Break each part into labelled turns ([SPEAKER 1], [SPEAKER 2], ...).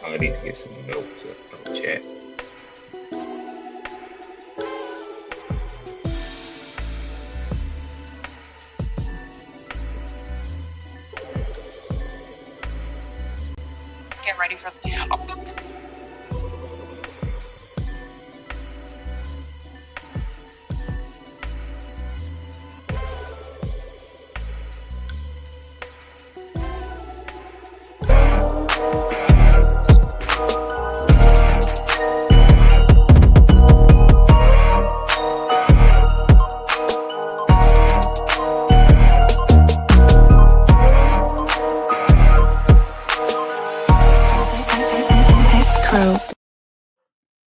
[SPEAKER 1] I need to get some notes up on chat.
[SPEAKER 2] Get ready for the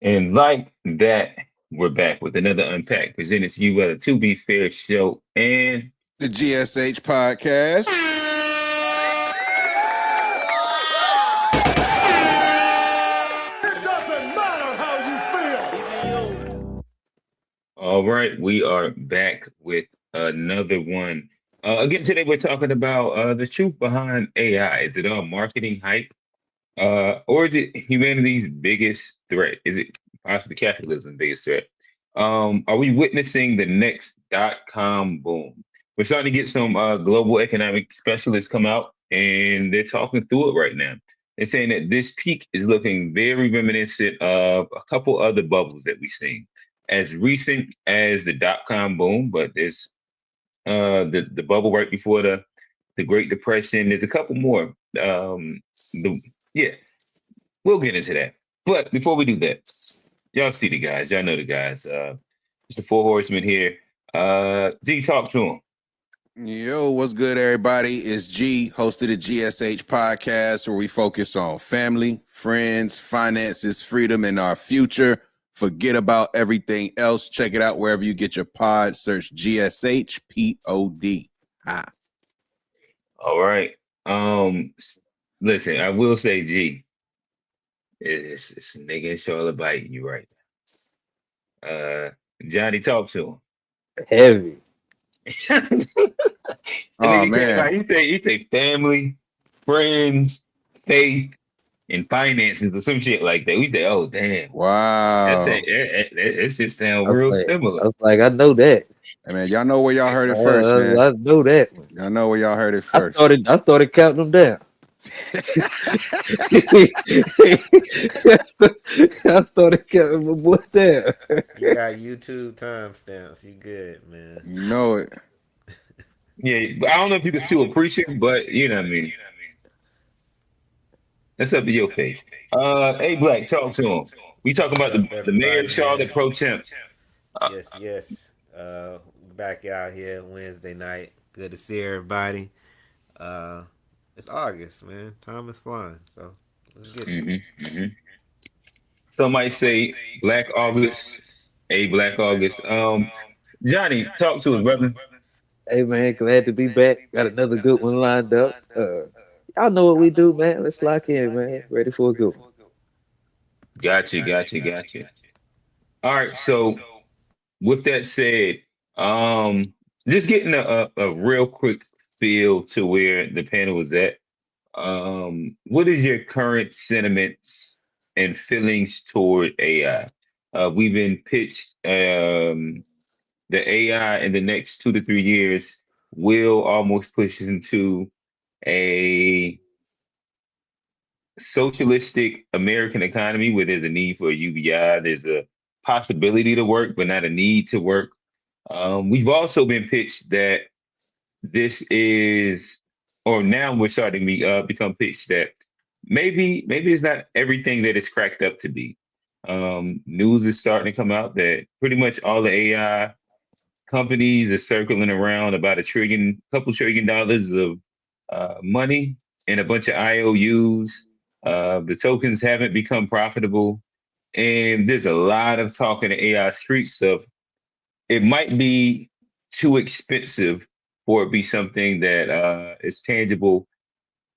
[SPEAKER 1] And like that, we're back with another Unpacked, presented to you by the To Be Fair show and
[SPEAKER 3] the GSH podcast.
[SPEAKER 4] It doesn't matter how you feel.
[SPEAKER 1] all right, we are back with another one. Again, today we're talking about the truth behind AI. Is it all marketing hype? Or is it humanity's biggest threat? Is it possibly capitalism's biggest threat? Are we witnessing the next dot-com boom? We're starting to get some global economic specialists come out, and they're talking through it right now. They're saying that this peak is looking very reminiscent of a couple other bubbles that we've seen, as recent as the dot-com boom, but there's the bubble right before the Great Depression. There's a couple more. Yeah, we'll get into that. But before we do that, y'all see the guys, y'all know the guys. It's the Four Horsemen here. G, talk to them.
[SPEAKER 3] Yo, what's good, everybody? It's G, host of the GSH podcast, where we focus on family, friends, finances, freedom, and our future. Forget about everything else. Check it out wherever you get your pod. Search GSH POD.
[SPEAKER 1] All right. Listen, I will say, G, it's a nigga in Charlotte biting you right now. Johnny, talk to
[SPEAKER 5] Heavy.
[SPEAKER 1] him.
[SPEAKER 3] Oh, man.
[SPEAKER 1] He say family, friends, faith, and finances or some shit like that. We say, oh damn.
[SPEAKER 3] Wow.
[SPEAKER 1] That shit sound
[SPEAKER 5] I was
[SPEAKER 1] real
[SPEAKER 5] like,
[SPEAKER 1] similar.
[SPEAKER 5] I was like, I know that.
[SPEAKER 3] Hey, man, y'all know where y'all heard it first, man.
[SPEAKER 5] I know that one.
[SPEAKER 3] Y'all know where y'all heard it
[SPEAKER 5] I
[SPEAKER 3] first.
[SPEAKER 5] started counting them down. I started counting my boy down.
[SPEAKER 6] You got YouTube timestamps. You good, man.
[SPEAKER 3] You know it.
[SPEAKER 1] Yeah, but I don't know if people still appreciate, but you know what I mean. That's up to your faith. Hey Black, talk to him. We talking about
[SPEAKER 6] What's up,
[SPEAKER 1] the mayor
[SPEAKER 6] everybody,
[SPEAKER 1] of Charlotte
[SPEAKER 6] man?
[SPEAKER 1] pro temp.
[SPEAKER 6] Yes. Back out here Wednesday night. Good to see everybody. It's August, man. Time is flying. So let's get it.
[SPEAKER 1] Some might say Black August, a Black August. Johnny, talk to us, brother.
[SPEAKER 5] Hey man, glad to be back. Got another good one lined up. Y'all know what we do, man. Let's lock in, man. Ready for a good one.
[SPEAKER 1] Gotcha. All right, so with that said, just getting a real quick feel to where the panel is at. What is your current sentiments and feelings toward AI? We've been pitched the AI in the next 2 to 3 years will almost push us into a socialistic American economy where there's a need for a UBI, there's a possibility to work, but not a need to work. We've also been pitched that this is, or now we're starting to become pitched that maybe it's not everything that it's cracked up to be. News is starting to come out that pretty much all the AI companies are circling around about $1 trillion, couple $1 trillion of money, and a bunch of IOUs. The tokens haven't become profitable, and there's a lot of talk in the AI streets of it might be too expensive for it to be something that is tangible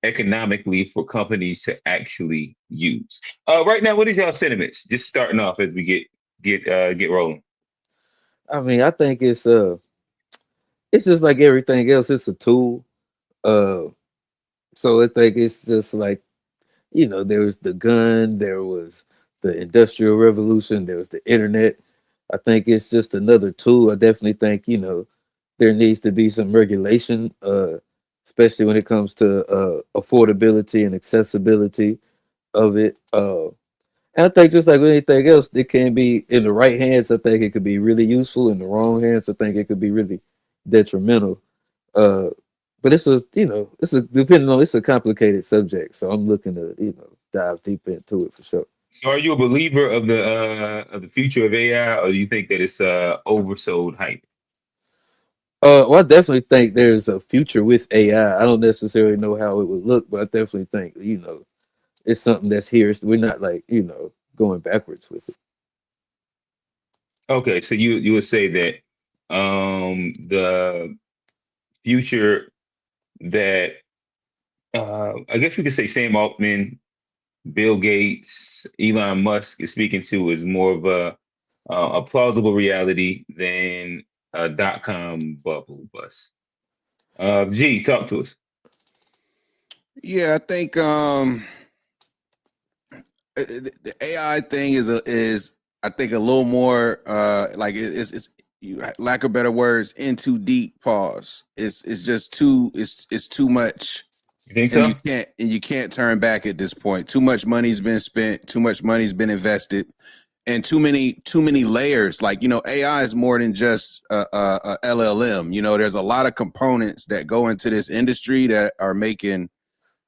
[SPEAKER 1] economically for companies to actually use. Right now, what is y'all sentiments? Just starting off as we get rolling.
[SPEAKER 5] I mean, I think it's just like everything else. It's a tool. Uh, so I think it's just like, there was the gun, there was the industrial revolution, there was the internet. I think it's just another tool. I definitely think, there needs to be some regulation, especially when it comes to affordability and accessibility of it. And I think just like with anything else, it can be in the right hands. I think it could be really useful. In the wrong hands, I think it could be really detrimental. Uh, but it's a complicated subject. So I'm looking to dive deep into it for sure.
[SPEAKER 1] So, are you a believer of the future of AI, or do you think that it's oversold hype?
[SPEAKER 5] Well, I definitely think there's a future with AI. I don't necessarily know how it would look, but I definitely think it's something that's here. We're not like going backwards with it.
[SPEAKER 1] Okay, so you would say that the future that I guess we could say Sam Altman, Bill Gates, Elon Musk is speaking to is more of a plausible reality than a dot-com bubble bust. G, talk to us.
[SPEAKER 3] Yeah, I think the AI thing is I think a little more like it's you lack of better words, in too deep. Pause. It's just it's too much,
[SPEAKER 1] You think
[SPEAKER 3] and
[SPEAKER 1] so?
[SPEAKER 3] you can't turn back at this point. Too much money's been spent, too much money's been invested, and too many layers. Like, AI is more than just a LLM. There's a lot of components that go into this industry that are making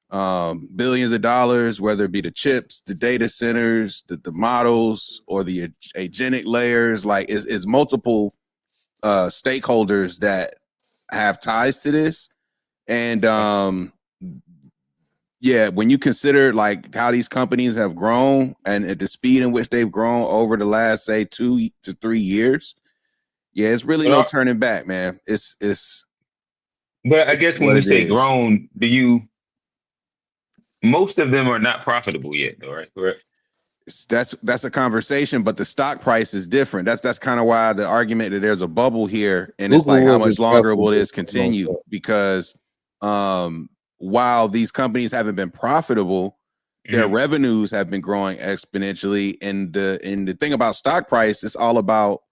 [SPEAKER 3] billions of dollars, whether it be the chips, the data centers, the models, or the agentic layers. Like, is multiple stakeholders that have ties to this. And yeah, when you consider like how these companies have grown and at the speed in which they've grown over the last, say, 2 to 3 years, yeah, it's really
[SPEAKER 1] But
[SPEAKER 3] no
[SPEAKER 1] are,
[SPEAKER 3] turning back, man. It's
[SPEAKER 1] but I
[SPEAKER 3] it's
[SPEAKER 1] guess when
[SPEAKER 3] what
[SPEAKER 1] we
[SPEAKER 3] it
[SPEAKER 1] say
[SPEAKER 3] is.
[SPEAKER 1] grown, most of them are not profitable yet, though, right? Correct.
[SPEAKER 3] That's a conversation, but the stock price is different. That's kind of why the argument that there's a bubble here, and it's
[SPEAKER 5] Google
[SPEAKER 3] like, how much
[SPEAKER 5] wasn't
[SPEAKER 3] longer will
[SPEAKER 5] profitable
[SPEAKER 3] this
[SPEAKER 5] for a long
[SPEAKER 3] continue?
[SPEAKER 5] time.
[SPEAKER 3] Because while these companies haven't been profitable, their
[SPEAKER 1] Hmm.
[SPEAKER 3] revenues have been growing exponentially. And the thing about stock price, it's all about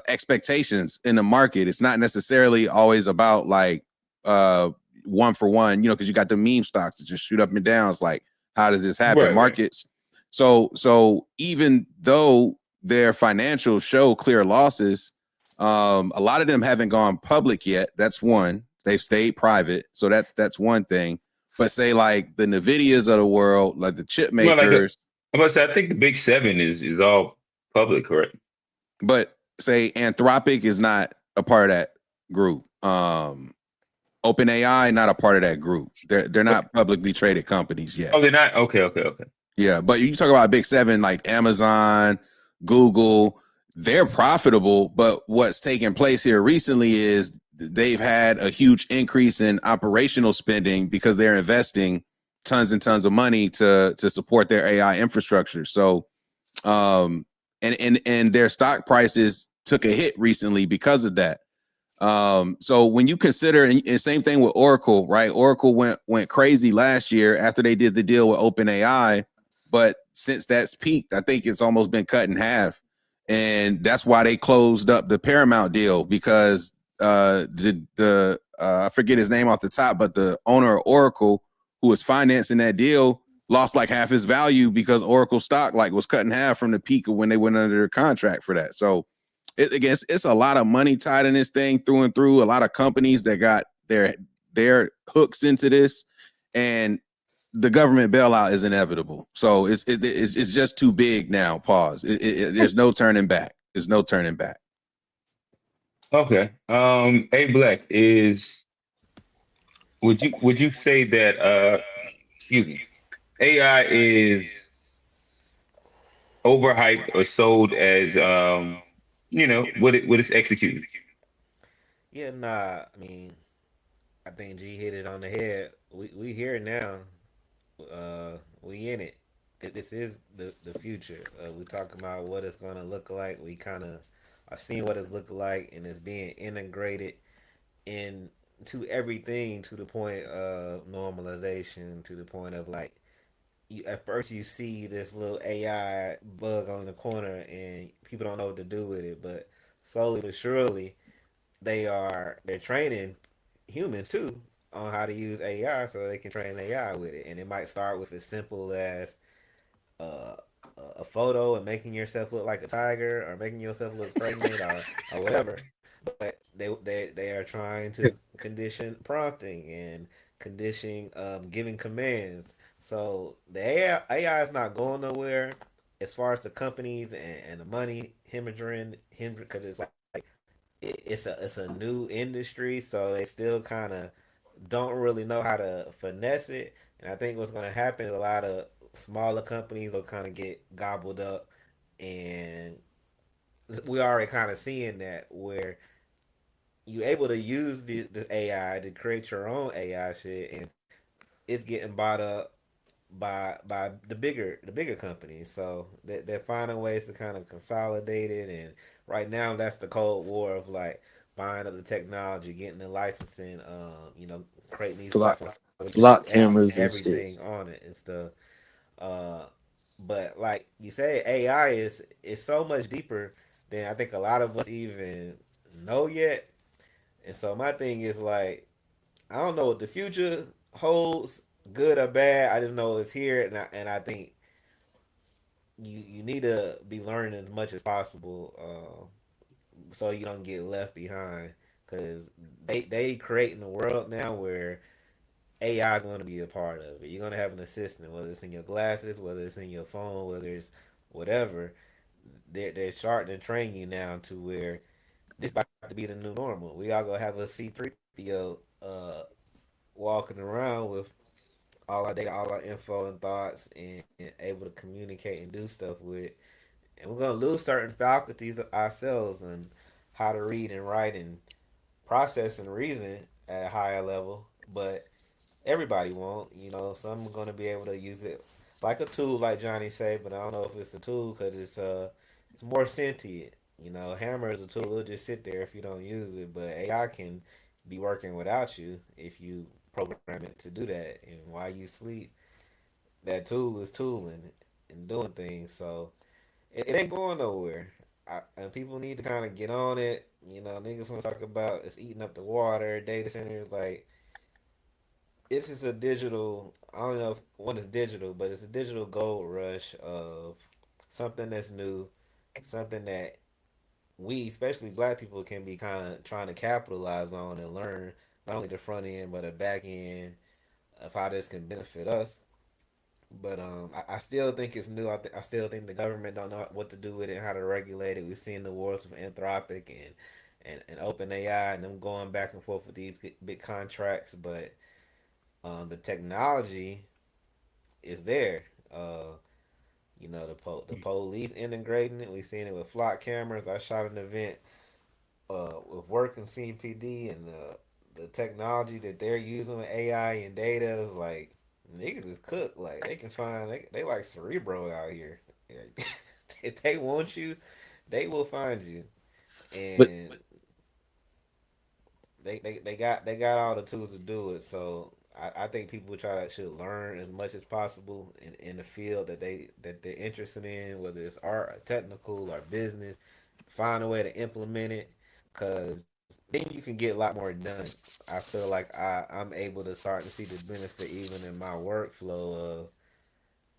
[SPEAKER 3] expectations in the market. It's not necessarily always about like one for one, because you got the meme stocks that just shoot up and down. It's like, how does this happen?
[SPEAKER 1] Right, right.
[SPEAKER 3] Markets. So even though their financials show clear losses, a lot of them haven't gone public yet. That's one. They've stayed private. So that's one thing. But say like the Nvidias of the world, like the chip
[SPEAKER 1] Well,
[SPEAKER 3] makers,
[SPEAKER 1] I must say, I think the big seven is all public, correct?
[SPEAKER 3] but say Anthropic is not a part of that group. OpenAI not a part of that group. They're
[SPEAKER 1] Okay.
[SPEAKER 3] not publicly traded companies yet.
[SPEAKER 1] Oh, they're not. Okay, okay, okay.
[SPEAKER 3] Yeah, but you talk about big seven like Amazon, Google, they're profitable. But what's taking place here recently is they've had a huge increase in operational spending because they're investing tons and tons of money to support their AI infrastructure. So, and their stock prices took a hit recently because of that. So when you consider, and same thing with Oracle, right? Oracle went crazy last year after they did the deal with OpenAI, but since that's peaked, I think it's almost been cut in half, and that's why they closed up the Paramount deal because the I forget his name off the top, but the owner of Oracle, who was financing that deal, lost like half his value because Oracle stock like was cut in half from the peak of when they went under contract for that. So again, it's a lot of money tied in this thing through and through. A lot of companies that got their hooks into this, and the government bailout is inevitable. So it's just too big now. Pause. There's no turning back. There's no turning back.
[SPEAKER 1] Okay. A Black is would you say that excuse me, AI is overhyped or sold as what it's executing?
[SPEAKER 6] Yeah, nah. I mean, I think G hit it on the head. We here now. We in it. This is the future. We talking about what it's gonna look like. We kind of are seeing what it's looking like, and it's being integrated into everything to the point of normalization, to the point of like at first you see this little AI bug on the corner and people don't know what to do with it, but slowly but surely they're training humans too on how to use AI so they can train AI with it. And it might start with as simple as uh, a photo and making yourself look like a tiger or making yourself look pregnant or whatever. But they are trying to condition prompting and conditioning giving commands. So the AI is not going nowhere as far as the companies and the money hemorrhaging because it's like it's a new industry, so they still kind of don't really know how to finesse it. And I think what's going to happen is a lot of smaller companies will kind of get gobbled up, and we already kind of seeing that where you able to use the AI to create your own AI shit, and it's getting bought up by the bigger companies. So they're finding ways to kind of consolidate it. And right now, that's the cold war of like buying up the technology, getting the licensing, creating these
[SPEAKER 5] Flock
[SPEAKER 6] platforms where you can
[SPEAKER 5] flock
[SPEAKER 6] have
[SPEAKER 5] cameras and shit.
[SPEAKER 6] everything on it and stuff. Uh, but like you say, AI is so much deeper than I think a lot of us even know yet. And so my thing is like I don't know what the future holds, good or bad. I just know it's here, and I think you need to be learning as much as possible, so you don't get left behind. Because they creating a world now where AI is going to be a part of it. You're going to have an assistant, whether it's in your glasses, whether it's in your phone, whether it's whatever. They're starting to train you now to where this about to be the new normal. We all gonna have a C3PO walking around with all our data, all our info and thoughts, and able to communicate and do stuff with. And we're gonna lose certain faculties ourselves and how to read and write and process and reason at a higher level. But everybody won't. Some are gonna be able to use it like a tool, like Johnny said. But I don't know if it's a tool because it's more sentient. Hammer is a tool. It'll just sit there if you don't use it. But AI can be working without you if you program it to do that. And while you sleep, that tool is tooling and doing things. So it ain't going nowhere. And people need to kind of get on it. Niggas want to talk about it's eating up the water, data centers. Like, it's just a digital, I don't know if one is digital, but it's a digital gold rush of something that's new, something that we, especially black people, can be kind of trying to capitalize on and learn not only the front end, but the back end of how this can benefit us. But I still think it's new. I still think the government don't know what to do with it and how to regulate it. We're seeing the wars of Anthropic and Open AI and them going back and forth with these big contracts. But the technology is there. The police integrating it. We've seen it with flock cameras. I shot an event with work and CPD, and the technology that they're using with AI and data is like niggas is cooked. Like they can find they like Cerebro out here. If they want you, they will find you,
[SPEAKER 5] But
[SPEAKER 6] and they got all the tools to do it. So I think people should learn as much as possible in the field that they're interested in, whether it's art, or technical, or business. Find a way to implement it, cause then you can get a lot more done. I feel like I'm able to start to see the benefit even in my workflow of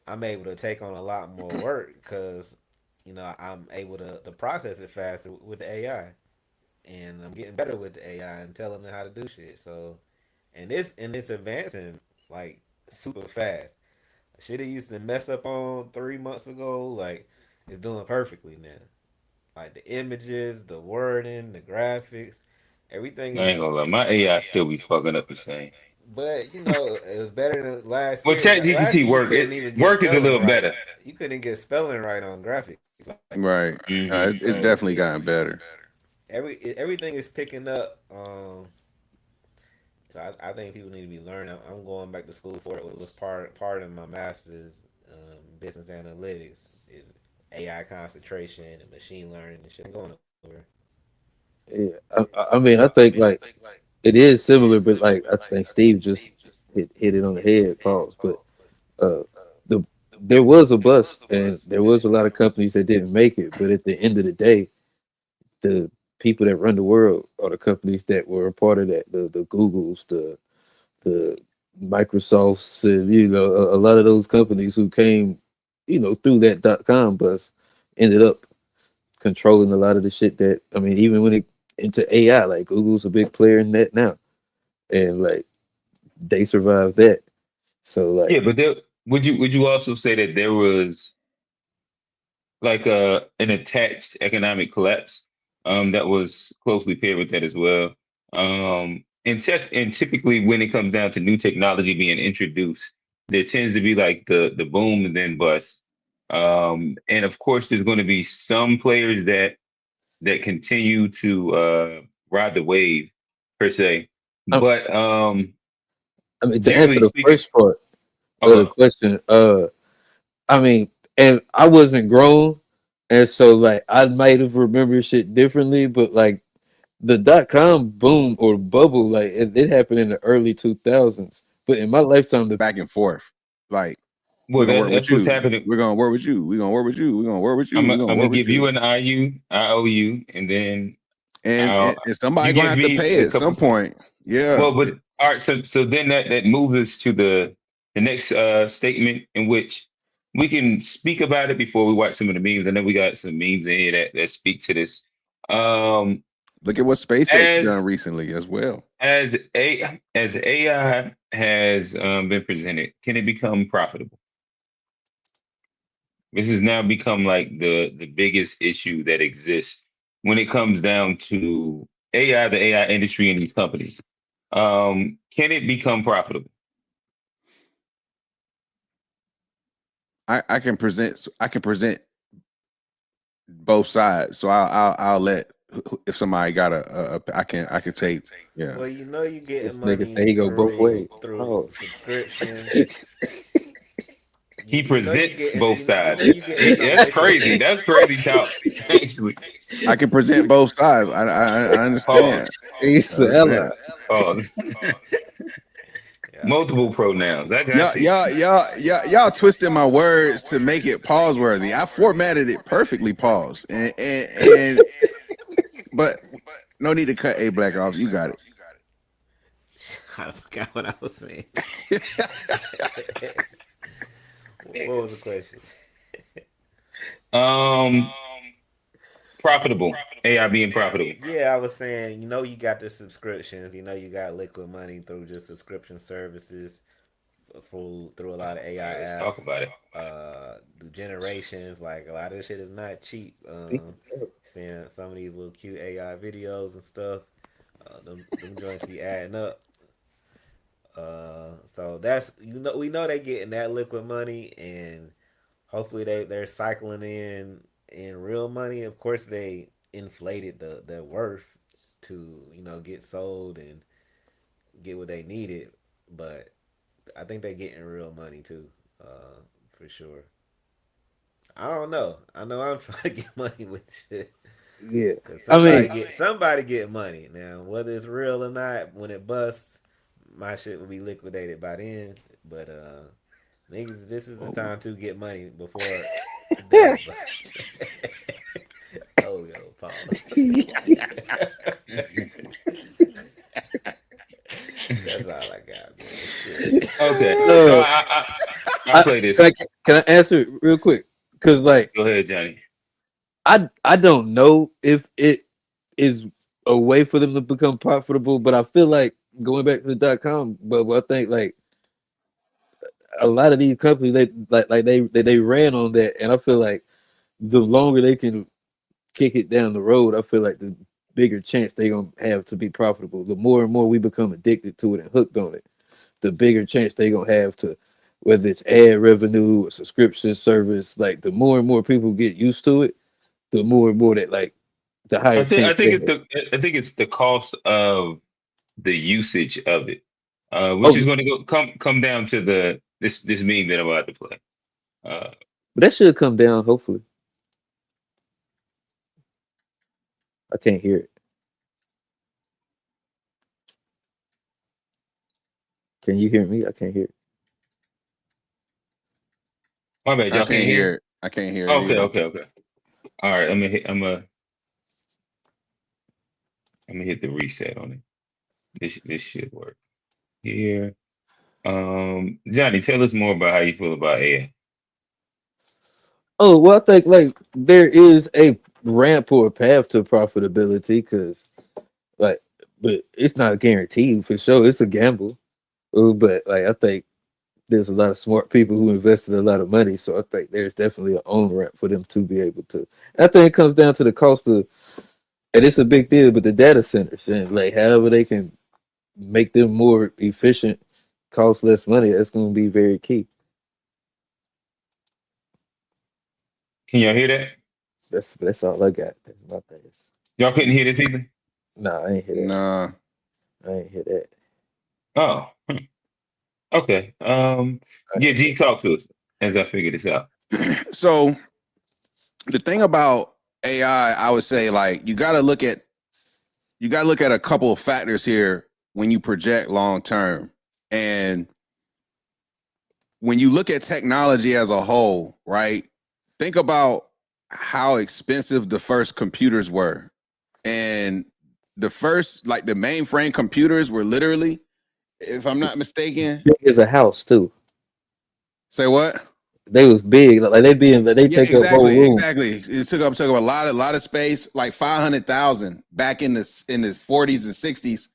[SPEAKER 6] I'm able to take on a lot more work because I'm able to process it faster with the AI, and I'm getting better with the AI and telling them how to do shit. So, and it's advancing like super fast. Shit it used to mess up on 3 months ago, like it's doing perfectly now. Like the images, the wording, the graphics, everything
[SPEAKER 1] I
[SPEAKER 6] is
[SPEAKER 1] ain't gonna lie, my AI still be fucking up the same.
[SPEAKER 6] But you know, it was better than last
[SPEAKER 1] Well,
[SPEAKER 6] year. Last
[SPEAKER 1] ChatGPT
[SPEAKER 6] year you
[SPEAKER 1] work.
[SPEAKER 6] couldn't even get
[SPEAKER 1] Work is a
[SPEAKER 6] spelling
[SPEAKER 1] little
[SPEAKER 6] right.
[SPEAKER 1] better.
[SPEAKER 6] You couldn't get spelling right on graphics. Like,
[SPEAKER 3] Right.
[SPEAKER 1] Hmm.
[SPEAKER 3] It's
[SPEAKER 6] so
[SPEAKER 3] definitely gotten better.
[SPEAKER 6] everything is picking up. So I think people need to be learning. I'm going back to school for it. It was part of my master's business analytics is AI concentration and machine learning and shit. I'm going over.
[SPEAKER 5] Yeah, I mean, I think like it is similar, but like I think Steve just hit it on the head. Pause. But uh, the there was a bust, and there was a lot of companies that didn't make it. But at the end of the day, the people that run the world are the companies that were a part of that. The Googles, the Microsofts, and a lot of those companies who came, through that .com bust, ended up controlling a lot of the shit that I mean, even when it into AI, like Google's a big player in that now, and like they survived that. So
[SPEAKER 1] Yeah,
[SPEAKER 5] like,
[SPEAKER 1] but there, would you also say that there was like an attached economic collapse that was closely paired with that as well. And typically when it comes down to new technology being introduced, there tends to be like the boom and then bust. And of course, there's going to be some players that continue to ride the wave per se.
[SPEAKER 5] I,
[SPEAKER 1] But
[SPEAKER 5] I mean, to answer
[SPEAKER 1] generally
[SPEAKER 5] the
[SPEAKER 1] speaking,
[SPEAKER 5] first part of the
[SPEAKER 1] okay.
[SPEAKER 5] question, I mean, and I wasn't grown, and so like I might have remembered shit differently, but like the .com boom or bubble, like it happened in the early 2000s. But in my lifetime, the
[SPEAKER 3] Back and forth. Like, we're
[SPEAKER 1] Well,
[SPEAKER 3] gonna work with
[SPEAKER 1] that's what's
[SPEAKER 3] you.
[SPEAKER 1] happening.
[SPEAKER 3] We're gonna work with you. We're gonna work with you. We're gonna work with you.
[SPEAKER 1] I'm
[SPEAKER 3] We're gonna
[SPEAKER 1] gonna
[SPEAKER 3] work with
[SPEAKER 1] give you
[SPEAKER 3] you.
[SPEAKER 1] an IOU, and then
[SPEAKER 3] And somebody
[SPEAKER 1] you
[SPEAKER 3] gonna
[SPEAKER 1] give
[SPEAKER 3] have to
[SPEAKER 1] me
[SPEAKER 3] pay
[SPEAKER 1] a
[SPEAKER 3] at
[SPEAKER 1] couple
[SPEAKER 3] some
[SPEAKER 1] cents.
[SPEAKER 3] point. Yeah.
[SPEAKER 1] Well, but all right, so then that moves us to the next statement in which we can speak about it before we watch some of the memes. I know we got some memes in here that speak to this. Um,
[SPEAKER 3] Look at what SpaceX done
[SPEAKER 1] as
[SPEAKER 3] recently as well.
[SPEAKER 1] as AI has been presented, can it become profitable? This has now become like the biggest issue that exists when it comes down to AI, the AI industry, and these companies. Can it become profitable?
[SPEAKER 3] I can present both sides. So I'll let if somebody got I can take yeah.
[SPEAKER 6] Well, you know you getting
[SPEAKER 5] this nigga
[SPEAKER 6] money
[SPEAKER 5] say he go both
[SPEAKER 6] through
[SPEAKER 5] ways. Pause.
[SPEAKER 6] subscriptions.
[SPEAKER 1] He
[SPEAKER 6] You know you
[SPEAKER 1] presents
[SPEAKER 6] getting
[SPEAKER 1] both
[SPEAKER 6] you know
[SPEAKER 1] sides.
[SPEAKER 6] you getting some
[SPEAKER 1] That's
[SPEAKER 6] liquid.
[SPEAKER 1] crazy. That's crazy talk. Actually,
[SPEAKER 3] I can present both sides. I understand.
[SPEAKER 1] pause,
[SPEAKER 5] He's
[SPEAKER 3] I
[SPEAKER 5] an ally.
[SPEAKER 3] understand.
[SPEAKER 1] pause.
[SPEAKER 6] Yeah,
[SPEAKER 1] Multiple pronouns. I
[SPEAKER 3] Y'all,
[SPEAKER 1] got you.
[SPEAKER 3] y'all, y'all, y'all, y'all twisted my words to make it pause worthy. I formatted it perfectly pause. And but no need to cut A Black off. You got
[SPEAKER 6] I forgot what I was saying.
[SPEAKER 3] it.
[SPEAKER 6] What was the question?
[SPEAKER 1] Um, Profitable. AI being profitable.
[SPEAKER 6] Yeah, I was saying, you got the subscriptions. You got liquid money through just subscription services, through a lot of
[SPEAKER 1] Oh
[SPEAKER 6] AI
[SPEAKER 1] man, let's talk
[SPEAKER 6] apps.
[SPEAKER 1] about it.
[SPEAKER 6] Do generations like a lot of this shit is not cheap. Seeing some of these little cute AI videos and stuff, them joints be adding up. So that's we know they getting that liquid money, and hopefully they're cycling in real money. Of course, they inflated the worth to get sold and get what they needed, but I think they getting real money too, for sure. I don't know. I know I'm trying to get money with shit.
[SPEAKER 5] Yeah,
[SPEAKER 6] Cause
[SPEAKER 5] I mean,
[SPEAKER 6] somebody get money now, whether it's real or not. When it busts, my shit will be liquidated by then. But niggas, this is the
[SPEAKER 3] Whoa.
[SPEAKER 6] time to get money before it does bust. Oh yo, pause. That's all I got, man. Shit.
[SPEAKER 1] Okay, so
[SPEAKER 5] uh,
[SPEAKER 1] I play this.
[SPEAKER 5] can I answer it real quick? Because like
[SPEAKER 1] Go ahead, Johnny.
[SPEAKER 5] I don't know if it is a way for them to become profitable, but I feel like going back to the .com bubble, I think like a lot of these companies they ran on that, and I feel like the longer they can kick it down the road, I feel like the bigger chance they gonna have to be profitable. The more and more we become addicted to it and hooked on it. the bigger chance they gonna have to, whether it's ad revenue or subscription service. Like the more and more people get used to it, the more and more that like the higher
[SPEAKER 1] I
[SPEAKER 5] chance
[SPEAKER 1] think
[SPEAKER 5] they
[SPEAKER 1] it's
[SPEAKER 5] have.
[SPEAKER 1] the cost of the usage of it, which
[SPEAKER 5] Oh
[SPEAKER 1] is
[SPEAKER 5] yeah,
[SPEAKER 1] going to come down to this meme that I'm about to play. Uh,
[SPEAKER 5] but that should come down. Hopefully, I can't hear it. Can you hear me? I can't hear it.
[SPEAKER 1] my bad,
[SPEAKER 3] I
[SPEAKER 1] y'all can't
[SPEAKER 3] can't
[SPEAKER 1] hear
[SPEAKER 3] hear
[SPEAKER 1] it.
[SPEAKER 3] it. I can't hear it
[SPEAKER 1] Okay,
[SPEAKER 3] either.
[SPEAKER 1] okay. All right, I'm gonna hit the reset on it. This should work here. Johnny, tell us more about how you feel about AI.
[SPEAKER 5] Oh well, I think like there is a ramp or a path to profitability because like, but it's not guaranteed for sure. It's a gamble. But like I think there's a lot of smart people who invested a lot of money, so I think there's definitely an on ramp for them to be able to. I think it comes down to the cost of, and it's a big deal, but the data centers and like however they can make them more efficient, cost less money. That's going to be very key.
[SPEAKER 1] Can y'all hear that?
[SPEAKER 5] That's all I got. That's my things.
[SPEAKER 1] Y'all couldn't hear this either?
[SPEAKER 5] Nah, I ain't hear that.
[SPEAKER 3] Nah.
[SPEAKER 5] I ain't hear that.
[SPEAKER 1] Oh, okay.
[SPEAKER 5] I
[SPEAKER 1] Yeah,
[SPEAKER 5] ain't
[SPEAKER 1] G,
[SPEAKER 5] hear.
[SPEAKER 1] talk to us as I figure this out.
[SPEAKER 3] So the thing about AI, I would say like you got to look at a couple of factors here when you project long term. And when you look at technology as a whole, right? Think about how expensive the first computers were. And the first, like the mainframe computers were literally, if I'm not mistaken,
[SPEAKER 5] Big as a house too.
[SPEAKER 3] say what?
[SPEAKER 5] They was big. Like they be in. They
[SPEAKER 3] Yeah,
[SPEAKER 5] take up whole
[SPEAKER 3] exactly,
[SPEAKER 5] room.
[SPEAKER 3] exactly. It took up a lot of space. Like 500,000 back in the 40s and 60s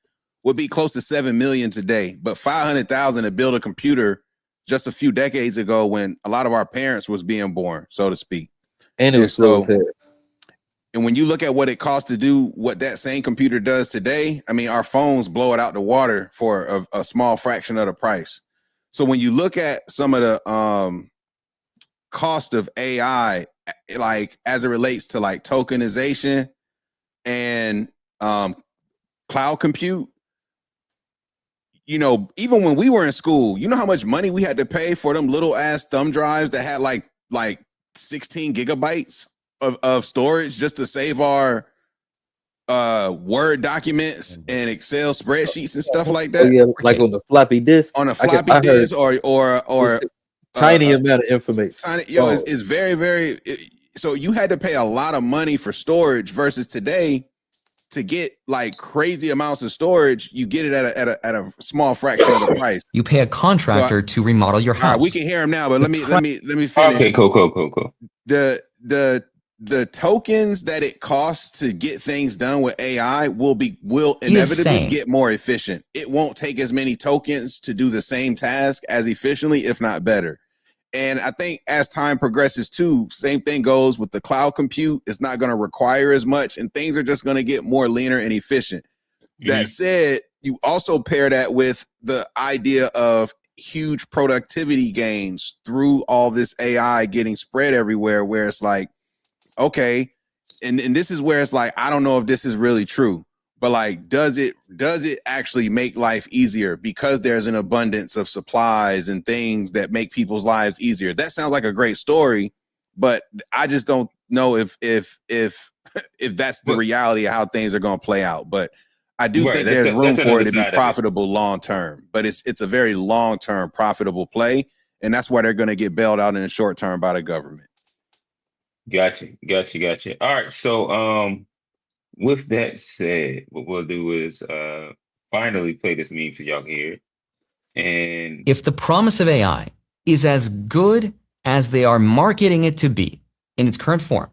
[SPEAKER 3] would be close to 7 million today. But 500,000 to build a computer just a few decades ago, when a lot of our parents was being born, so to speak.
[SPEAKER 5] And it
[SPEAKER 3] And
[SPEAKER 5] was slow as
[SPEAKER 3] so,
[SPEAKER 5] hell.
[SPEAKER 3] and when you look at what it costs to do what that same computer does today, I mean, our phones blow it out the water for a small fraction of the price. So when you look at some of the cost of AI, like as it relates to like tokenization and cloud compute, you know, even when we were in school, you know how much money we had to pay for them little ass thumb drives that had like 16 gigabytes of storage just to save our Word documents and Excel spreadsheets and stuff like
[SPEAKER 5] Oh
[SPEAKER 3] that
[SPEAKER 5] yeah, like on the floppy disk.
[SPEAKER 3] on a floppy
[SPEAKER 5] I heard
[SPEAKER 3] disk or
[SPEAKER 5] it's a
[SPEAKER 3] uh,
[SPEAKER 5] tiny amount of information.
[SPEAKER 3] tiny, yo,
[SPEAKER 5] Small.
[SPEAKER 3] is very so you had to pay a lot of money for storage versus today. To get like crazy amounts of storage, you get it at a small fraction of the price.
[SPEAKER 2] You pay a contractor to remodel your
[SPEAKER 3] All right, we
[SPEAKER 2] house.
[SPEAKER 3] can hear him now, but let me
[SPEAKER 1] Okay,
[SPEAKER 3] finish.
[SPEAKER 1] cool.
[SPEAKER 3] The tokens that it costs to get things done with AI will
[SPEAKER 2] He is
[SPEAKER 3] inevitably
[SPEAKER 2] saying
[SPEAKER 3] get more efficient. It won't take as many tokens to do the same task as efficiently, if not better. And I think as time progresses too, same thing goes with the cloud compute. It's not going to require as much, and things are just going to get more leaner and efficient. That said, you also pair that with the idea of huge productivity gains through all this AI getting spread everywhere, where it's like, okay, and this is where it's like, I don't know if this is really true, but like, does it actually make life easier because there's an abundance of supplies and things that make people's lives easier? That sounds like a great story, but I just don't know if if that's the
[SPEAKER 1] But
[SPEAKER 3] reality of how things are going to play out. But I do
[SPEAKER 1] right,
[SPEAKER 3] think there's room
[SPEAKER 1] that's
[SPEAKER 3] for it
[SPEAKER 1] another
[SPEAKER 3] to be
[SPEAKER 1] side of it.
[SPEAKER 3] profitable long term, but it's a very long term profitable play, and that's why they're going to get bailed out in the short term by the government.
[SPEAKER 1] Gotcha. All right, so with that said, what we'll do is finally play this meme so y'all can hear it. And
[SPEAKER 2] if the promise of AI is as good as they are marketing it to be in its current form,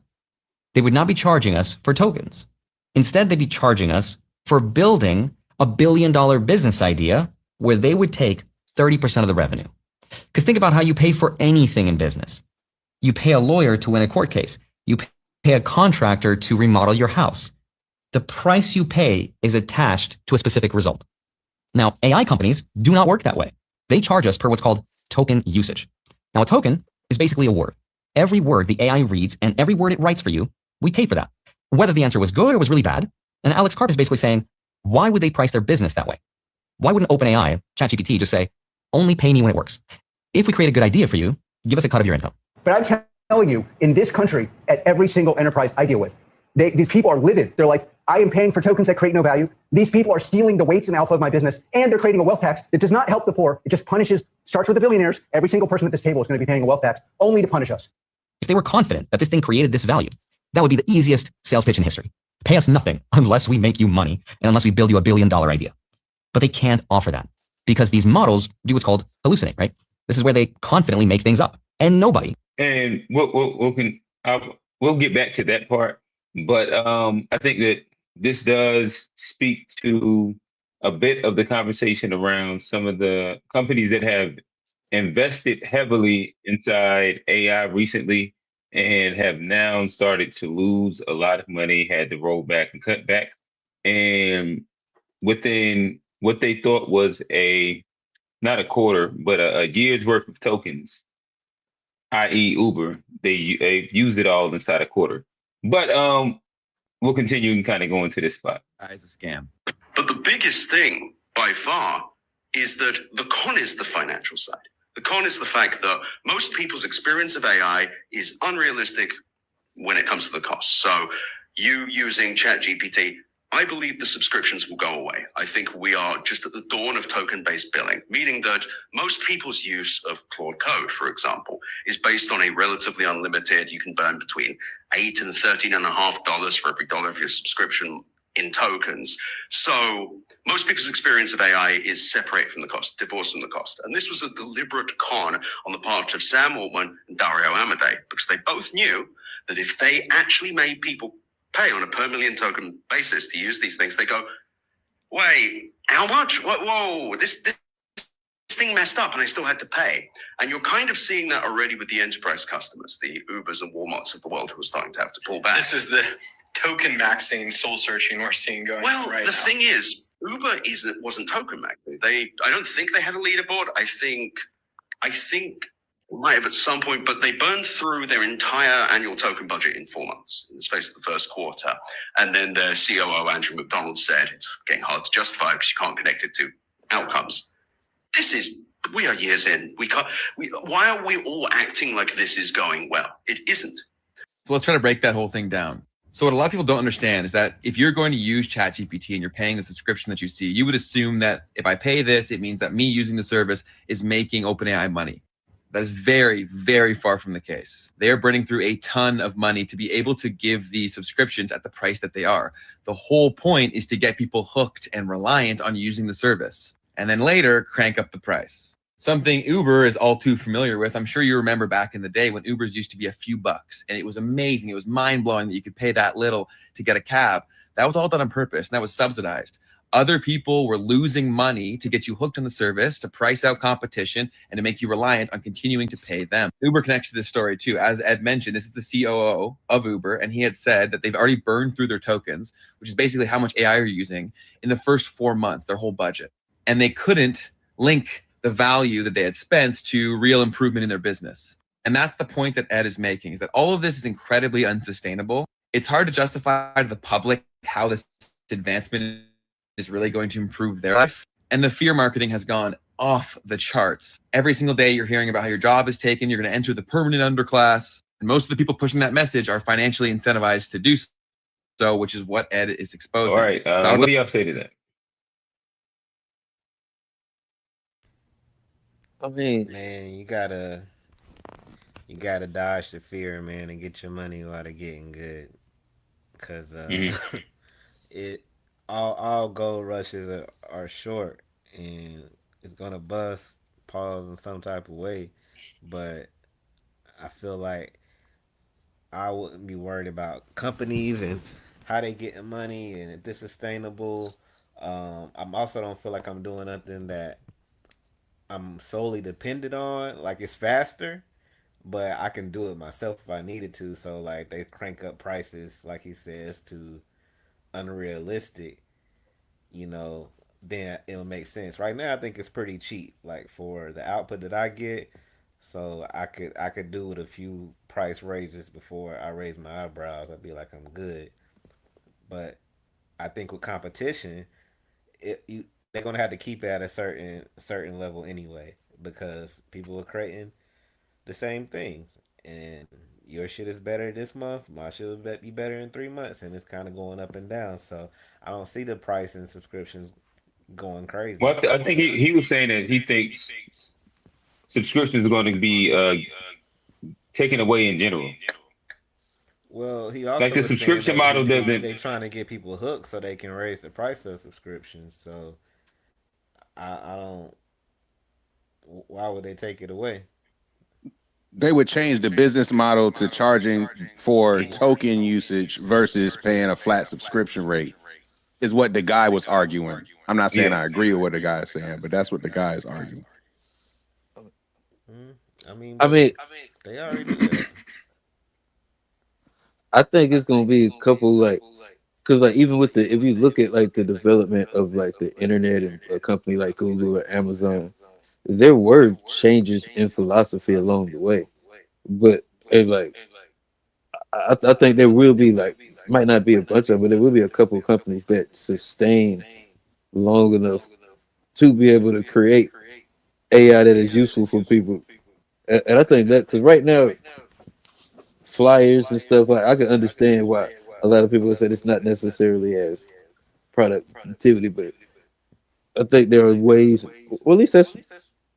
[SPEAKER 2] they would not be charging us for tokens. Instead, they'd be charging us for building a billion-dollar business idea where they would take 30% of the revenue. Because think about how you pay for anything in business. You pay a lawyer to win a court case. You pay a contractor to remodel your house. The price you pay is attached to a specific result. Now, AI companies do not work that way. They charge us per what's called token usage. Now, a token is basically a word. Every word the AI reads and every word it writes for you, we pay for that. Whether the answer was good or was really bad. And Alex Karp is basically saying, why would they price their business that way? Why wouldn't OpenAI, ChatGPT, just say, only pay me when it works? If we create a good idea for you, give us a cut of your income.
[SPEAKER 7] But I'm telling you, in this country, at every single enterprise I deal with, these people are livid. They're like, I am paying for tokens that create no value. These people are stealing the weights and alpha of my business, and they're creating a wealth tax that does not help the poor. It just punishes, starts with the billionaires. Every single person at this table is going to be paying a wealth tax only to punish us.
[SPEAKER 2] If they were confident that this thing created this value, that would be the easiest sales pitch in history. Pay us nothing unless we make you money and unless we build you $1 billion idea. But they can't offer that because these models do what's called hallucinate, right? This is where they confidently make things up, and nobody.
[SPEAKER 1] And we'll get back to that part, but I think that this does speak to a bit of the conversation around some of the companies that have invested heavily inside AI recently and have now started to lose a lot of money, had to roll back and cut back. And within what they thought was not a quarter, but a year's worth of tokens, i.e. Uber, they've used it all inside a quarter. But we'll continue and kind of go into this spot.
[SPEAKER 2] It's a scam.
[SPEAKER 8] But the biggest thing by far is that the con is the financial side. The con is the fact that most people's experience of AI is unrealistic when it comes to the cost. So you using ChatGPT, I believe the subscriptions will go away. I think we are just at the dawn of token-based billing, meaning that most people's use of Claude Code, for example, is based on a relatively unlimited, you can burn between $8 and $13.50 for every dollar of your subscription in tokens. So most people's experience of AI is separate from the cost, divorced from the cost. And this was a deliberate con on the part of Sam Altman and Dario Amodei, because they both knew that if they actually made people pay on a per million token basis to use these things, they go, wait, how much? What? Whoa, this thing messed up and I still had to pay. And you're kind of seeing that already with the enterprise customers, the Ubers and Walmarts of the world who are starting to have to pull back.
[SPEAKER 9] This is the token maxing, soul searching we're seing going on right now.
[SPEAKER 8] The thing is, Uber wasn't token maxing. I don't think they had a leaderboard. I think might have at some point, but they burned through their entire annual token budget in 4 months, in the space of the first quarter. And then their COO, Andrew McDonald, said it's getting hard to justify because you can't connect it to outcomes. We are years in. Why are we all acting like this is going well? It isn't.
[SPEAKER 10] So let's try to break that whole thing down. So what a lot of people don't understand is that if you're going to use ChatGPT and you're paying the subscription that you see, you would assume that if I pay this, it means that me using the service is making OpenAI money. That is very, very far from the case. They are burning through a ton of money to be able to give these subscriptions at the price that they are. The whole point is to get people hooked and reliant on using the service, and then later crank up the price. Something Uber is all too familiar with. I'm sure you remember back in the day when Ubers used to be a few bucks, and it was amazing. It was mind-blowing that you could pay that little to get a cab. That was all done on purpose, and that was subsidized. Other people were losing money to get you hooked on the service, to price out competition, and to make you reliant on continuing to pay them. Uber connects to this story too. As Ed mentioned, this is the COO of Uber, and he had said that they've already burned through their tokens, which is basically how much AI you're using, in the first 4 months, their whole budget. And they couldn't link the value that they had spent to real improvement in their business. And that's the point that Ed is making, is that all of this is incredibly unsustainable. It's hard to justify to the public how this advancement is really going to improve their life. And the fear marketing has gone off the charts. Every single day you're hearing about how your job is taken, you're going to enter the permanent underclass. And most of the people pushing that message are financially incentivized to do so, which is what Ed is exposing.
[SPEAKER 1] All right, what do y'all say to that?
[SPEAKER 5] I mean,
[SPEAKER 6] Man, you gotta dodge the fear, man, and get your money while they're getting good. Cause it all gold rushes are short, and it's gonna bust, pause in some type of way. But I feel like I wouldn't be worried about companies and how they getting money and if this is sustainable. I'm also don't feel like I'm doing nothing that I'm solely dependent on. Like it's faster, but I can do it myself if I needed to. So like they crank up prices, like he says, to unrealistic. You know, then it'll make sense. Right now, I think it's pretty cheap, like for the output that I get. So I could do with a few price raises before I raise my eyebrows. I'd be like, I'm good. But I think with competition, they're gonna have to keep it at a certain level anyway, because people are creating the same things, and your shit is better this month. My shit will be better in 3 months, and it's kind of going up and down. So I don't see the price and subscriptions going crazy.
[SPEAKER 1] Well, I think he was saying that he thinks subscriptions are going to be taken away in general.
[SPEAKER 6] Well, he
[SPEAKER 1] Like
[SPEAKER 6] also
[SPEAKER 1] the
[SPEAKER 6] was saying
[SPEAKER 1] subscription
[SPEAKER 6] that
[SPEAKER 1] model doesn't.
[SPEAKER 6] they trying to get people hooked so they can raise the price of subscriptions. So I don't. Why would they take it away?
[SPEAKER 3] They would change the business model to charging for token usage versus paying a flat subscription rate, is what the guy was arguing. I'm not saying
[SPEAKER 1] Yeah.
[SPEAKER 3] I agree with what the guy is saying, but that's what the guy is arguing.
[SPEAKER 6] I mean,
[SPEAKER 5] I
[SPEAKER 6] but
[SPEAKER 5] mean,
[SPEAKER 6] they already do that.
[SPEAKER 5] I think it's gonna be a couple like, cause like even with the if you look at like the development of like the internet and a company like Google or Amazon, there were changes in philosophy along the way, but like I think there will be like might not be a bunch of them, but there will be a couple of companies that sustain long enough to be able to create AI that is useful for people. And I think that because right now flyers and stuff like I can understand why a lot of people say it's not necessarily as productivity, but I think there are ways. Well, at least that's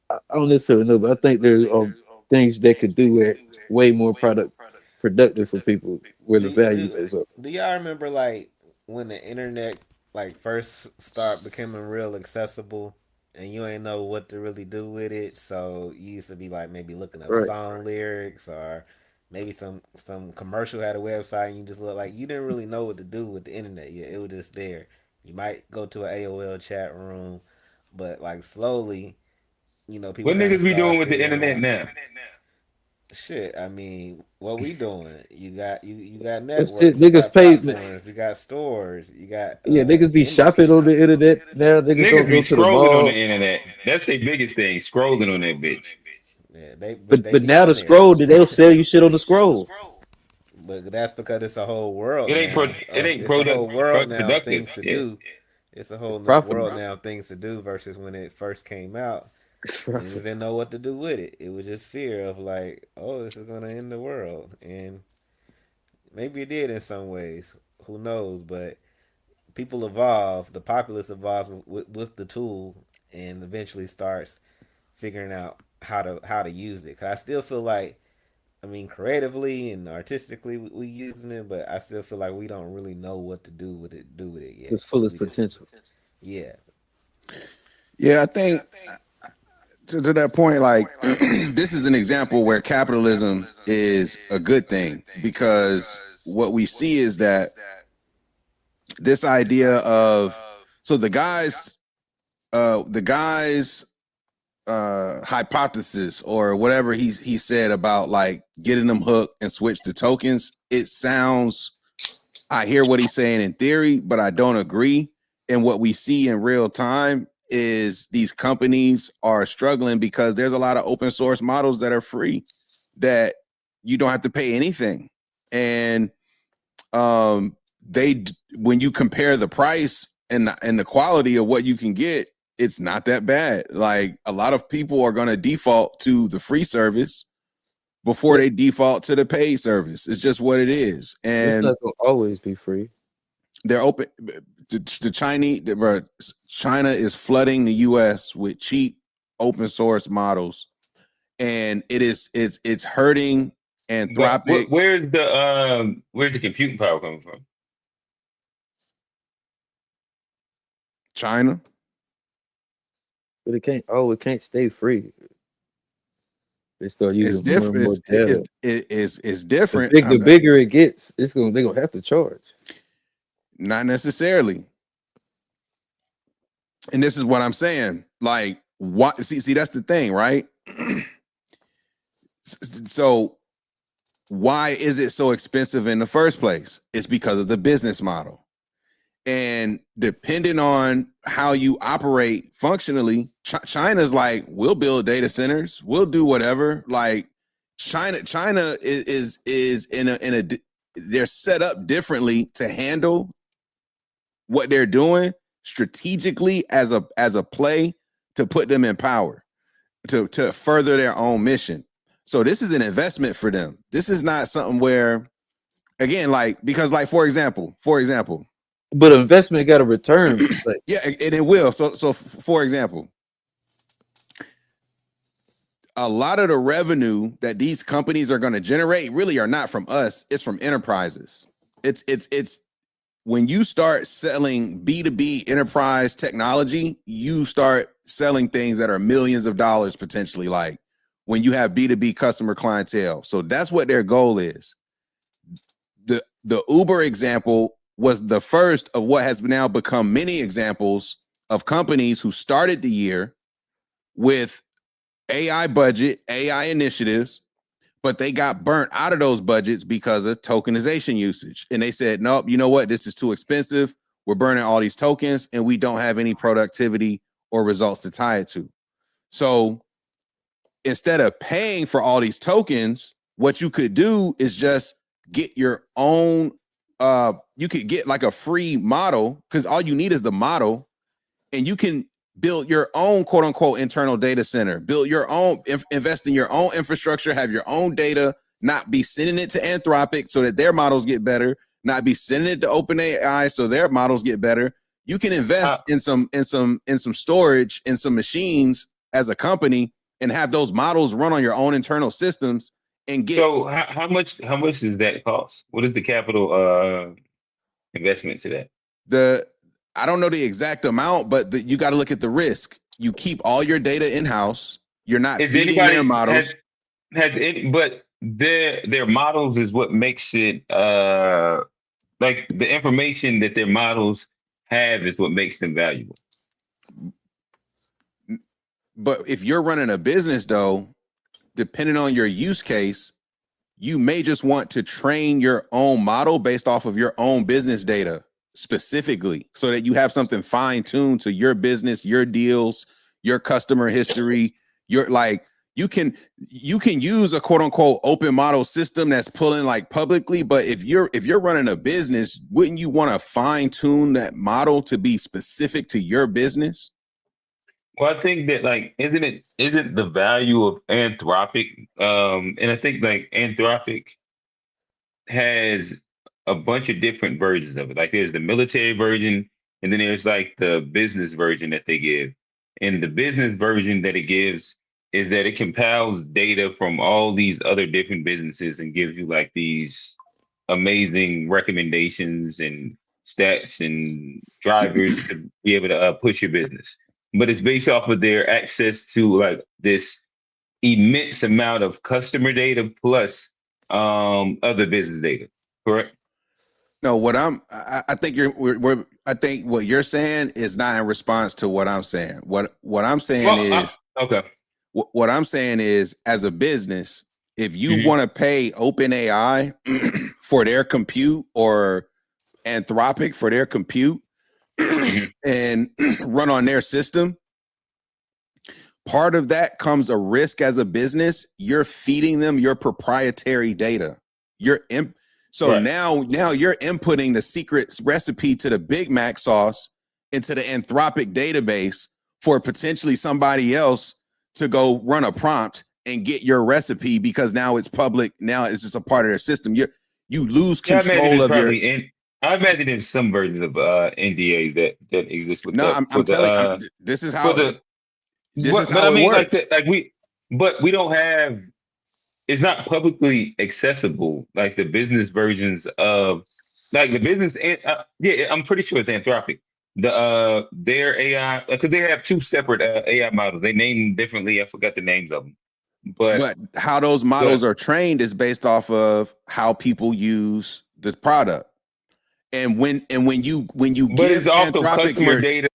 [SPEAKER 5] I don't necessarily know, but I think there are things that could do it way more productive for people where the
[SPEAKER 6] Do
[SPEAKER 5] value
[SPEAKER 6] do
[SPEAKER 5] is up.
[SPEAKER 6] do y'all remember like when the internet like first start becoming real accessible and you ain't know what to really do with it, so you used to be like maybe looking up
[SPEAKER 5] Right.
[SPEAKER 6] song lyrics or maybe some commercial had a website and you just look like you didn't really know what to do with the internet. Yeah, it was just there. You might go to an AOL chat room, but like slowly, people
[SPEAKER 1] What
[SPEAKER 6] kind of
[SPEAKER 1] niggas be
[SPEAKER 6] start
[SPEAKER 1] doing with the
[SPEAKER 6] figuring
[SPEAKER 1] internet
[SPEAKER 6] out.
[SPEAKER 1] now?
[SPEAKER 6] Shit, I mean, what we doing? You got
[SPEAKER 5] It's just,
[SPEAKER 6] networks, you
[SPEAKER 5] niggas
[SPEAKER 6] got
[SPEAKER 5] pay.
[SPEAKER 6] platforms, you got stores, you got
[SPEAKER 5] Yeah, niggas be shopping
[SPEAKER 6] industries.
[SPEAKER 5] on the internet now. Niggas
[SPEAKER 1] Niggas
[SPEAKER 5] don't
[SPEAKER 1] be
[SPEAKER 5] go to the
[SPEAKER 1] scrolling on the
[SPEAKER 5] mall.
[SPEAKER 1] internet. That's the biggest thing. Scrolling on that bitch.
[SPEAKER 6] Yeah, but
[SPEAKER 5] But
[SPEAKER 6] they
[SPEAKER 5] but
[SPEAKER 6] be
[SPEAKER 5] now the
[SPEAKER 6] on there.
[SPEAKER 5] scroll, they'll sell you shit on the scroll.
[SPEAKER 6] But that's because it's a whole world
[SPEAKER 1] It ain't
[SPEAKER 6] now.
[SPEAKER 1] it ain't
[SPEAKER 6] It's a whole world now of
[SPEAKER 1] productive.
[SPEAKER 6] things to
[SPEAKER 1] Yeah.
[SPEAKER 6] do. It's a
[SPEAKER 5] It's
[SPEAKER 6] whole
[SPEAKER 5] profitable.
[SPEAKER 6] world now of things to do versus when it first came out.
[SPEAKER 5] It's
[SPEAKER 6] Niggas
[SPEAKER 5] profitable.
[SPEAKER 6] didn't know what to do with it. It was just fear of like, oh, this is gonna end the world, and maybe it did in some ways. Who knows? But people evolve, the populace evolves with the tool, and eventually starts figuring out how to use it. Cause I still feel like, I mean, creatively and artistically, we using it, but I still feel like we don't really know what to do with it yet.
[SPEAKER 5] It's full of
[SPEAKER 6] We just,
[SPEAKER 5] potential.
[SPEAKER 6] yeah.
[SPEAKER 3] Yeah, I think to that point, like this is an example where capitalism is a good thing because what we see is that this idea of so the guy's hypothesis or whatever he said about like getting them hooked and switch to tokens, it sounds, I hear what he's saying in theory, but I don't agree. And what we see in real time is these companies are struggling because there's a lot of open source models that are free that you don't have to pay anything. And they when you compare the price and the quality of what you can get, it's not that bad. Like a lot of people are going to default to the free service before they default to the paid service. It's just what it is.
[SPEAKER 5] It's
[SPEAKER 3] And
[SPEAKER 5] not gonna always be free.
[SPEAKER 3] they're open. The Chinese, China is flooding the U.S. with cheap open source models, and it's hurting
[SPEAKER 1] But
[SPEAKER 3] Anthropic.
[SPEAKER 1] where's the computing power coming from?
[SPEAKER 3] China.
[SPEAKER 5] But it can't stay free. They start
[SPEAKER 3] It's
[SPEAKER 5] using more and
[SPEAKER 3] different.
[SPEAKER 5] more data.
[SPEAKER 3] It's different.
[SPEAKER 5] The bigger it gets, they're gonna have to charge.
[SPEAKER 3] Not necessarily. And this is what I'm saying. Like, what? See, that's the thing, right? So, why is it so expensive in the first place? It's because of the business model. And depending on how you operate functionally, China's like, we'll build data centers, we'll do whatever. Like China is in a they're set up differently to handle what they're doing strategically as a play to put them in power to further their own mission. So this is an investment for them. This is not something where, again, like, because like for example,
[SPEAKER 5] but investment got a return. Like,
[SPEAKER 3] yeah, and it will. So for example, a lot of the revenue that these companies are going to generate really are not from us. It's from enterprises. It's when you start selling B2B enterprise technology, you start selling things that are millions of dollars potentially, like when you have B2B customer clientele. So that's what their goal is. The Uber example was the first of what has now become many examples of companies who started the year with AI budget, AI initiatives, but they got burnt out of those budgets because of tokenization usage. And they said, nope, you know what? This is too expensive. We're burning all these tokens and we don't have any productivity or results to tie it to. So instead of paying for all these tokens, what you could do is just get your own, you could get like a free model, because all you need is the model, and you can build your own quote unquote internal data center, build your own, invest in your own infrastructure, have your own data, not be sending it to Anthropic so that their models get better, not be sending it to OpenAI so their models get better. You can invest in some storage, in some machines as a company, and have those models run on your own internal systems and get.
[SPEAKER 1] So how much does that cost? What is the capital investment to that?
[SPEAKER 3] I don't know the exact amount, but you got to look at the risk. You keep all your data in house. You're not feeding their models.
[SPEAKER 1] But their models is what makes it like the information that their models have is what makes them valuable.
[SPEAKER 3] But if you're running a business, though, depending on your use case, you may just want to train your own model based off of your own business data specifically, so that you have something fine-tuned to your business, your deals, your customer history. Your, like, you can use a quote-unquote open model system that's pulling like publicly, but if you're running a business, wouldn't you want to fine-tune that model to be specific to your business?
[SPEAKER 1] Well, I think that, like, isn't the value of Anthropic, and I think like Anthropic has a bunch of different versions of it. Like there's the military version, and then there's like the business version that they give. And the business version that it gives is that it compiles data from all these other different businesses and gives you like these amazing recommendations and stats and drivers to be able to push your business. But it's based off of their access to like this immense amount of customer data plus other business data. Correct?
[SPEAKER 3] No, I think I think what you're saying is not in response to what I'm saying. What I'm saying is
[SPEAKER 1] okay.
[SPEAKER 3] What I'm saying is, as a business, if you want to pay OpenAI for their compute or Anthropic for their compute and run on their system, part of that comes a risk as a business. You're feeding them your proprietary data. So now you're inputting the secret recipe to the Big Mac sauce into the Anthropic database for potentially somebody else to go run a prompt and get your recipe, because now it's public. Now it's just a part of their system. You lose control of your.
[SPEAKER 1] I imagine there's some versions of NDAs that exist with that.
[SPEAKER 3] I'm telling you, this is how it works.
[SPEAKER 1] But we don't have. It's not publicly accessible like the business versions of, like the business. Yeah, I'm pretty sure it's Anthropic. Their AI, because they have two separate AI models. They name them differently. I forgot the names of them.
[SPEAKER 3] But how those models are trained is based off of how people use the product. And when you
[SPEAKER 1] but
[SPEAKER 3] give
[SPEAKER 1] it's also
[SPEAKER 3] Anthropic
[SPEAKER 1] customer data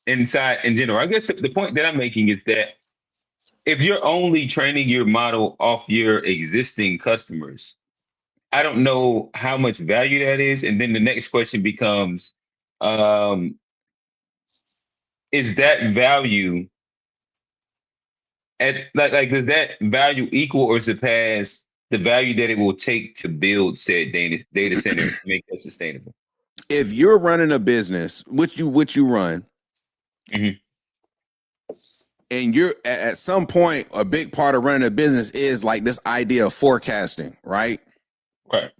[SPEAKER 1] inside in general. I guess the point that I'm making is that if you're only training your model off your existing customers, I don't know how much value that is. And then the next question becomes, um, is that value at like does that value equal or surpass the value that it will take to build said data center to make that sustainable?
[SPEAKER 3] If you're running a business, which you run,
[SPEAKER 1] Mhm.
[SPEAKER 3] and you're at some point, a big part of running a business is like this idea of forecasting, right?
[SPEAKER 1] Right.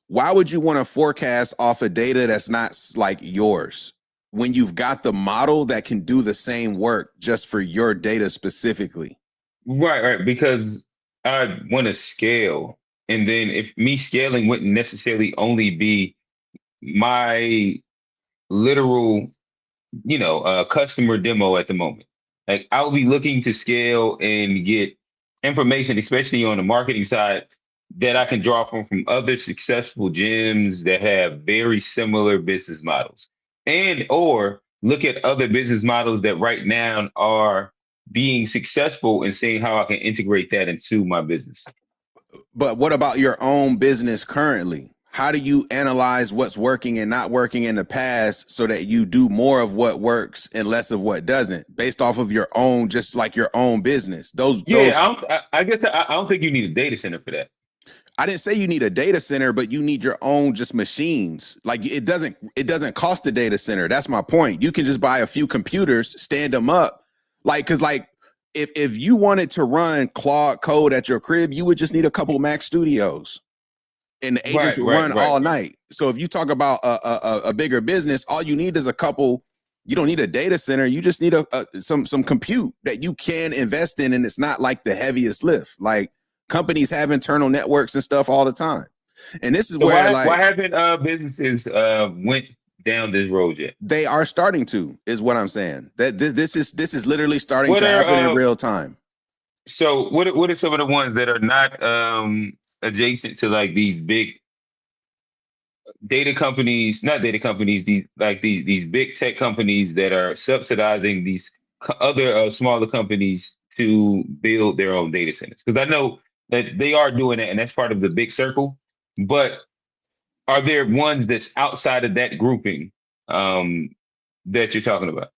[SPEAKER 3] Why would you want to forecast off of data that's not like yours when you've got the model that can do the same work just for your data specifically?
[SPEAKER 1] Right. Because I want to scale. And then if me scaling wouldn't necessarily only be my literal, customer demo at the moment. Like I'll be looking to scale and get information, especially on the marketing side, that I can draw from other successful gyms that have very similar business models. And or look at other business models that right now are being successful and seeing how I can integrate that into my business.
[SPEAKER 3] But what about your own business currently? How do you analyze what's working and not working in the past so that you do more of what works and less of what doesn't, based off of your own, just like your own business? Those
[SPEAKER 1] I guess I don't think you need a data center for that.
[SPEAKER 3] I didn't say you need a data center, but you need your own just machines. Like it doesn't cost a data center. That's my point. You can just buy a few computers, stand them up. Like, cause like if you wanted to run Claude code at your crib, you would just need a couple Mac Studios. And the agents would run all night. So if you talk about a bigger business, all you need is a couple. You don't need a data center. You just need some compute that you can invest in, and it's not like the heaviest lift. Like companies have internal networks and stuff all the time. And this is
[SPEAKER 1] So
[SPEAKER 3] where
[SPEAKER 1] why haven't businesses went down this road yet?
[SPEAKER 3] they are starting to, is what I'm saying. That this is literally starting
[SPEAKER 1] What
[SPEAKER 3] to
[SPEAKER 1] are
[SPEAKER 3] happen in real time.
[SPEAKER 1] So what are some of the ones that are not adjacent to like these big data companies, not data companies, these big tech companies that are subsidizing these other smaller companies to build their own data centers? Because I know that they are doing it, and that's part of the big circle. But are there ones that's outside of that grouping that you're talking about?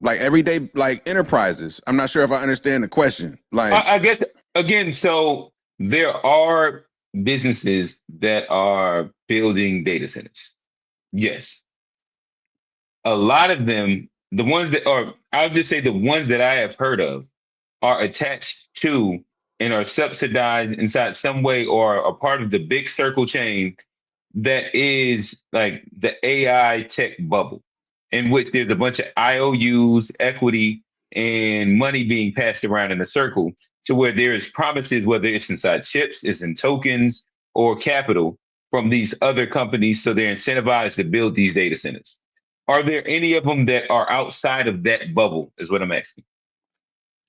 [SPEAKER 3] Like everyday, like enterprises. I'm not sure if I understand the question. Like,
[SPEAKER 1] I guess again, so there are businesses that are building data centers. Yes. A lot of them, the ones that are, I'll just say the ones that I have heard of are attached to and are subsidized inside some way or are part of the big circle chain that is like the AI tech bubble, in which there's a bunch of IOUs, equity, and money being passed around in a circle to where there is promises, whether it's inside chips, it's in tokens or capital from these other companies. So they're incentivized to build these data centers. Are there any of them that are outside of that bubble, is what I'm asking.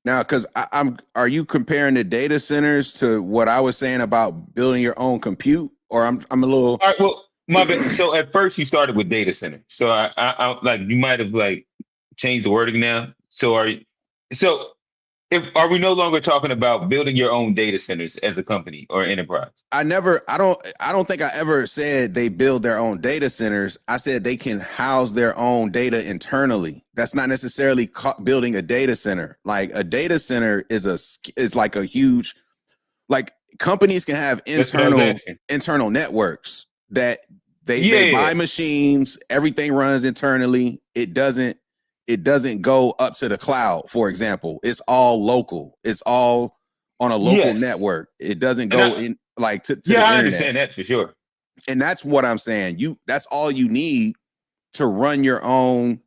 [SPEAKER 3] now, because are you comparing the data centers to what I was saying about building your own compute? Or I'm a little.
[SPEAKER 1] All right, well, my bad. So at first you started with data center. So I like you might have like changed the wording now. So so if are we no longer talking about building your own data centers as a company or enterprise?
[SPEAKER 3] I don't think I ever said they build their own data centers. I said they can house their own data internally. That's not necessarily building a data center. Like a data center is like a huge, like companies can have internal networks that they buy machines, everything runs internally. It doesn't go up to the cloud, for example. It's all local. It's all on a local network. It doesn't go in like to the internet.
[SPEAKER 1] I understand that for sure.
[SPEAKER 3] And that's what I'm saying. That's all you need to run your own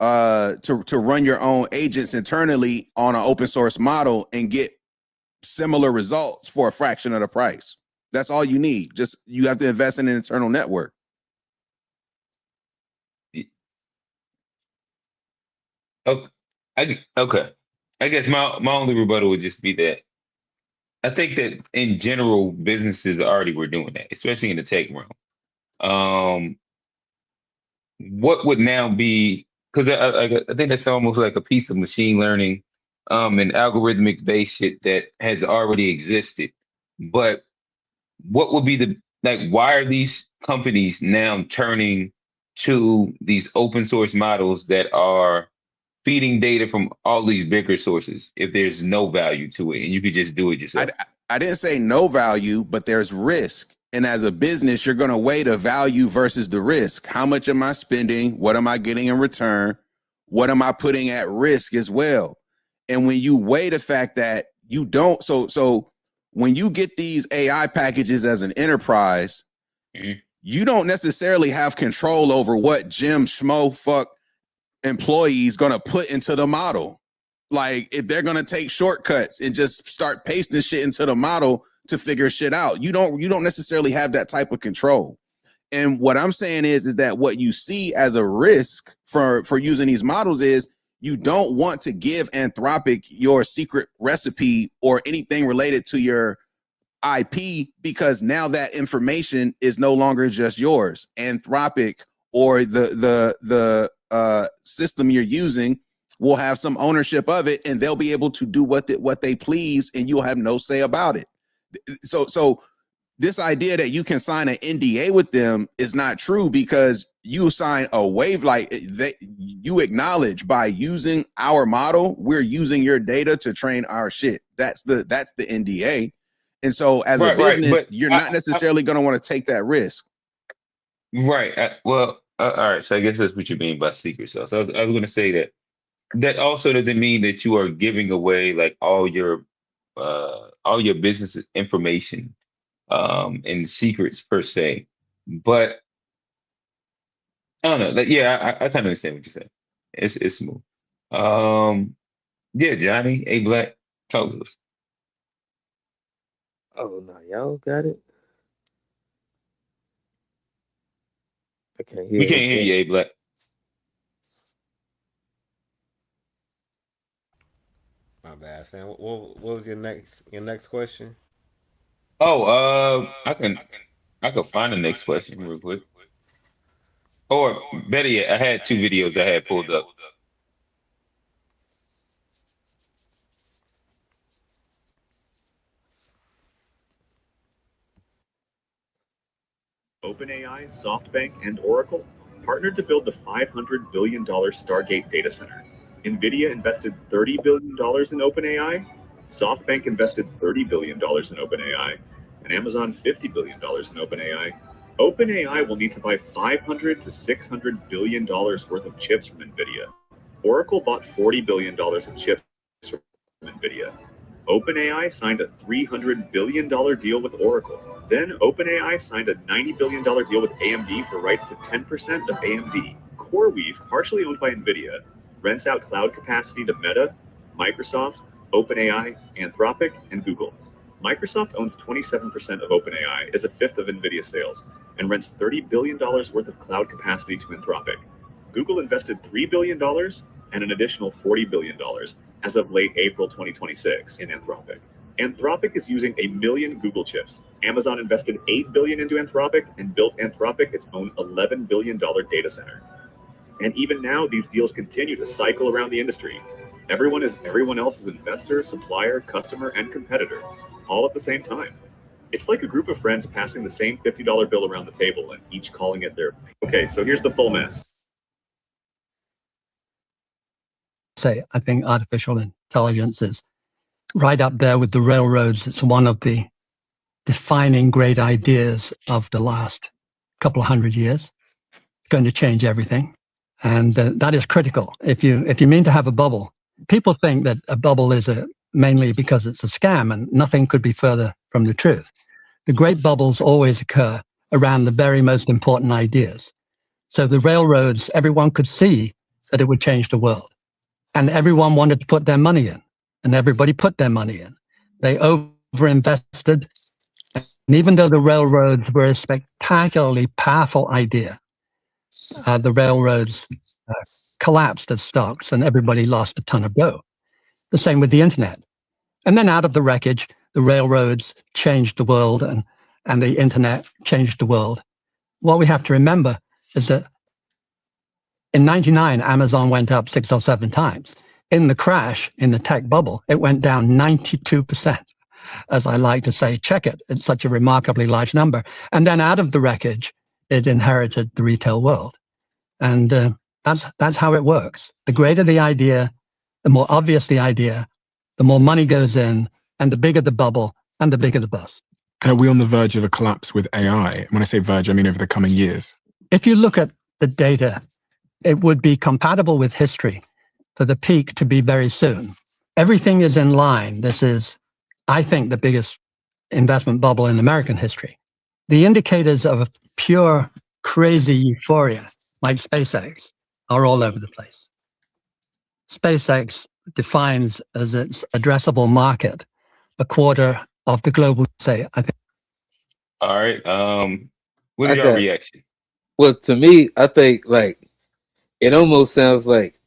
[SPEAKER 3] to run your own agents internally on an open source model and get similar results for a fraction of the price. That's all you need. Just you have to invest in an internal network.
[SPEAKER 1] Okay. I guess my only rebuttal would just be that I think that in general, businesses already were doing that, especially in the tech realm. What would now be, because I think that's almost like a piece of machine learning and algorithmic based shit that has already existed. But what would be like, why are these companies now turning to these open source models that are feeding data from all these bigger sources if there's no value to it and you could just do it yourself?
[SPEAKER 3] I didn't say no value, but there's risk. And as a business, you're going to weigh the value versus the risk. How much am I spending? What am I getting in return? What am I putting at risk as well? And when you weigh the fact that you don't, so when you get these AI packages as an enterprise, you don't necessarily have control over what Jim Schmo fuck employees going to put into the model. Like, if they're going to take shortcuts and just start pasting shit into the model to figure shit out, you don't necessarily have that type of control. And what I'm saying is that what you see as a risk for using these models is you don't want to give Anthropic your secret recipe or anything related to your IP, because now that information is no longer just yours. Anthropic or the system you're using will have some ownership of it, and they'll be able to do what they please, and you'll have no say about it. So this idea that you can sign an NDA with them is not true, because you sign a waiver, like you acknowledge by using our model, we're using your data to train our shit. That's the NDA. And so as a business, you're not necessarily going to want to take that risk.
[SPEAKER 1] Right. Well, all right. So I guess that's what you mean by secret sauce. I was going to say that also doesn't mean that you are giving away like all your business information and secrets per se. But I don't know. Like, yeah, I kind of understand what you're saying. It's smooth. Yeah, Johnny, A Black, talk to us.
[SPEAKER 5] Oh no, y'all got it. I can't hear.
[SPEAKER 1] We can't hear you, A Black.
[SPEAKER 6] My bad, Sam. What was your next question?
[SPEAKER 1] Oh, I can find the next question real quick. Or better yet, I had two videos I had pulled up.
[SPEAKER 11] OpenAI, SoftBank, and Oracle partnered to build the $500 billion Stargate data center. NVIDIA invested $30 billion in OpenAI, SoftBank invested $30 billion in OpenAI, and Amazon $50 billion in OpenAI. OpenAI will need to buy $500 to $600 billion worth of chips from NVIDIA. Oracle bought $40 billion of chips from NVIDIA. OpenAI signed a $300 billion deal with Oracle. Then OpenAI signed a $90 billion deal with AMD for rights to 10% of AMD. CoreWeave, partially owned by NVIDIA, rents out cloud capacity to Meta, Microsoft, OpenAI, Anthropic, and Google. Microsoft owns 27% of OpenAI, is a fifth of NVIDIA sales, and rents $30 billion worth of cloud capacity to Anthropic. Google invested $3 billion and an additional $40 billion as of late April 2026 in Anthropic. Anthropic is using 1 million Google chips. Amazon invested $8 billion into Anthropic and built Anthropic its own $11 billion data center. And even now, these deals continue to cycle around the industry. Everyone is everyone else's investor, supplier, customer, and competitor, all at the same time. It's like a group of friends passing the same $50 bill around the table and each calling it their. Okay, so here's the full mess.
[SPEAKER 12] Say, I think artificial intelligence is right up there with the railroads. It's one of the defining great ideas of the last couple of hundred years. It's going to change everything. And that is critical. If you mean to have a bubble, people think that a bubble is mainly because it's a scam, and nothing could be further from the truth. The great bubbles always occur around the very most important ideas. So the railroads, everyone could see that it would change the world. And everyone wanted to put their money in, and everybody put their money in. They overinvested. And even though the railroads were a spectacularly powerful idea, the railroads collapsed as stocks, and everybody lost a ton of dough. The same with the internet. And then out of the wreckage, the railroads changed the world, and the internet changed the world. What we have to remember is that in 99, Amazon went up 6 or 7 times. In the crash, in the tech bubble, it went down 92%. as I like to say, check it. It's such a remarkably large number. And then out of the wreckage, it inherited the retail world. And that's how it works. The greater the idea, the more obvious the idea, the more money goes in, and the bigger the bubble, and the bigger the bust.
[SPEAKER 13] And are we on the verge of a collapse with AI? When I say verge, I mean over the coming years.
[SPEAKER 12] If you look at the data, it would be compatible with history for the peak to be very soon. Everything is in line. This is, I think, the biggest investment bubble in American history. The indicators of a pure crazy euphoria, like SpaceX, are all over the place. SpaceX defines as its addressable market a quarter of the global, say, I think.
[SPEAKER 1] All right. What
[SPEAKER 5] I
[SPEAKER 1] is your
[SPEAKER 5] got
[SPEAKER 1] reaction?
[SPEAKER 5] well to me, I think like it almost sounds like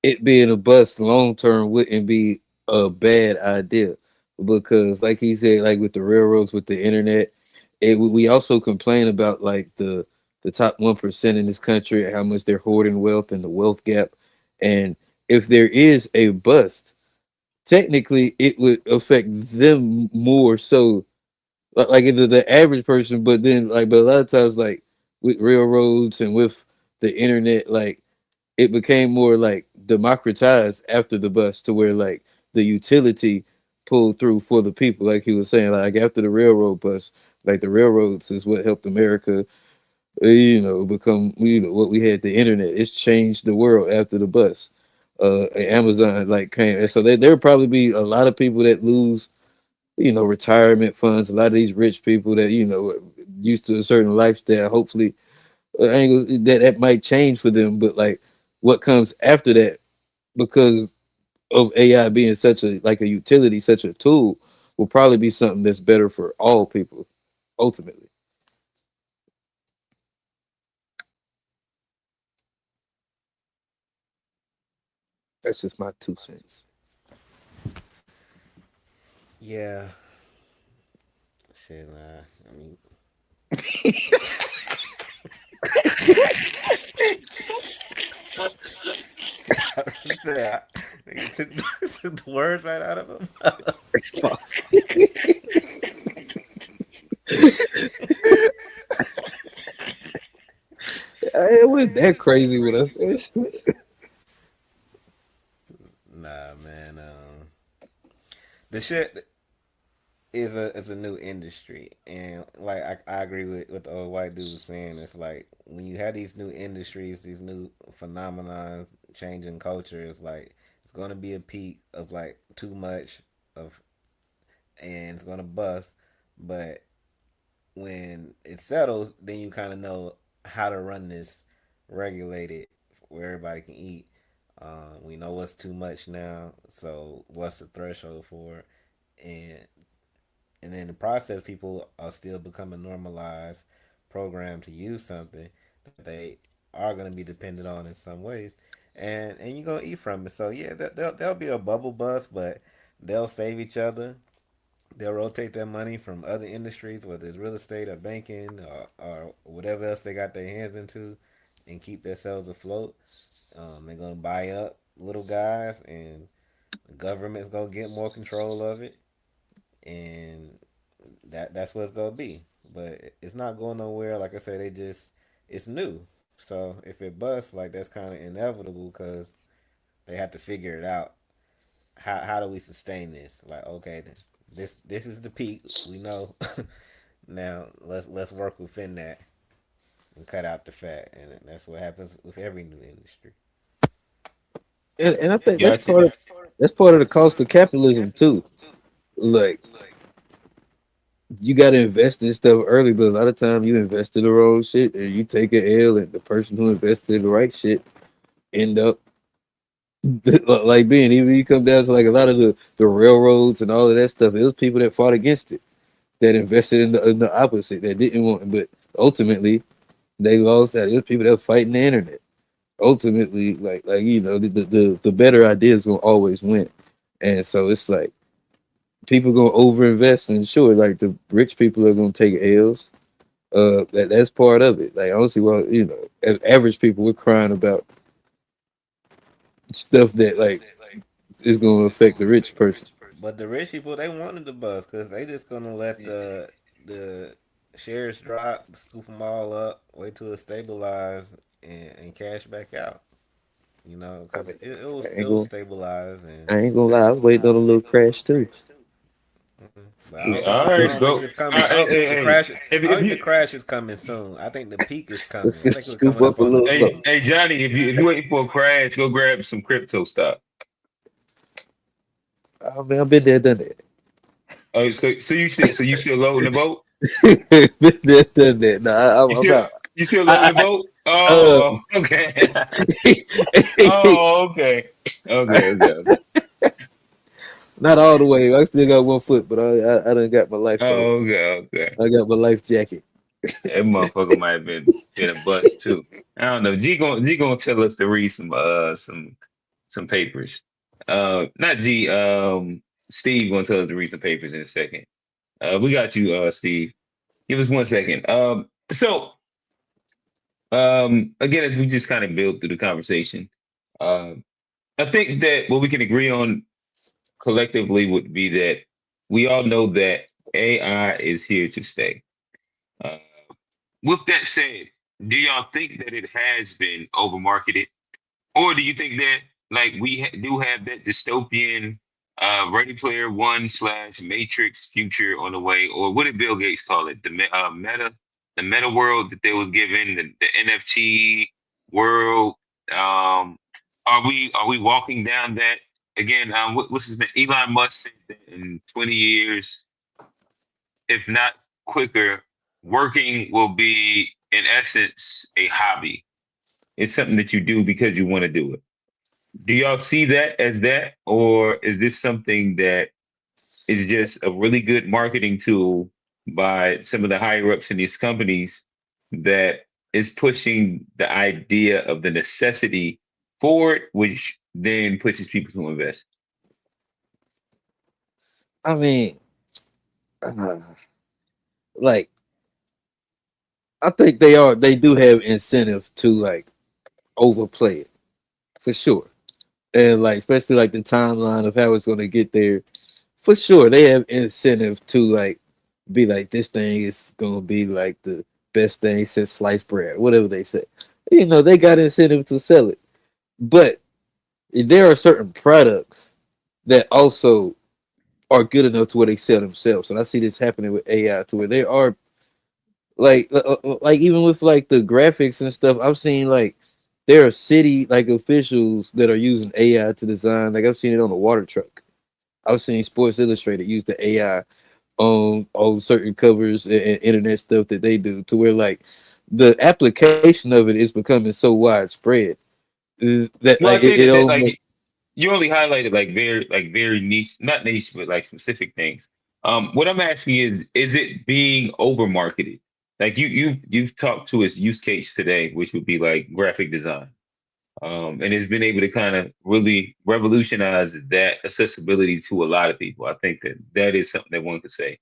[SPEAKER 5] it being a bust long term wouldn't be a bad idea because like he said, like with the railroads, with the internet, we also complain about like the top 1% in this country and how much they're hoarding wealth and the wealth gap. And if there is a bust, technically it would affect them more so like the average person, but then like but a lot of times like with railroads and with the internet, like it became more like democratized after the bus to where like the utility pulled through for the people, like he was saying, like after the railroad bus, like the railroads is what helped America, become what we had. The internet, it's changed the world after the bus. And Amazon like came, and so there will probably be a lot of people that lose retirement funds, a lot of these rich people that used to a certain lifestyle. Hopefully angles that might change for them, but like what comes after that, because of AI being such a like a utility, such a tool, will probably be something that's better for all people ultimately. That's just my 2 cents.
[SPEAKER 6] Yeah. Shit, man. I mean, nigga took the words right out of him.
[SPEAKER 5] It wasn't that crazy with us.
[SPEAKER 6] Nah, man. The shit is it's a new industry, and like I agree with what the old white dude was saying. It's like when you have these new industries, these new phenomenons changing culture, it's like it's gonna be a peak of like too much of, and it's gonna bust. But when it settles, then you kind of know how to run this regulated where everybody can eat. We know what's too much now, so what's the threshold for it? And then in the process, people are still becoming normalized, programmed to use something that they are going to be dependent on in some ways, and you're gonna eat from it. So yeah, there'll be a bubble bust, but they'll save each other. They'll rotate their money from other industries, whether it's real estate or banking or whatever else they got their hands into, and keep themselves afloat. They're gonna buy up little guys, and the government's gonna get more control of it, and that's what it's gonna be. But it's not going nowhere. Like I said, it's new. So if it busts, like that's kind of inevitable because they have to figure it out. How do we sustain this? Like okay, this is the peak. We know. Now let's work within that and cut out the fat, and that's what happens with every new industry.
[SPEAKER 5] And I think
[SPEAKER 1] Gotcha.
[SPEAKER 5] that's part of the cost of capitalism too. Like you got to invest in stuff early, but a lot of time you invest in the wrong shit and you take an L, and the person who invested in the right shit end up like being, even you come down to like a lot of the railroads and all of that stuff, it was people that fought against it, that invested in the opposite, that didn't want it, but ultimately they lost that. It was people that were fighting the internet. Ultimately, like the better ideas will always win. And so it's like people gonna overinvest, and sure, like the rich people are gonna take L's. That's part of it. Like I don't see why, as average people, we're crying about stuff that like is gonna affect the rich person.
[SPEAKER 6] But the rich people, they wanted the buzz because they just gonna let
[SPEAKER 1] Yeah.
[SPEAKER 6] the shares drop, scoop them all up, wait till it stabilize, and cash back out. You know,
[SPEAKER 5] I
[SPEAKER 6] because
[SPEAKER 5] mean,
[SPEAKER 6] it will stabilize and.
[SPEAKER 5] I ain't gonna lie. I was waiting on a little crash too.
[SPEAKER 6] But
[SPEAKER 1] Yeah, all right,
[SPEAKER 6] I don't think
[SPEAKER 1] go.
[SPEAKER 6] it's coming. I
[SPEAKER 1] Hey,
[SPEAKER 6] don't
[SPEAKER 1] hey,
[SPEAKER 6] think the
[SPEAKER 1] hey.
[SPEAKER 6] crash. I don't
[SPEAKER 1] If
[SPEAKER 6] think the
[SPEAKER 1] you,
[SPEAKER 6] crash is coming soon. I think the peak is coming. I
[SPEAKER 5] Just
[SPEAKER 6] think it's
[SPEAKER 5] scoop
[SPEAKER 6] coming
[SPEAKER 5] up
[SPEAKER 6] up
[SPEAKER 5] a
[SPEAKER 6] on the
[SPEAKER 5] little
[SPEAKER 1] hey,
[SPEAKER 5] something.
[SPEAKER 6] peak.
[SPEAKER 1] hey, Johnny, if you waiting for a crash, go grab some crypto stock.
[SPEAKER 5] Oh man, I've been there, done that.
[SPEAKER 1] Oh, so you still loading the boat?
[SPEAKER 5] Been there, done that. No,
[SPEAKER 1] You
[SPEAKER 5] I'm
[SPEAKER 1] still
[SPEAKER 5] out.
[SPEAKER 1] you still loading
[SPEAKER 5] I,
[SPEAKER 1] the boat?
[SPEAKER 5] uh,
[SPEAKER 1] Oh, okay. Oh, okay. Okay, okay, okay.
[SPEAKER 5] not all the way. I still got 1 foot, but I done got my lifeboat.
[SPEAKER 1] Oh, okay, okay.
[SPEAKER 5] I got my life jacket.
[SPEAKER 1] That motherfucker might have been a bust too. I don't know. G gonna tell us to read some papers. Not G. Steve gonna tell us to read some papers in a second. We got you, Steve. Give us 1 second. Again, as we just kind of build through the conversation, um, I think that what we can agree on collectively would be that we all know that AI is here to stay. Uh, with that said, do y'all think that it has been overmarketed, or do you think that like we do have that dystopian Ready Player One slash Matrix future on the way, or what did Bill Gates call it? The meta world that they was given, the NFT world. Um, are we walking down that again? What's his name? Elon Musk said that in 20 years, if not quicker, working will be in essence a hobby. It's something that you do because you want to do it. Do y'all see that as that, or is this something that is just a really good marketing tool by some of the higher ups in these companies that is pushing the idea of the necessity for it, which then pushes people to invest?
[SPEAKER 5] I mean, uh, like I think they do have incentive to like overplay it for sure, and like especially like the timeline of how it's going to get there. For sure, they have incentive to like be like this thing is going to be like the best thing since sliced bread, whatever they say. You know, they got incentive to sell it, but there are certain products that also are good enough to where they sell themselves. And I see this happening with AI to where they are like even with like the graphics and stuff. I've seen like there are city like officials that are using AI to design. Like I've seen it on a water truck. I've seen Sports Illustrated use the AI on certain covers and internet stuff that they do to where like the application of it is becoming so widespread that
[SPEAKER 1] Well,
[SPEAKER 5] like
[SPEAKER 1] I think
[SPEAKER 5] it
[SPEAKER 1] that
[SPEAKER 5] almost.
[SPEAKER 1] like you only highlighted like very niche, not niche, but like specific things. What I'm asking is it being over marketed? Like you've talked to its use case today, which would be like graphic design. And it's been able to kind of really revolutionize that accessibility to a lot of people. I think that that is something that one could say.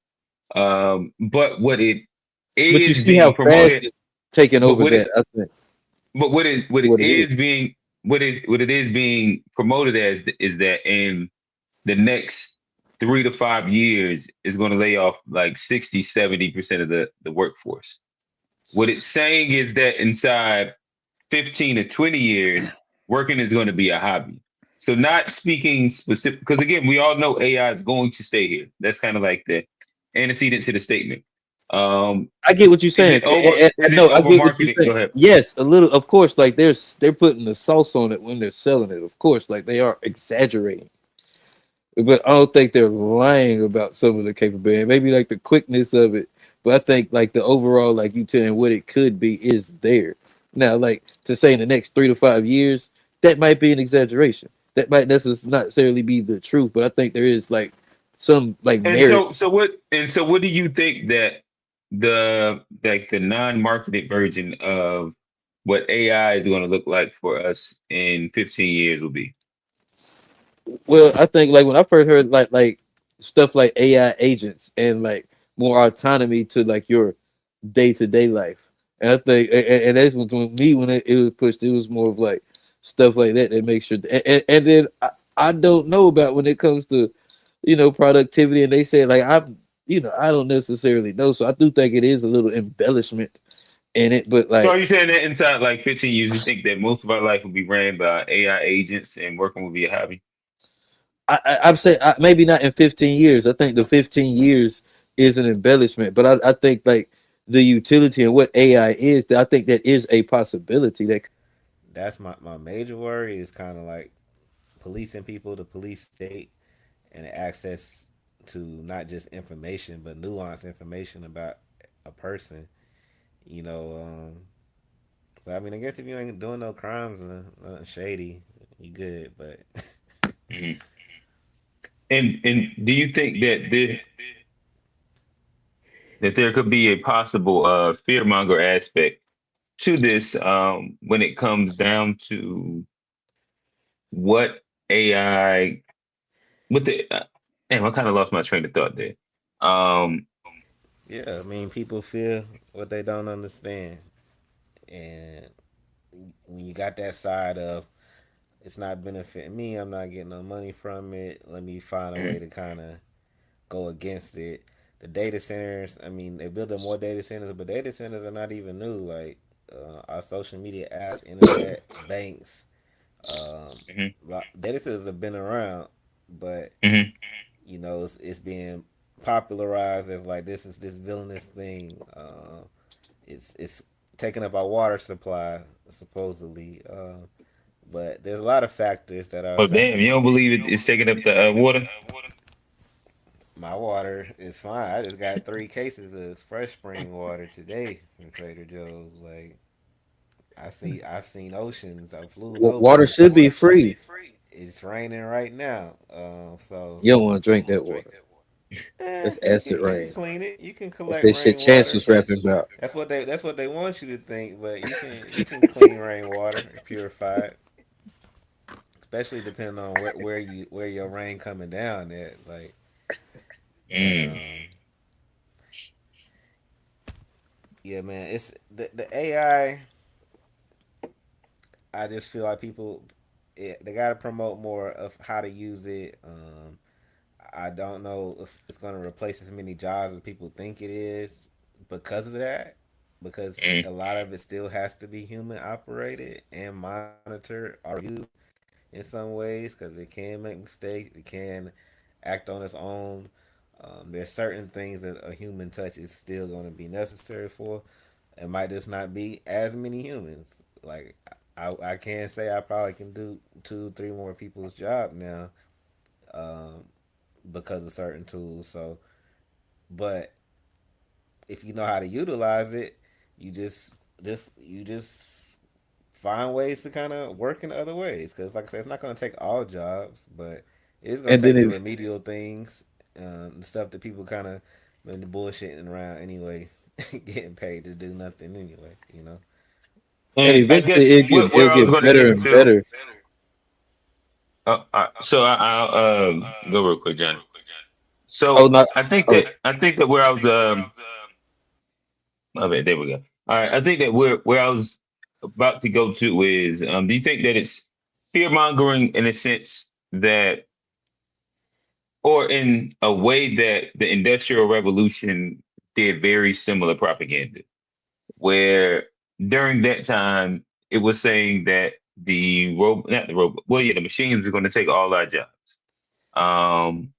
[SPEAKER 1] But what it
[SPEAKER 5] But you
[SPEAKER 1] is
[SPEAKER 5] see
[SPEAKER 1] being
[SPEAKER 5] how fast
[SPEAKER 1] promoted,
[SPEAKER 5] it's taking
[SPEAKER 1] but
[SPEAKER 5] over
[SPEAKER 1] what
[SPEAKER 5] that.
[SPEAKER 1] it
[SPEAKER 5] I think
[SPEAKER 1] but
[SPEAKER 5] it's
[SPEAKER 1] what it
[SPEAKER 5] what it is.
[SPEAKER 1] is being what it is being promoted as is that in the next 3 to 5 years is going to lay off like 60-70% of the workforce. What it's saying is that inside 15 to 20 years, working is going to be a hobby. So not speaking specific, because again, we all know AI is going to stay here. That's kind of like the antecedent to the statement. Um,
[SPEAKER 5] I get what you're
[SPEAKER 1] is
[SPEAKER 5] saying.
[SPEAKER 1] it over? Is it
[SPEAKER 5] No, I
[SPEAKER 1] over
[SPEAKER 5] get what you're
[SPEAKER 1] marketing?
[SPEAKER 5] saying.
[SPEAKER 1] Go ahead.
[SPEAKER 5] Yes, a little. Of course, like they're putting the sauce on it when they're selling it. Of course, like they are exaggerating, but I don't think they're lying about some of the capability. Maybe like the quickness of it, but I think like the overall, like you telling what it could be, is there. Now, like to say in the next 3 to 5 years, that might be an exaggeration. That might not necessarily be the truth, but I think there is like some like
[SPEAKER 1] And
[SPEAKER 5] merit.
[SPEAKER 1] so what do you think that the non-marketed version of what AI is going to look like for us in 15 years will be?
[SPEAKER 5] Well, I think like when I first heard like stuff like AI agents and like more autonomy to like your day to day life, and I think and that's when me when it was pushed, it was more of like stuff like that that makes sure. And then I don't know about when it comes to productivity, and they say like I don't necessarily know, so I do think it is a little embellishment in it, but
[SPEAKER 1] So are
[SPEAKER 5] like
[SPEAKER 1] you saying that inside like 15 years, you think that most of our life will be ran by AI agents and working will be a hobby?
[SPEAKER 5] I'm saying maybe not in 15 years. I think the 15 years is an embellishment, but I think like the utility and what AI is, I think that is a possibility that.
[SPEAKER 6] That's my major worry is kind of like policing people to police state and access to not just information but nuanced information about a person. You know, but I mean, I guess if you ain't doing no crimes and nothing shady, you good. But
[SPEAKER 1] Mhm. And do you think that there could be a possible fear monger aspect to this when it comes down to what AI with the damn, I kind of lost my train of thought there. Um,
[SPEAKER 6] yeah, I mean, people feel what they don't understand, and when you got that side of it's not benefiting me, I'm not getting no money from it. Let me find a way
[SPEAKER 1] mhm,
[SPEAKER 6] to kind of go against it. The data centers, I mean, they build up more data centers, but data centers are not even new. Like our social media apps, internet, banks, um,
[SPEAKER 1] mhm,
[SPEAKER 6] data centers have been around, but
[SPEAKER 1] mhm.
[SPEAKER 6] it's being popularized as like this is this villainous thing. It's taking up our water supply supposedly, but there's a lot of factors that are
[SPEAKER 1] Oh damn, you
[SPEAKER 6] affecting.
[SPEAKER 1] don't believe it's taking up the water?
[SPEAKER 6] My water is fine. I just got 3 cases of fresh spring water today from Trader Joe's. Like I've seen oceans. I flew
[SPEAKER 5] Water
[SPEAKER 6] over.
[SPEAKER 5] should be free.
[SPEAKER 6] It's raining right now. So
[SPEAKER 5] You don't want to drink that water. That's acid
[SPEAKER 6] you can
[SPEAKER 5] rain.
[SPEAKER 6] clean it. You can
[SPEAKER 5] That's
[SPEAKER 6] collect
[SPEAKER 5] that shit Chance
[SPEAKER 6] rainwater.
[SPEAKER 5] was rapping about.
[SPEAKER 6] That's what they want you to think. But you can clean rainwater, purify it. Especially depending on where your rain coming down at. Like, but
[SPEAKER 1] Mm.
[SPEAKER 6] yeah, man. It's the AI. I just feel like people they got to promote more of how to use it. I don't know if it's going to replace as many jobs as people think it is because of that. Because
[SPEAKER 1] Mm.
[SPEAKER 6] a lot of it still has to be human operated and monitored or reviewed in some ways because it can make mistakes. It can act on its own. There's certain things that a human touch is still going to be necessary for. It might just not be as many humans. Like I can say I probably can do 2, 3 more people's job now um, because of certain tools. So, but if you know how to utilize it, you just find ways to kind of work in other ways. Because like I said, it's not going to take all jobs, but it is going
[SPEAKER 5] And
[SPEAKER 6] to
[SPEAKER 5] then
[SPEAKER 6] take the
[SPEAKER 5] if
[SPEAKER 6] remedial things, the stuff that people kind of been bullshitting around anyway, getting paid to do nothing anyway.
[SPEAKER 5] and
[SPEAKER 1] And I
[SPEAKER 5] eventually
[SPEAKER 1] guess where
[SPEAKER 5] it'll
[SPEAKER 1] I was
[SPEAKER 5] get
[SPEAKER 1] going to
[SPEAKER 5] better
[SPEAKER 1] get
[SPEAKER 5] and
[SPEAKER 1] into.
[SPEAKER 5] better.
[SPEAKER 1] So I'll go real quick, Johnny.
[SPEAKER 5] Oh
[SPEAKER 1] So
[SPEAKER 5] not oh
[SPEAKER 1] I think that where I was my bad, there we go. All right, I think that where I was about to go to is do you think that it's fear mongering in a sense that or in a way that the Industrial Revolution did very similar propaganda, where during that time it was saying that not the robot, well, yeah, the machines are going to take all our jobs. Um,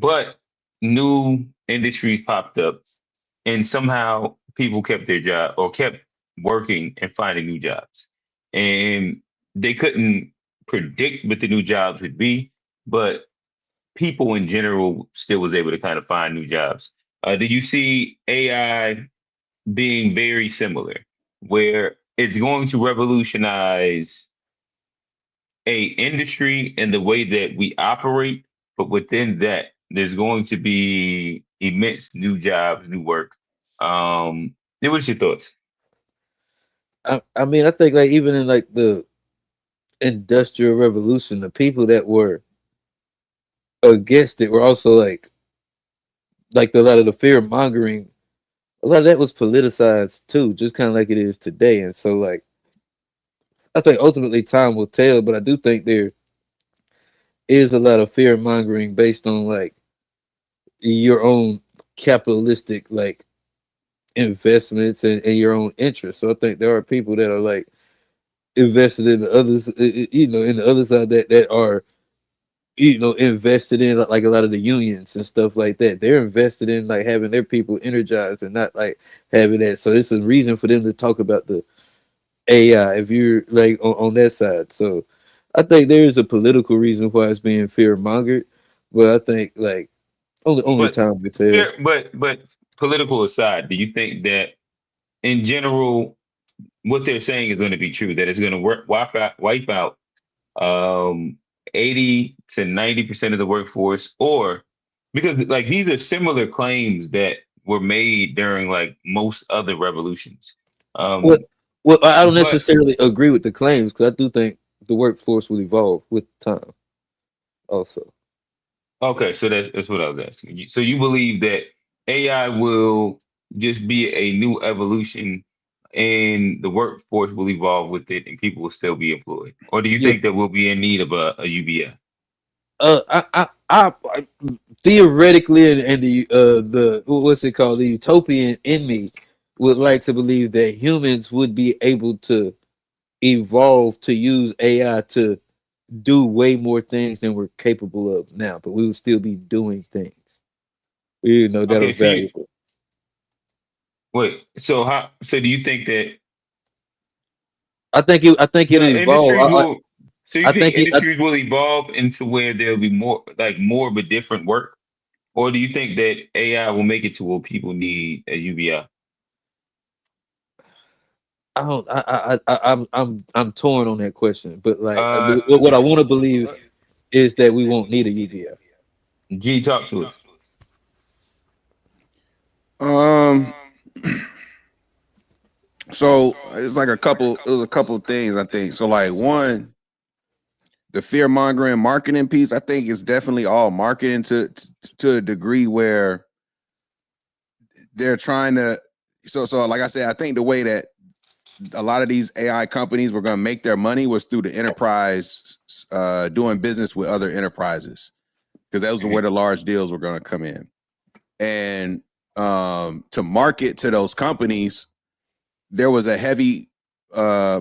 [SPEAKER 1] but new industries popped up, and somehow people kept their job or kept working and finding new jobs, and they couldn't predict what the new jobs would be, but people in general still was able to kind of find new jobs. Do you see AI being very similar, where it's going to revolutionize a industry and the way that we operate, but within that, there's going to be immense new jobs, new work. What's your thoughts?
[SPEAKER 5] I mean I think like even in like the industrial revolution, the people that were against it were also like a lot of the fear mongering, a lot of that was politicized too, just kind of like it is today. And so like I think ultimately time will tell, but I do think is a lot of fear mongering based on like your own capitalistic like investments and your own interests. So I think there are people that are like invested in the others, in the other side that are invested in like a lot of the unions and stuff like that. They're invested in like having their people energized and not like having that. So it's a reason for them to talk about the AI if you're like on that side. So I think there is a political reason why it's being fear mongered, but I think like only
[SPEAKER 1] But
[SPEAKER 5] time will tell.
[SPEAKER 1] but political aside, do you think that in general what they're saying is going to be true? That it's going to wipe out 80 to 90% of the workforce, or because like these are similar claims that were made during like most other revolutions.
[SPEAKER 5] Well,
[SPEAKER 1] Um,
[SPEAKER 5] well, I don't
[SPEAKER 1] but
[SPEAKER 5] necessarily agree with the claims because I do think the workforce will evolve with time. Also,
[SPEAKER 1] okay, so that's what I was asking you. So you believe that AI will just be a new evolution and the workforce will evolve with it and people will still be employed? Or do you
[SPEAKER 5] yeah.
[SPEAKER 1] think that we'll be in need of a UBI?
[SPEAKER 5] I theoretically and the what's it called, the utopian in me would like to believe that humans would be able to evolve to use AI to do way more things than we're capable of now, but we would still be doing things that are
[SPEAKER 1] Okay, so you
[SPEAKER 5] valuable.
[SPEAKER 1] wait, so do you think that
[SPEAKER 5] I think it'll
[SPEAKER 1] the
[SPEAKER 5] evolve.
[SPEAKER 1] industries will so
[SPEAKER 5] I
[SPEAKER 1] you think
[SPEAKER 5] think
[SPEAKER 1] industries will evolve into where there'll be more of a different work? Or do you think that AI will make it to where people need a UBI?
[SPEAKER 5] I don't. I'm torn on that question, but like
[SPEAKER 1] Uh,
[SPEAKER 5] what I want to believe is that we won't need a UBI.
[SPEAKER 1] G, talk to us.
[SPEAKER 3] Um, so it's like it was a couple of things I think. So like one, the fear mongering marketing piece, I think is definitely all marketing to a degree where they're trying to. So like I said, I think the way that a lot of these AI companies were going to make their money was through the enterprise doing business with other enterprises, because those are where the large deals were going to come in. And to market to those companies, there was a heavy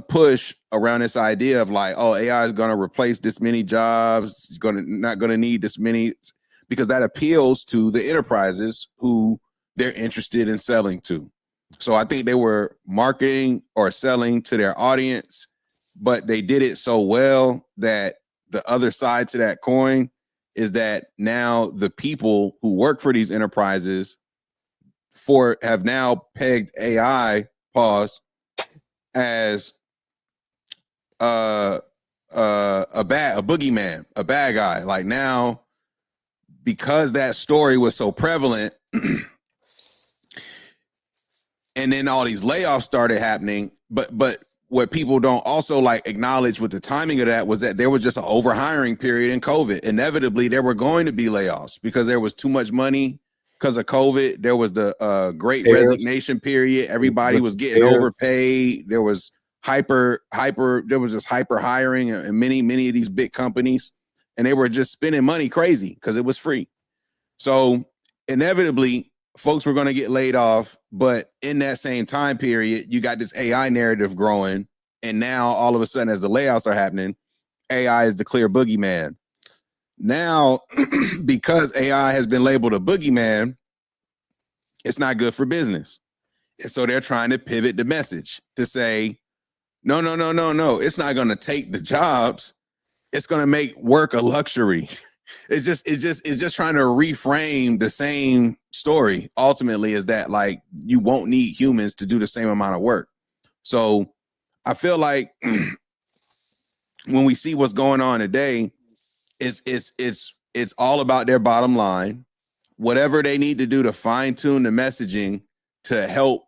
[SPEAKER 3] push around this idea of like, oh, AI is going to replace this many jobs, it's not going to need this many, because that appeals to the enterprises who they're interested in selling to. So I think they were marketing or selling to their audience, but they did it so well that the other side to that coin is that now the people who work for these enterprises have now pegged AI as a boogeyman, a bad guy. Like now, because that story was so prevalent, and then all these layoffs started happening. But what people don't also like acknowledge with the timing of that was that there was just an overhiring period in COVID. Inevitably, there were going to be layoffs because there was too much money because of COVID. There was the great
[SPEAKER 5] Tariffs,
[SPEAKER 3] resignation period.
[SPEAKER 5] there's a
[SPEAKER 3] Everybody
[SPEAKER 5] bunch
[SPEAKER 3] was
[SPEAKER 5] of
[SPEAKER 3] getting
[SPEAKER 5] tariffs.
[SPEAKER 3] overpaid. There was there was just hyper hiring in many of these big companies, and they were just spending money crazy because it was free. So inevitably, folks were going to get laid off. But in that same time period, you got this AI narrative growing. And now all of a sudden, as the layoffs are happening, AI is the clear boogeyman. Now, because AI has been labeled a boogeyman, it's not good for business. And so they're trying to pivot the message to say, no, no, no, no, no. It's not going to take the jobs. It's going to make work a luxury. It's just trying to reframe the same story. Ultimately, is that like you won't need humans to do the same amount of work. So I feel like when we see what's going on today, it's all about their bottom line. Whatever they need to do to fine tune the messaging to help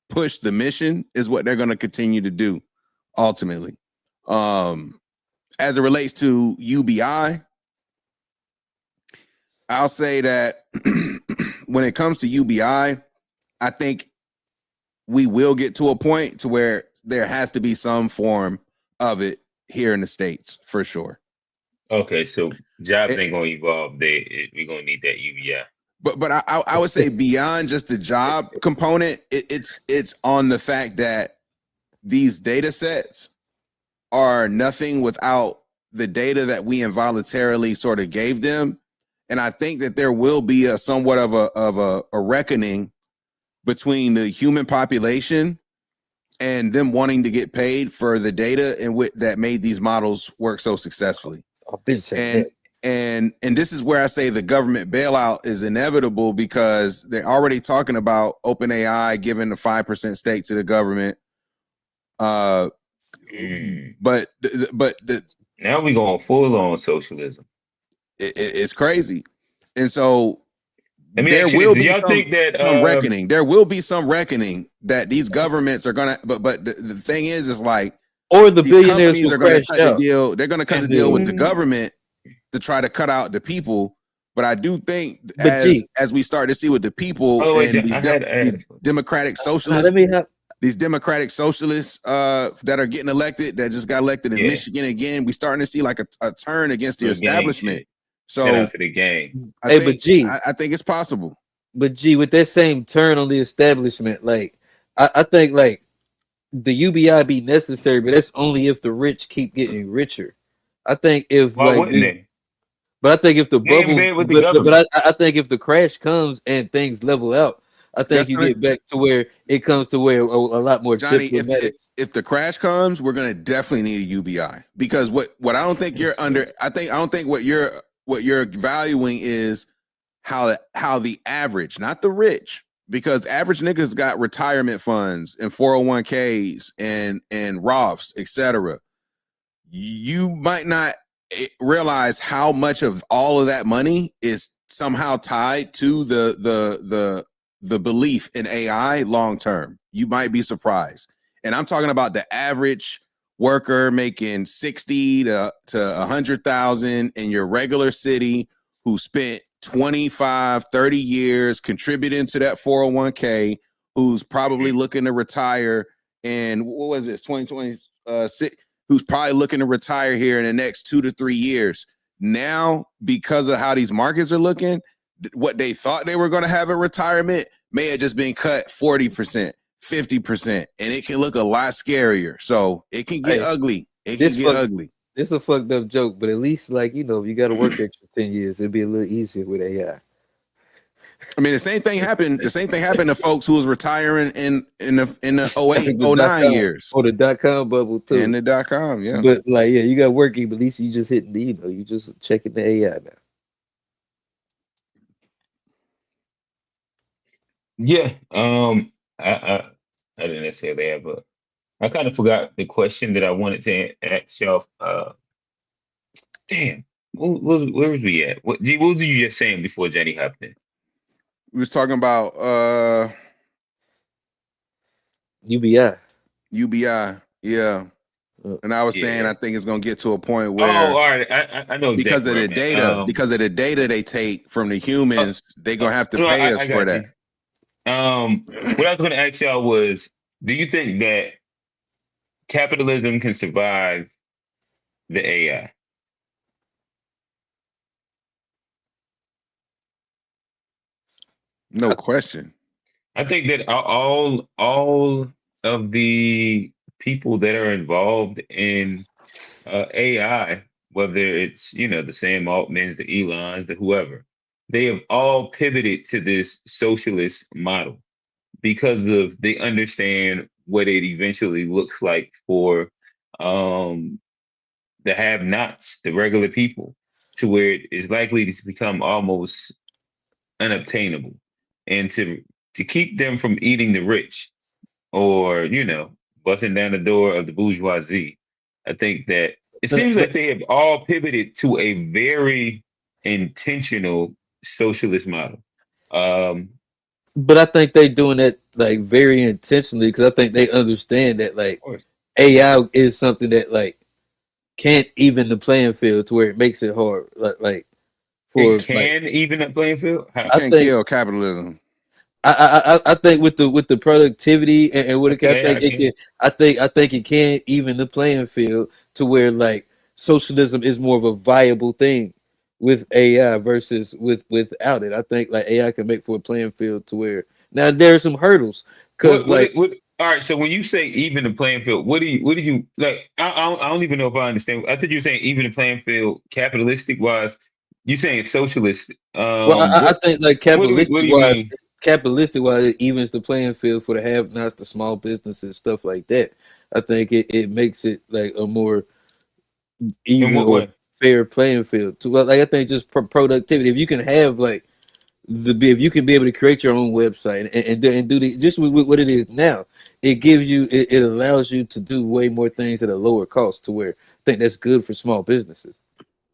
[SPEAKER 3] push the mission is what they're going to continue to do. Ultimately, as it relates to UBI, I'll say that when it comes to UBI, I think we will get to a point to where there has to be some form of it here in the States for sure.
[SPEAKER 1] Okay, so jobs ain't gonna evolve. We're gonna need that UBI.
[SPEAKER 3] But I would say beyond just the job component, it's on the fact that these data sets are nothing without the data that we involuntarily sort of gave them. And I think that there will be a somewhat of a reckoning between the human population and them wanting to get paid for the data that made these models work so successfully.
[SPEAKER 5] I've been saying that.
[SPEAKER 3] And this is where I say the government bailout is inevitable, because they're already talking about OpenAI giving the 5% stake to the government. But
[SPEAKER 1] now we're going full on socialism.
[SPEAKER 3] It's crazy. And so
[SPEAKER 1] there will be some
[SPEAKER 3] reckoning. There will be some reckoning that these governments are gonna. But the thing is like,
[SPEAKER 5] or the billionaires will crash out.
[SPEAKER 3] They're gonna cut the deal with the government to try to cut out the people. But I do think as we start to see with the people and these democratic socialists, these democratic socialists that are getting elected, that just got elected in Michigan again, we starting to see like a turn against the establishment. So
[SPEAKER 1] to the game.
[SPEAKER 3] I think it's possible.
[SPEAKER 5] But with that same turn on the establishment, like I think like the UBI be necessary, but that's only if the rich keep getting richer. I think if
[SPEAKER 1] but
[SPEAKER 5] I think if the bubble, but I think if the crash comes and things level out, I think you get back to where it comes to where a lot more
[SPEAKER 3] Johnny,
[SPEAKER 5] diplomatic.
[SPEAKER 3] If the crash comes, we're gonna definitely need a UBI, because what I don't think you're under. I don't think what you're valuing is how the average, not the rich, because average niggas got retirement funds and 401ks and Roths, etc. You might not realize how much of all of that money is somehow tied to the belief in AI long term. You might be surprised. And I'm talking about the average worker making 60 to 100,000 in your regular city, who spent 25, 30 years contributing to that 401k, who's probably looking to retire in, what was this, 2026, who's probably looking to retire here in the next 2 to 3 years. Now, because of how these markets are looking, what they thought they were going to have a retirement may have just been cut 40%, 50%, and it can look a lot scarier. So it can get ugly. It can get ugly.
[SPEAKER 5] This is a fucked up joke, but at least, like, you know, you got to work extra 10 years. It'd be a little easier with AI.
[SPEAKER 3] I mean, the same thing happened. The same thing happened to folks who was retiring in the 08, 09 years.
[SPEAKER 5] Or the .com bubble too.
[SPEAKER 3] And the .com, yeah.
[SPEAKER 5] But like, yeah, you got working, but at least you just hitting the, you know, you just checking the AI now.
[SPEAKER 1] Yeah. I didn't necessarily have I kind of forgot the question that I wanted to ask y'all. Damn, where was we at? What was you just saying before Jenny hopped in?
[SPEAKER 3] We was talking about
[SPEAKER 5] UBI,
[SPEAKER 3] yeah. And I was saying I think it's gonna get to a point where
[SPEAKER 1] all right, I know
[SPEAKER 3] because of the data, they take from the humans, they're gonna have to pay us for that.
[SPEAKER 1] What I was gonna ask y'all was, do you think that capitalism can survive the AI?
[SPEAKER 3] No question.
[SPEAKER 1] I think that all of the people that are involved in AI, whether it's, you know, the Sam Altmans, the Elons, the whoever, they have all pivoted to this socialist model because of they understand what it eventually looks like for the have-nots, the regular people, to where it is likely to become almost unobtainable, and to keep them from eating the rich or, you know, busting down the door of the bourgeoisie. I think that it seems like they have all pivoted to a very intentional socialist model.
[SPEAKER 5] But I think they're doing that like very intentionally, because I think they understand that like AI is something that like can't even the playing field to where it makes it hard. Like for
[SPEAKER 1] it can even the playing field.
[SPEAKER 3] I think kill capitalism.
[SPEAKER 5] I think with the productivity and what it can, I think it can even the playing field to where like socialism is more of a viable thing with AI versus without it. I think like AI can make for a playing field to where now there are some hurdles because like
[SPEAKER 1] What all right, so when you say even the playing field, what do you like? I don't even know if I understand. I think you're saying even the playing field capitalistic wise. You saying socialist.
[SPEAKER 5] well I think like
[SPEAKER 1] What do you mean?
[SPEAKER 5] capitalistic wise it evens the playing field for the have nots, the small businesses, stuff like that. I think it makes it like a more
[SPEAKER 1] In
[SPEAKER 5] even
[SPEAKER 1] what
[SPEAKER 5] or
[SPEAKER 1] way?
[SPEAKER 5] fair playing field to like I think just productivity. If you can have like if you can be able to create your own website and do the just with what it is now, it gives you it allows you to do way more things at a lower cost to where I think that's good for small businesses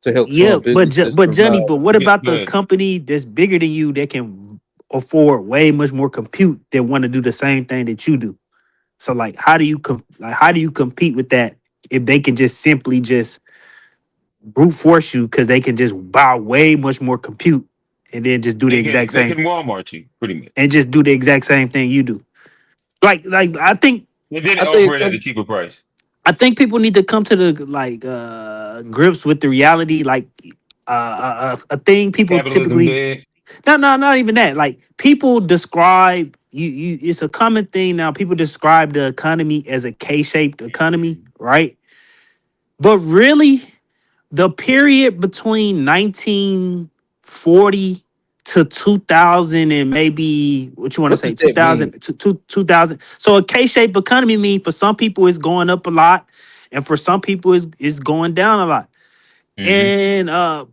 [SPEAKER 5] to help small
[SPEAKER 14] Yeah,
[SPEAKER 5] businesses
[SPEAKER 14] but Johnny,
[SPEAKER 5] survive.
[SPEAKER 14] but what about the
[SPEAKER 1] Good.
[SPEAKER 14] company that's bigger than you that can afford way much more compute that want to do the same thing that you do? So like, how do you compete with that if they can just simply just brute force you because they can just buy way much more compute and then just do the exact
[SPEAKER 1] They can
[SPEAKER 14] same
[SPEAKER 1] Walmart you pretty much,
[SPEAKER 14] and just do the exact same thing you do. Like
[SPEAKER 1] and then
[SPEAKER 5] I
[SPEAKER 1] offer
[SPEAKER 5] think
[SPEAKER 1] it at a cheaper price.
[SPEAKER 14] I think people need to come to the grips with the reality. Like a thing people
[SPEAKER 1] Capitalism
[SPEAKER 14] typically
[SPEAKER 1] dead.
[SPEAKER 14] no, not even that. Like people describe you. It's a common thing now. People describe the economy as a K-shaped economy, right? But really, the period between 1940 to 2000 and maybe what you want to
[SPEAKER 5] what
[SPEAKER 14] say
[SPEAKER 5] does that mean?
[SPEAKER 14] 2000 to 2000. So a K-shaped economy means for some people it's going up a lot, and for some people it's going down a lot.
[SPEAKER 1] Hmm.
[SPEAKER 14] And I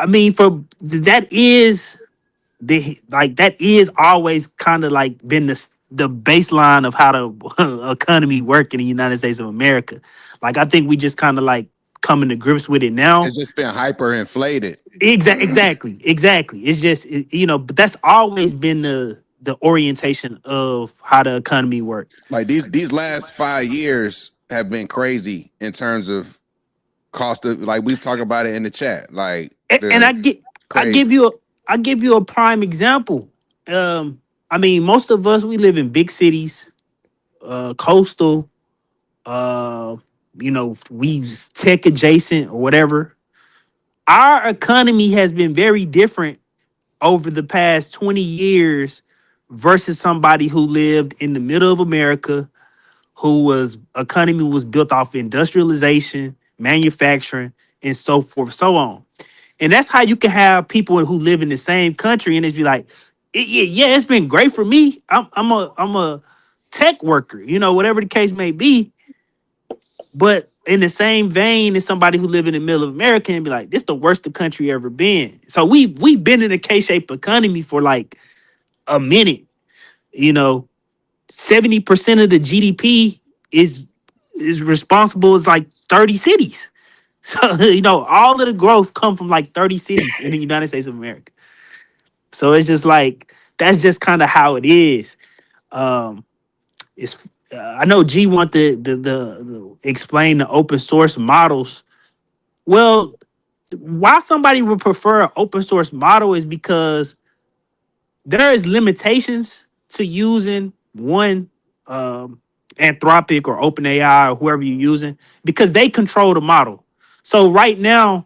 [SPEAKER 14] mean for that is that is always kind of like been the baseline of how the economy work in the United States of America. Like I think we just kind of like coming to grips with it now.
[SPEAKER 3] It's just been hyper inflated.
[SPEAKER 14] Exactly. It's just but that's always been the orientation of how the economy works.
[SPEAKER 3] Like these last 5 years have been crazy in terms of cost of like we've talked about it in the chat. Like
[SPEAKER 14] And
[SPEAKER 3] the
[SPEAKER 14] I
[SPEAKER 3] crazy.
[SPEAKER 14] give you a prime example. I mean, most of us we live in big cities, coastal, uh, we tech adjacent or whatever. Our economy has been very different over the past 20 years versus somebody who lived in the middle of America, who was economy was built off industrialization, manufacturing, and so forth, so on. And that's how you can have people who live in the same country and it's be like, yeah, it's been great for me. I'm a tech worker, whatever the case may be. But in the same vein as somebody who live in the middle of America and be like, this the worst the country ever been. So we've been in a K-shaped economy for like a minute. You know, 70% of the GDP is responsible as like 30 cities. So, all of the growth come from like 30 cities in the United States of America. So it's just like that's just kind of how it is. Um, it's I know G want the explain the open source models. Well, why somebody would prefer an open source model is because there is limitations to using one Anthropic or OpenAI or whoever you're using because they control the model. So right now,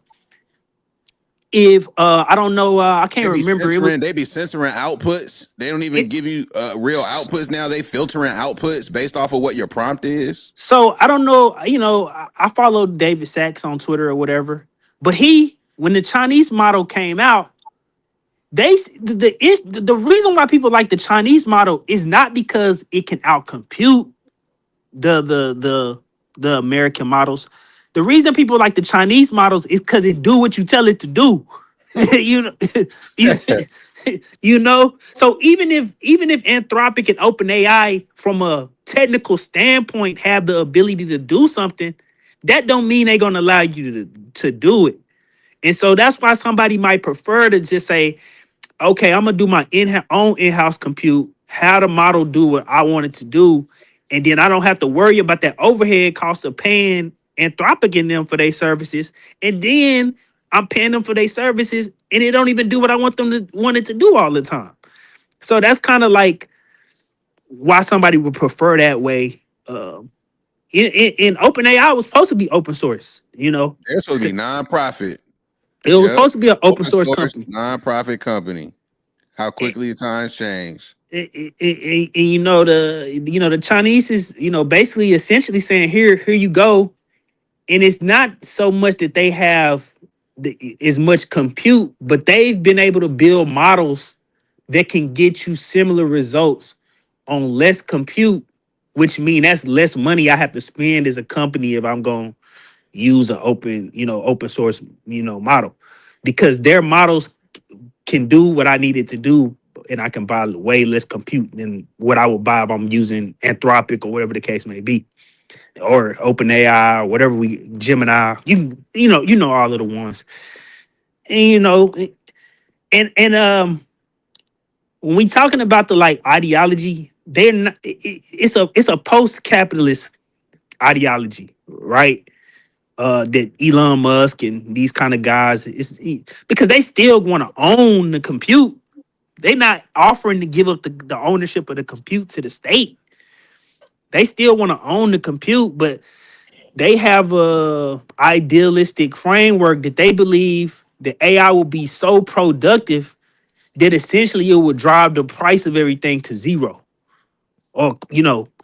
[SPEAKER 14] if I don't know, I can't remember.
[SPEAKER 3] They be censoring outputs. They don't even give you real outputs now. They filtering outputs based off of what your prompt is.
[SPEAKER 14] So I don't know. I follow David Sachs on Twitter or whatever, but when the Chinese model came out, the reason why people like the Chinese model is not because it can outcompute the American models. The reason people like the Chinese models is because it do what you tell it to do. you know, you, So even if Anthropic and OpenAI from a technical standpoint have the ability to do something, that don't mean they're gonna allow you to do it. And so that's why somebody might prefer to just say, okay, I'm gonna do my own in-house compute, how the model do what I want it to do, and then I don't have to worry about that overhead cost of paying Anthropic in them for their services, and then I'm paying them for their services, and it don't even do what I want it to do all the time. So that's kind of like why somebody would prefer that way. in OpenAI was supposed to be open source. You know,
[SPEAKER 3] They're supposed to be nonprofit.
[SPEAKER 14] it was
[SPEAKER 3] Yep.
[SPEAKER 14] supposed to be an open source
[SPEAKER 3] source
[SPEAKER 14] company.
[SPEAKER 3] nonprofit company. How quickly the times change.
[SPEAKER 14] And you know the Chinese is basically essentially saying here you go, and it's not so much that they have as much compute, but they've been able to build models that can get you similar results on less compute, which mean that's less money I have to spend as a company if I'm going to use an open source model, because their models can do what I needed to do, and I can buy way less compute than what I would buy if I'm using Anthropic or whatever the case may be, or OpenAI or whatever Gemini. You know all of the ones, and when we talking about the like ideology, they're not. It's a post-capitalist ideology, right? That Elon Musk and these kind of guys because they still want to own the compute. They're not offering to give up the ownership of the compute to the state. They still want to own the compute, but they have a idealistic framework that they believe the AI will be so productive that essentially it would drive the price of everything to zero, or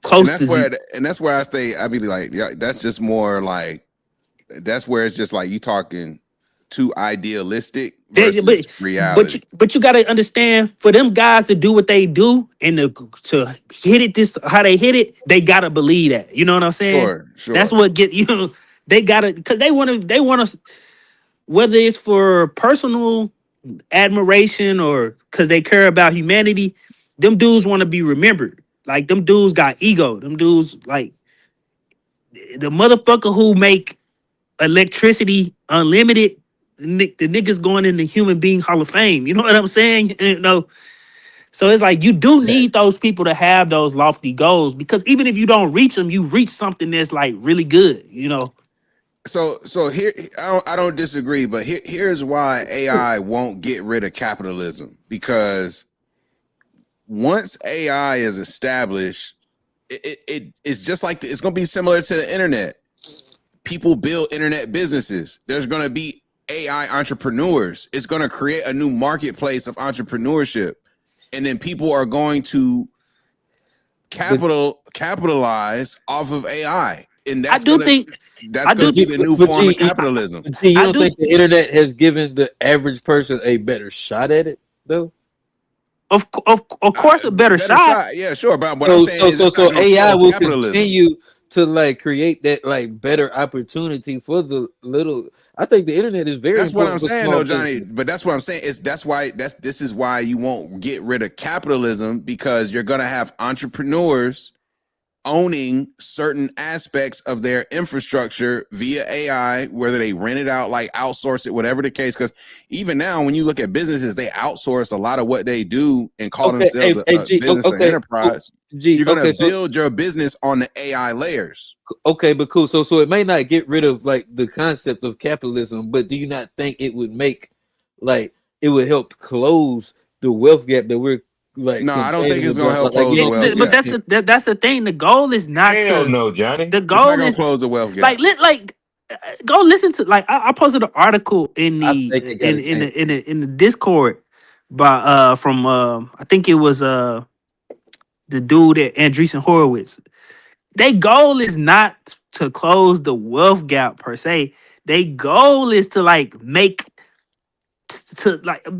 [SPEAKER 14] close to zero.
[SPEAKER 3] And that's where I stay. I mean, like, yeah, that's just more like, that's where it's just like you talking too idealistic versus reality.
[SPEAKER 14] But you got to understand, for them guys to do what they do and to hit it how they hit it, they got to believe that. You know what I'm saying?
[SPEAKER 3] Sure.
[SPEAKER 14] That's what they got to, because they want to, whether it's for personal admiration or because they care about humanity, them dudes want to be remembered. Like, them dudes got ego. Them dudes, like, the motherfucker who make electricity unlimited, the niggas going in the Human Being Hall of Fame. You know what I'm saying? So it's like you do need those people to have those lofty goals, because even if you don't reach them, you reach something that's like really good.
[SPEAKER 3] So here, I don't disagree, but here's why AI won't get rid of capitalism, because once AI is established, it's just like it's going to be similar to the internet. People build internet businesses. There's going to be AI entrepreneurs. It's going to create a new marketplace of entrepreneurship, and then people are going to capitalize off of AI. And that's going to be the new form of capitalism.
[SPEAKER 5] You don't think the internet has given the average person a better shot at it, though?
[SPEAKER 14] Of course, a better shot.
[SPEAKER 3] Yeah, sure. But what I'm saying
[SPEAKER 5] so AI will continue to like create that like better opportunity for the little. I think the internet is very.
[SPEAKER 3] That's what I'm saying, though, Johnny. But that's what I'm saying. This is why you won't get rid of capitalism, because you're gonna have entrepreneurs owning certain aspects of their infrastructure via AI, whether they rent it out, like outsource it, whatever the case. Because even now, when you look at businesses, they outsource a lot of what they do and call themselves a business or enterprise. You're going to build your business on the AI layers.
[SPEAKER 5] Okay, but cool. So it may not get rid of like the concept of capitalism, but do you not think it would make it would help close the wealth gap that we're like?
[SPEAKER 3] No, I don't think it's gonna help close the wealth gap.
[SPEAKER 14] But that's the thing. The goal is not
[SPEAKER 1] Hell no, Johnny.
[SPEAKER 14] The goal is
[SPEAKER 3] close the wealth gap.
[SPEAKER 14] Go listen to I posted an article in the Discord by from I think it was the dude at Andreessen Horowitz. Their goal is not to close the wealth gap per se. Their goal is to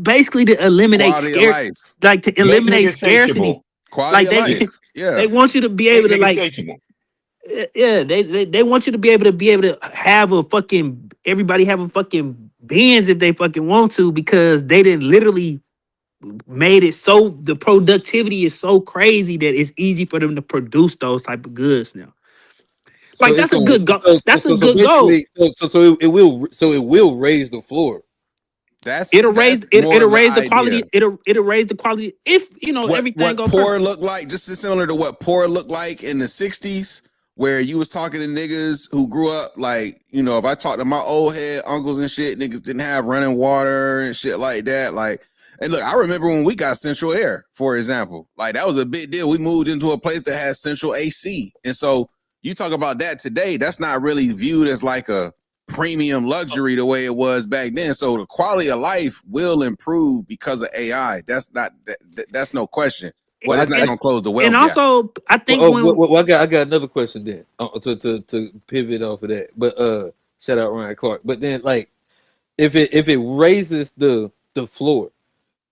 [SPEAKER 14] basically to eliminate scarcity, to eliminate scarcity.
[SPEAKER 3] Quality of life. Yeah.
[SPEAKER 14] They want you to be able to they want you to be able to have everybody have a fucking Benz if they fucking want to, because they didn't literally made it so the productivity is so crazy that it's easy for them to produce those type of goods now. That's a good goal. That's a good goal.
[SPEAKER 5] So it will raise the floor.
[SPEAKER 14] It'll raise the quality. It'll raise the quality if everything
[SPEAKER 3] what poor looked like, just similar to what poor looked like in the 60s, where you was talking to niggas who grew up if I talked to my old head uncles and shit, niggas didn't have running water and shit like that. And look, I remember when we got central air, for example. That was a big deal. We moved into a place that has central AC, and so you talk about that today, that's not really viewed as like a premium luxury the way it was back then. So the quality of life will improve because of AI. That's no question. But it's not going to close the wealth
[SPEAKER 14] And
[SPEAKER 3] gap.
[SPEAKER 14] also, I think
[SPEAKER 5] I got another question then to pivot off of that. But shout out Ryan Clark. But then like if it raises the floor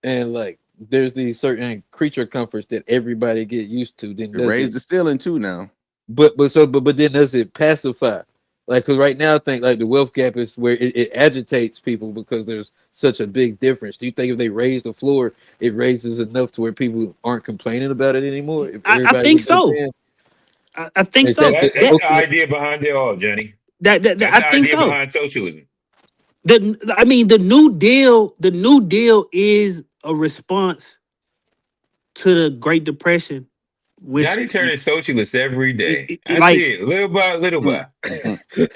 [SPEAKER 5] and like there's these certain creature comforts that everybody get used to, then
[SPEAKER 3] it raised the ceiling too now.
[SPEAKER 5] But then does it pacify? Like, because right now I think like the wealth gap is where it agitates people because there's such a big difference. Do you think if they raise the floor, it raises enough to where people aren't complaining about it anymore?
[SPEAKER 14] I think so. I think so.
[SPEAKER 1] That's the idea behind it all, Johnny.
[SPEAKER 14] I think
[SPEAKER 1] idea
[SPEAKER 14] so.
[SPEAKER 1] behind socialism.
[SPEAKER 14] The New Deal. The New Deal is a response to the Great Depression.
[SPEAKER 1] Johnny turning socialist every day. I
[SPEAKER 14] like,
[SPEAKER 1] see it little by little by.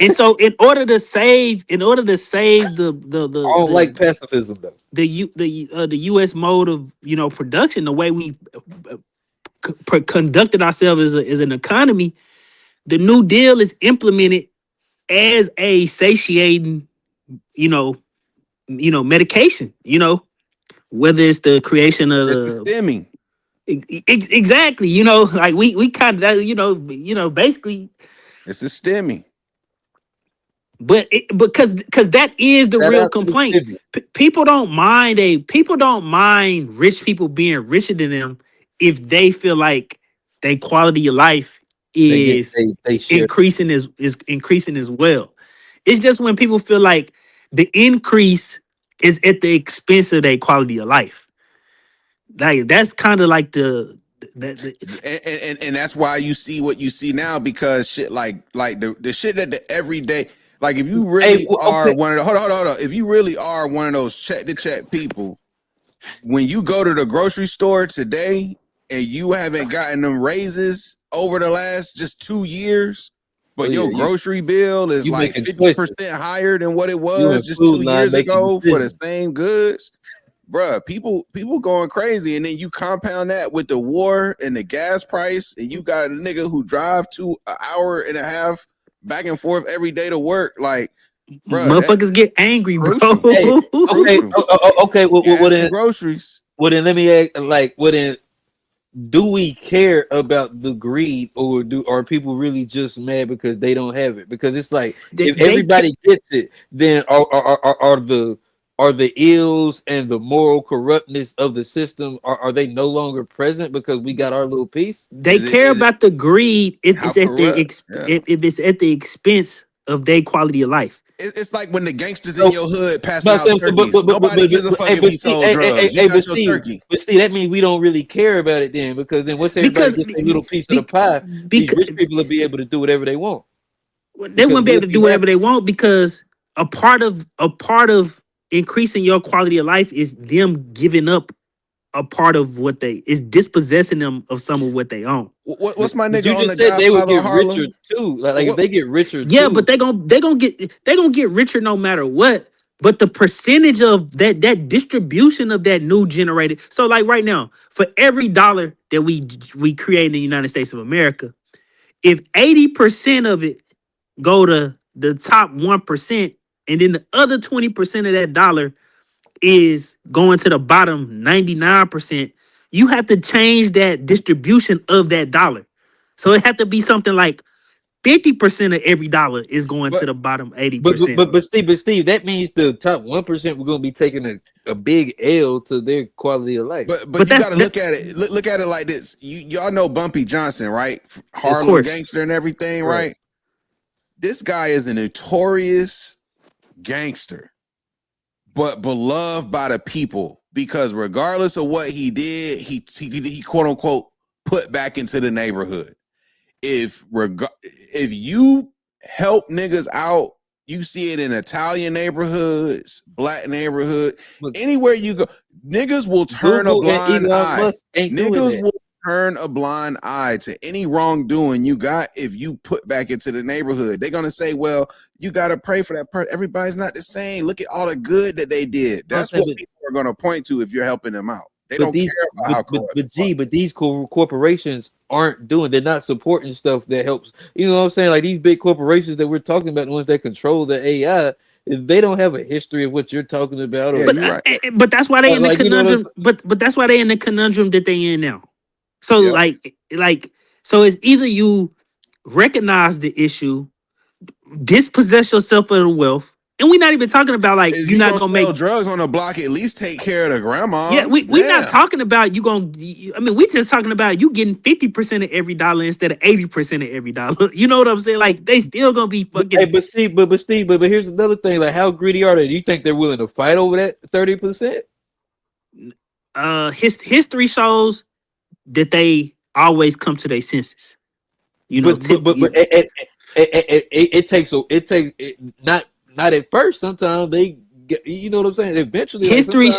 [SPEAKER 14] And so, in order to save the
[SPEAKER 5] I don't like pacifism though.
[SPEAKER 14] The U.S. mode of production, the way we conducted ourselves as an economy, the New Deal is implemented as a satiating, medication. Whether it's the creation of
[SPEAKER 3] it's the stemming.
[SPEAKER 14] Exactly, like we kind of, basically,
[SPEAKER 3] it's a stemming.
[SPEAKER 14] But because that is the real complaint. People don't mind rich people being richer than them if they feel like their quality of life is increasing as well. It's just when people feel like the increase is at the expense of their quality of life. Like that's kind of like and
[SPEAKER 3] that's why you see what you see now, because shit like the shit that the everyday, like if you really are one of the hold on, if you really are one of those check to check people, when you go to the grocery store today and you haven't gotten them raises over the last just 2 years, but your grocery bill is like 50% higher than what it was just 2 years ago for the same goods. Bruh, people going crazy, and then you compound that with the war and the gas price, and you got a nigga who drive 1.5 hours back and forth every day to work. Like, bruh,
[SPEAKER 14] motherfuckers get angry, bro.
[SPEAKER 5] Okay. Well, then
[SPEAKER 3] groceries.
[SPEAKER 5] Well, then let me ask, like, do we care about the greed, or are people really just mad because they don't have it? Because it's like if everybody gets it, then are the ills and the moral corruptness of the system, are they no longer present because we got our little piece?
[SPEAKER 14] They care about the greed if it's at the expense of their quality of life.
[SPEAKER 3] It's like when the gangsters in your hood pass out turkeys. Nobody gives a fuck if he sold drugs.
[SPEAKER 5] But Steve, that means we don't really care about it then, because then once everybody gets a little piece of the pie, these rich people will be able to do whatever they want.
[SPEAKER 14] They wouldn't be able to do whatever they want, because a part of increasing your quality of life is them giving up a part of what is dispossessing them of some of what they own.
[SPEAKER 3] What's my nigga?
[SPEAKER 5] You just said they would get richer too. Like if they get richer,
[SPEAKER 14] yeah, but they gonna get richer no matter what. But the percentage of that distribution of that new generated. So like right now, for every dollar that we create in the United States of America, if 80% of it go to the top 1%, and then the other 20% of that dollar is going to the bottom 99%, you have to change that distribution of that dollar. So it had to be something like 50% of every dollar is going to the bottom 80%.
[SPEAKER 5] But Steve, that means the top 1% we're gonna be taking a big L to their quality of life.
[SPEAKER 3] But you gotta look at it. Look at it like this. Y'all know Bumpy Johnson, right? Harlem gangster and everything, right? This guy is a notorious gangster, but beloved by the people, because regardless of what he did, he quote unquote put back into the neighborhood. If you help niggas out, you see it in Italian neighborhoods, black neighborhood, anywhere you go, niggas will turn a blind eye. Niggas will turn a blind eye to any wrongdoing you got if you put back into the neighborhood. They're gonna say, well, you gotta pray for that person. Everybody's not the same. Look at all the good that they did. That's what people are gonna point to if you're helping them out. They don't care about how corrupt.
[SPEAKER 5] But these corporations aren't doing. They're not supporting stuff that helps. You know what I'm saying? Like these big corporations that we're talking about, the ones that control the AI, they don't have a history of what you're talking about.
[SPEAKER 3] Yeah,
[SPEAKER 5] Or,
[SPEAKER 3] you're right.
[SPEAKER 14] But that's why they in the
[SPEAKER 5] like, you know what I'm
[SPEAKER 14] conundrum. But that's why they in the conundrum that they in now. So
[SPEAKER 3] Yep.
[SPEAKER 14] so it's either you recognize the issue, dispossess yourself of the wealth, and we're not even talking about like
[SPEAKER 3] If
[SPEAKER 14] you're
[SPEAKER 3] you
[SPEAKER 14] not
[SPEAKER 3] gonna
[SPEAKER 14] gonna
[SPEAKER 3] sell
[SPEAKER 14] make.
[SPEAKER 3] drugs on the block, at least take care of the grandma.
[SPEAKER 14] Yeah, we're not talking about you going. I mean, we just talking about you getting 50% of every dollar instead of 80% of every dollar. You know what I'm saying? Like they still gonna be fucking.
[SPEAKER 5] Hey, but Steve, but here's another thing. Like, how greedy are they? Do you think they're willing to fight over that 30%?
[SPEAKER 14] History shows that they always come to their senses. You know,
[SPEAKER 5] it takes not at first. Sometimes they get, you know what I'm saying. Eventually,
[SPEAKER 14] history,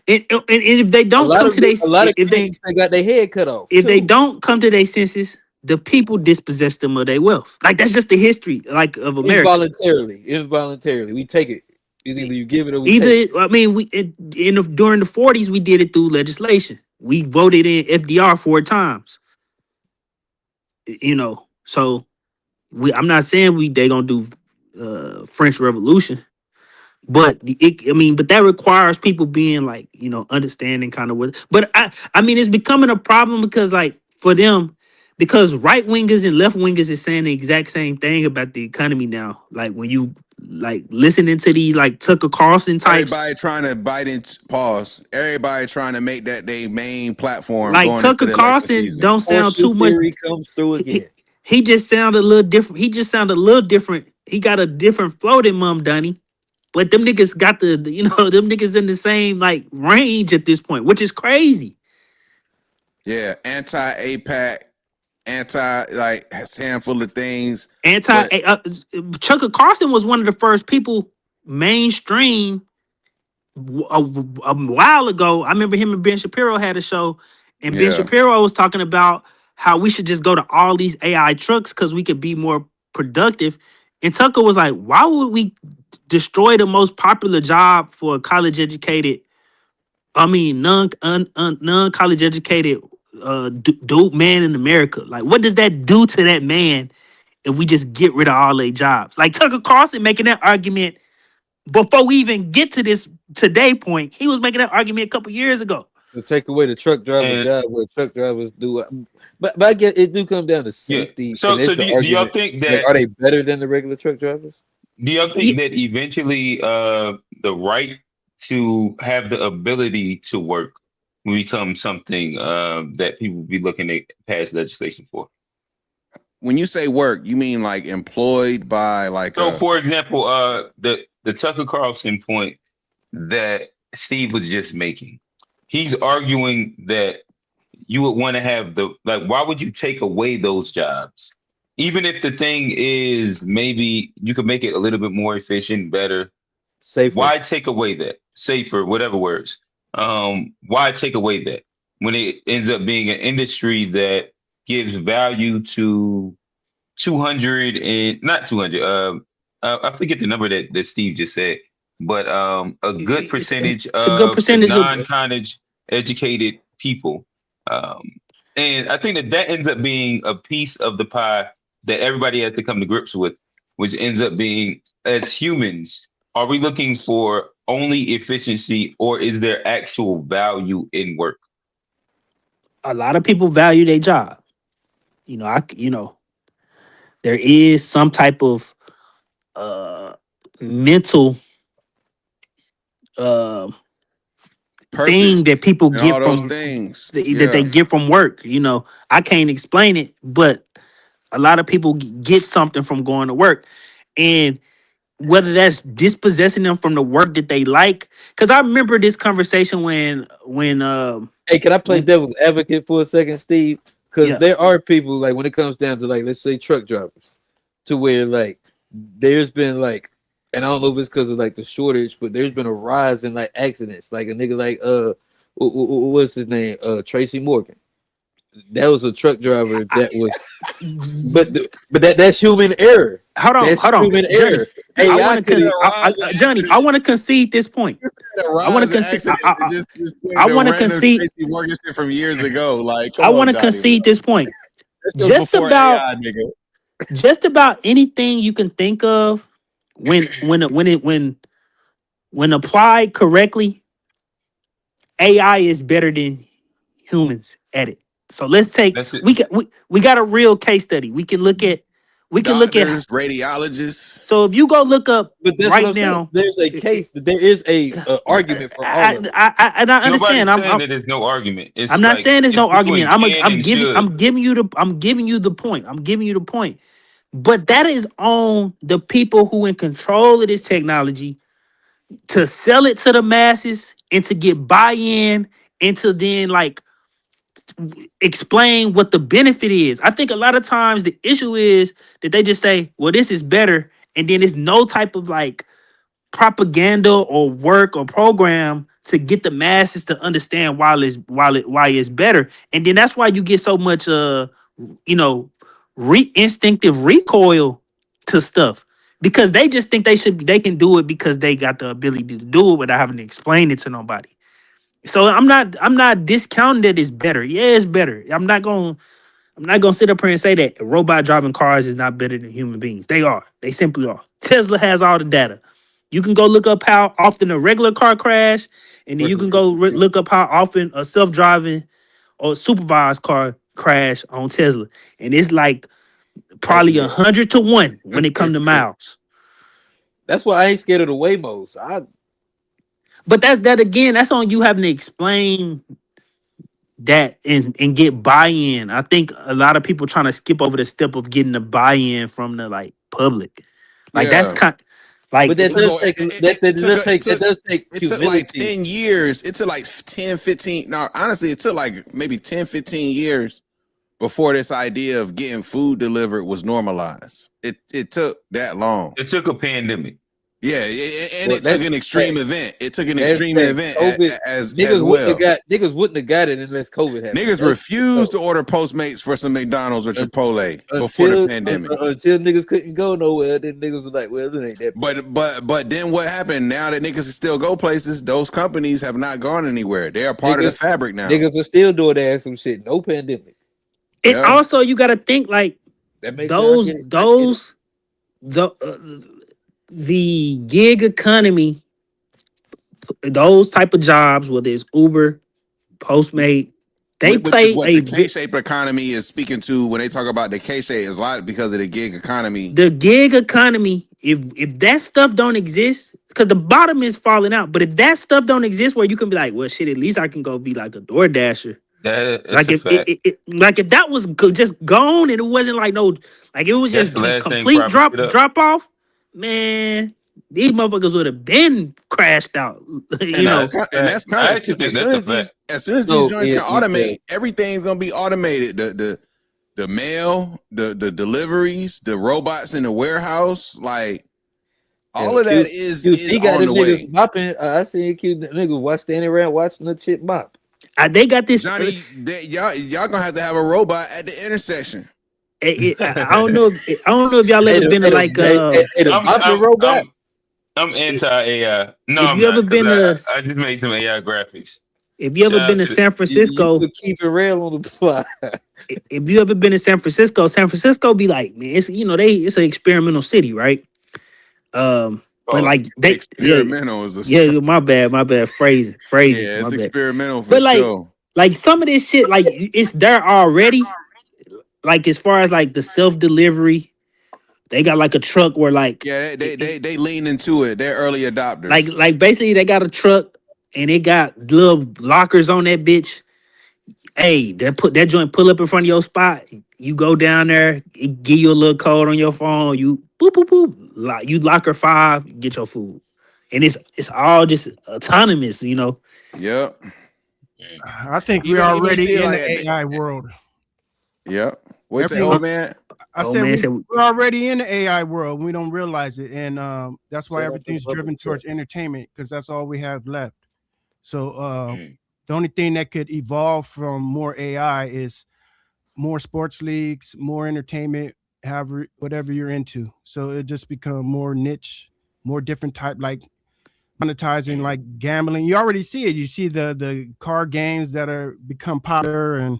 [SPEAKER 14] and if they don't come to
[SPEAKER 5] a lot of kings they got their head cut off.
[SPEAKER 14] If they don't come to their senses, the people dispossess them of their wealth. Like that's just the history, like of America.
[SPEAKER 5] Involuntarily, we take it. It's either you give it or we take it.
[SPEAKER 14] I mean, during the 40s, we did it through legislation. We voted in FDR 4 times. You know, so I'm not saying they gonna do French Revolution, but but that requires people being like, you know, understanding kind of what. But I mean, it's becoming a problem because like for them, because right wingers and left wingers is saying the exact same thing about the economy now. Like when you like listening to these like Tucker Carlson types,
[SPEAKER 3] Everybody trying to bite in pause. Everybody trying to make that their main platform.
[SPEAKER 14] like
[SPEAKER 3] going
[SPEAKER 14] Tucker
[SPEAKER 3] into the election
[SPEAKER 14] Carlson
[SPEAKER 3] season.
[SPEAKER 14] don't sound too much.
[SPEAKER 5] Comes through again.
[SPEAKER 14] He just sounded a little different. He just sounded a little different. He got a different flow than Mom Dunny. But them niggas got you know, them niggas in the same like range at this point, which is crazy.
[SPEAKER 3] Yeah, anti-APAC, like a handful of things.
[SPEAKER 14] Tucker Carlson was one of the first people mainstream a while ago. I remember him and Ben Shapiro had a show, and Ben Shapiro was talking about how we should just go to all these AI trucks because we could be more productive. And Tucker was like, why would we destroy the most popular job for a college educated, non-college educated dude man in America? Like, what does that do to that man if we just get rid of all their jobs? Like Tucker Carlson making that argument before we even get to this today point. He was making that argument a couple years ago.
[SPEAKER 5] To take away the truck driver job, where truck drivers do, but I guess it do come down to safety.
[SPEAKER 1] Yeah. So do y'all think that
[SPEAKER 5] are they better than the regular truck drivers?
[SPEAKER 1] Do y'all think that eventually the right to have the ability to work will become something that people will be looking to pass legislation for?
[SPEAKER 3] When you say work, you mean like employed by like?
[SPEAKER 1] So, for example, the Tucker Carlson point that Steve was just making, he's arguing that you would want to have why would you take away those jobs? Even if the thing is maybe you could make it a little bit more efficient, better,
[SPEAKER 5] safer.
[SPEAKER 1] Why take away that? Safer, whatever words. Why take away that when it ends up being an industry that gives value to 200 and not 200. I forget the number that Steve just said, but a good percentage of non-college educated people. And I think that ends up being a piece of the pie that everybody has to come to grips with, which ends up being, as humans, are we looking for only efficiency or is there actual value in work?
[SPEAKER 14] A lot of people value their job. There is some type of mental thing that people get from that they get from work. You know, I can't explain it, but a lot of people get something from going to work, and whether that's dispossessing them from the work that they like. Because I remember this conversation when
[SPEAKER 5] hey, can I play devil's advocate for a second, Steve? Because there are people, like, when it comes down to, like, let's say truck drivers, to where, like, there's been, like, and I don't know if it's because of, like, the shortage, but there's been a rise in, like, accidents. Like, a nigga like, what's his name? Tracy Morgan. that was a truck driver that was, but that's human error.
[SPEAKER 14] Hold on,
[SPEAKER 5] That's
[SPEAKER 14] hold on,
[SPEAKER 5] human
[SPEAKER 14] Johnny.
[SPEAKER 5] error.
[SPEAKER 14] I
[SPEAKER 5] AI
[SPEAKER 14] want
[SPEAKER 5] could
[SPEAKER 14] to,
[SPEAKER 5] have
[SPEAKER 14] Johnny. I want to concede this point. I want to concede. I want to concede.
[SPEAKER 3] Tracy Morgan shit from years ago. Like, come
[SPEAKER 14] I
[SPEAKER 3] on,
[SPEAKER 14] want to
[SPEAKER 3] Johnny.
[SPEAKER 14] concede this point.
[SPEAKER 3] This was
[SPEAKER 14] Just
[SPEAKER 3] before
[SPEAKER 14] about,
[SPEAKER 3] AI, nigga.
[SPEAKER 14] just about anything you can think of when applied correctly, AI is better than humans at it. So let's take
[SPEAKER 1] That's it.
[SPEAKER 14] we got a real case study. We can look at
[SPEAKER 3] Doctors, radiologists.
[SPEAKER 14] So if you go look up
[SPEAKER 5] But that's
[SPEAKER 14] right
[SPEAKER 5] what I'm saying.
[SPEAKER 14] now,
[SPEAKER 5] There's a case. There is a argument for all of it.
[SPEAKER 14] I understand.
[SPEAKER 1] Nobody's saying that there's no argument. It's
[SPEAKER 14] I'm not
[SPEAKER 1] like
[SPEAKER 14] saying there's
[SPEAKER 1] it's
[SPEAKER 14] no argument.
[SPEAKER 1] between can and should.
[SPEAKER 14] I'm giving you the point. I'm giving you the point. But that is on the people who in control of this technology to sell it to the masses and to get buy-in and to then like explain what the benefit is. I think a lot of times the issue is that they just say, well, this is better, and then there's no type of like propaganda or work or program to get the masses to understand why it's better. And then that's why you get so much instinctive recoil to stuff. Because they just think they can do it because they got the ability to do it without having to explain it to nobody. So I'm not discounting that it's better. Yeah, it's better. I'm not gonna sit up here and say that robot driving cars is not better than human beings. They are. They simply are. Tesla has all the data. You can go look up how often a regular car crash, and then you can go look up how often a self-driving or supervised car crash on Tesla, and it's like probably 100 to 1 when it comes to miles.
[SPEAKER 5] That's why I ain't scared of the Waymos.
[SPEAKER 14] But that's on you having to explain that and get buy-in. I think a lot of people trying to skip over the step of getting the buy-in from the like public. Like that's kind like,
[SPEAKER 5] but that does take
[SPEAKER 3] it took like 10 years. It took like 10, 15. No, honestly, it took like maybe 10, 15 years before this idea of getting food delivered was normalized. It took that long.
[SPEAKER 1] It took a pandemic.
[SPEAKER 3] Yeah, and it took an extreme event. It took an extreme event as
[SPEAKER 5] niggas
[SPEAKER 3] well.
[SPEAKER 5] Niggas wouldn't have got it unless COVID happened.
[SPEAKER 3] Niggas refused to order Postmates for some McDonald's or Chipotle before the pandemic.
[SPEAKER 5] Until niggas couldn't go nowhere, then niggas was like, well, it ain't that bad.
[SPEAKER 3] But then what happened? Now that niggas can still go places, those companies have not gone ananywhere. They are part of the fabric now.
[SPEAKER 5] Niggas are still doing that some shit. No pandemic.
[SPEAKER 14] And also you got to think like the gig economy, those type of jobs, whether it's Uber, Postmate, they play
[SPEAKER 3] what the K-shaped economy is speaking to when they talk about the K-shape is a lot because of the gig economy.
[SPEAKER 14] The gig economy, if that stuff don't exist, because the bottom is falling out, but if that stuff don't exist where you can be like, well, shit, at least I can go be like a door dasher. Like if that was just gone and it wasn't like it was just complete drop off, man, these motherfuckers would have been crashed out.
[SPEAKER 3] That's kind of as soon as these joints can automate, everything's gonna be automated. The mail, the deliveries, the robots in the warehouse, like all of that is
[SPEAKER 5] he got
[SPEAKER 3] on
[SPEAKER 5] the
[SPEAKER 3] the way.
[SPEAKER 5] niggas mopping. I seen cute niggas standing around watching the shit mop.
[SPEAKER 14] They got this.
[SPEAKER 3] Johnny, y'all gonna have to have a robot at the intersection.
[SPEAKER 14] I don't know. I don't know if y'all ever been to like
[SPEAKER 5] robot.
[SPEAKER 1] I'm anti-AI. No,
[SPEAKER 14] if you ever been to,
[SPEAKER 1] I just made some AI graphics.
[SPEAKER 14] If you ever been to San Francisco,
[SPEAKER 5] you keep it real on the fly.
[SPEAKER 14] If you ever been to San Francisco be like, man, it's it's an experimental city, right? But like they
[SPEAKER 3] experimental
[SPEAKER 14] my bad phrasing.
[SPEAKER 3] Yeah, it's experimental for sure.
[SPEAKER 14] Like some of this shit, like it's there already. Like as far as like the self-delivery, they got like a truck where like
[SPEAKER 3] they lean into it. They're early adopters.
[SPEAKER 14] Like basically they got a truck and it got little lockers on that bitch. Hey, that joint pull up in front of your spot. You go down there, it give you a little code on your phone. You boop boop boop. You locker 5, get your food, and it's all just autonomous.
[SPEAKER 3] Yep.
[SPEAKER 15] I think we're already in the AI world.
[SPEAKER 3] Yep. What's that, old man?
[SPEAKER 15] I said we're already in the AI world. We don't realize it, and that's why everything's driven towards entertainment because that's all we have left. So the only thing that could evolve from more AI is more sports leagues, more entertainment, whatever you're into. So it just become more niche, more different type, like monetizing, like gambling. You already see it. You see the card games that are become popular and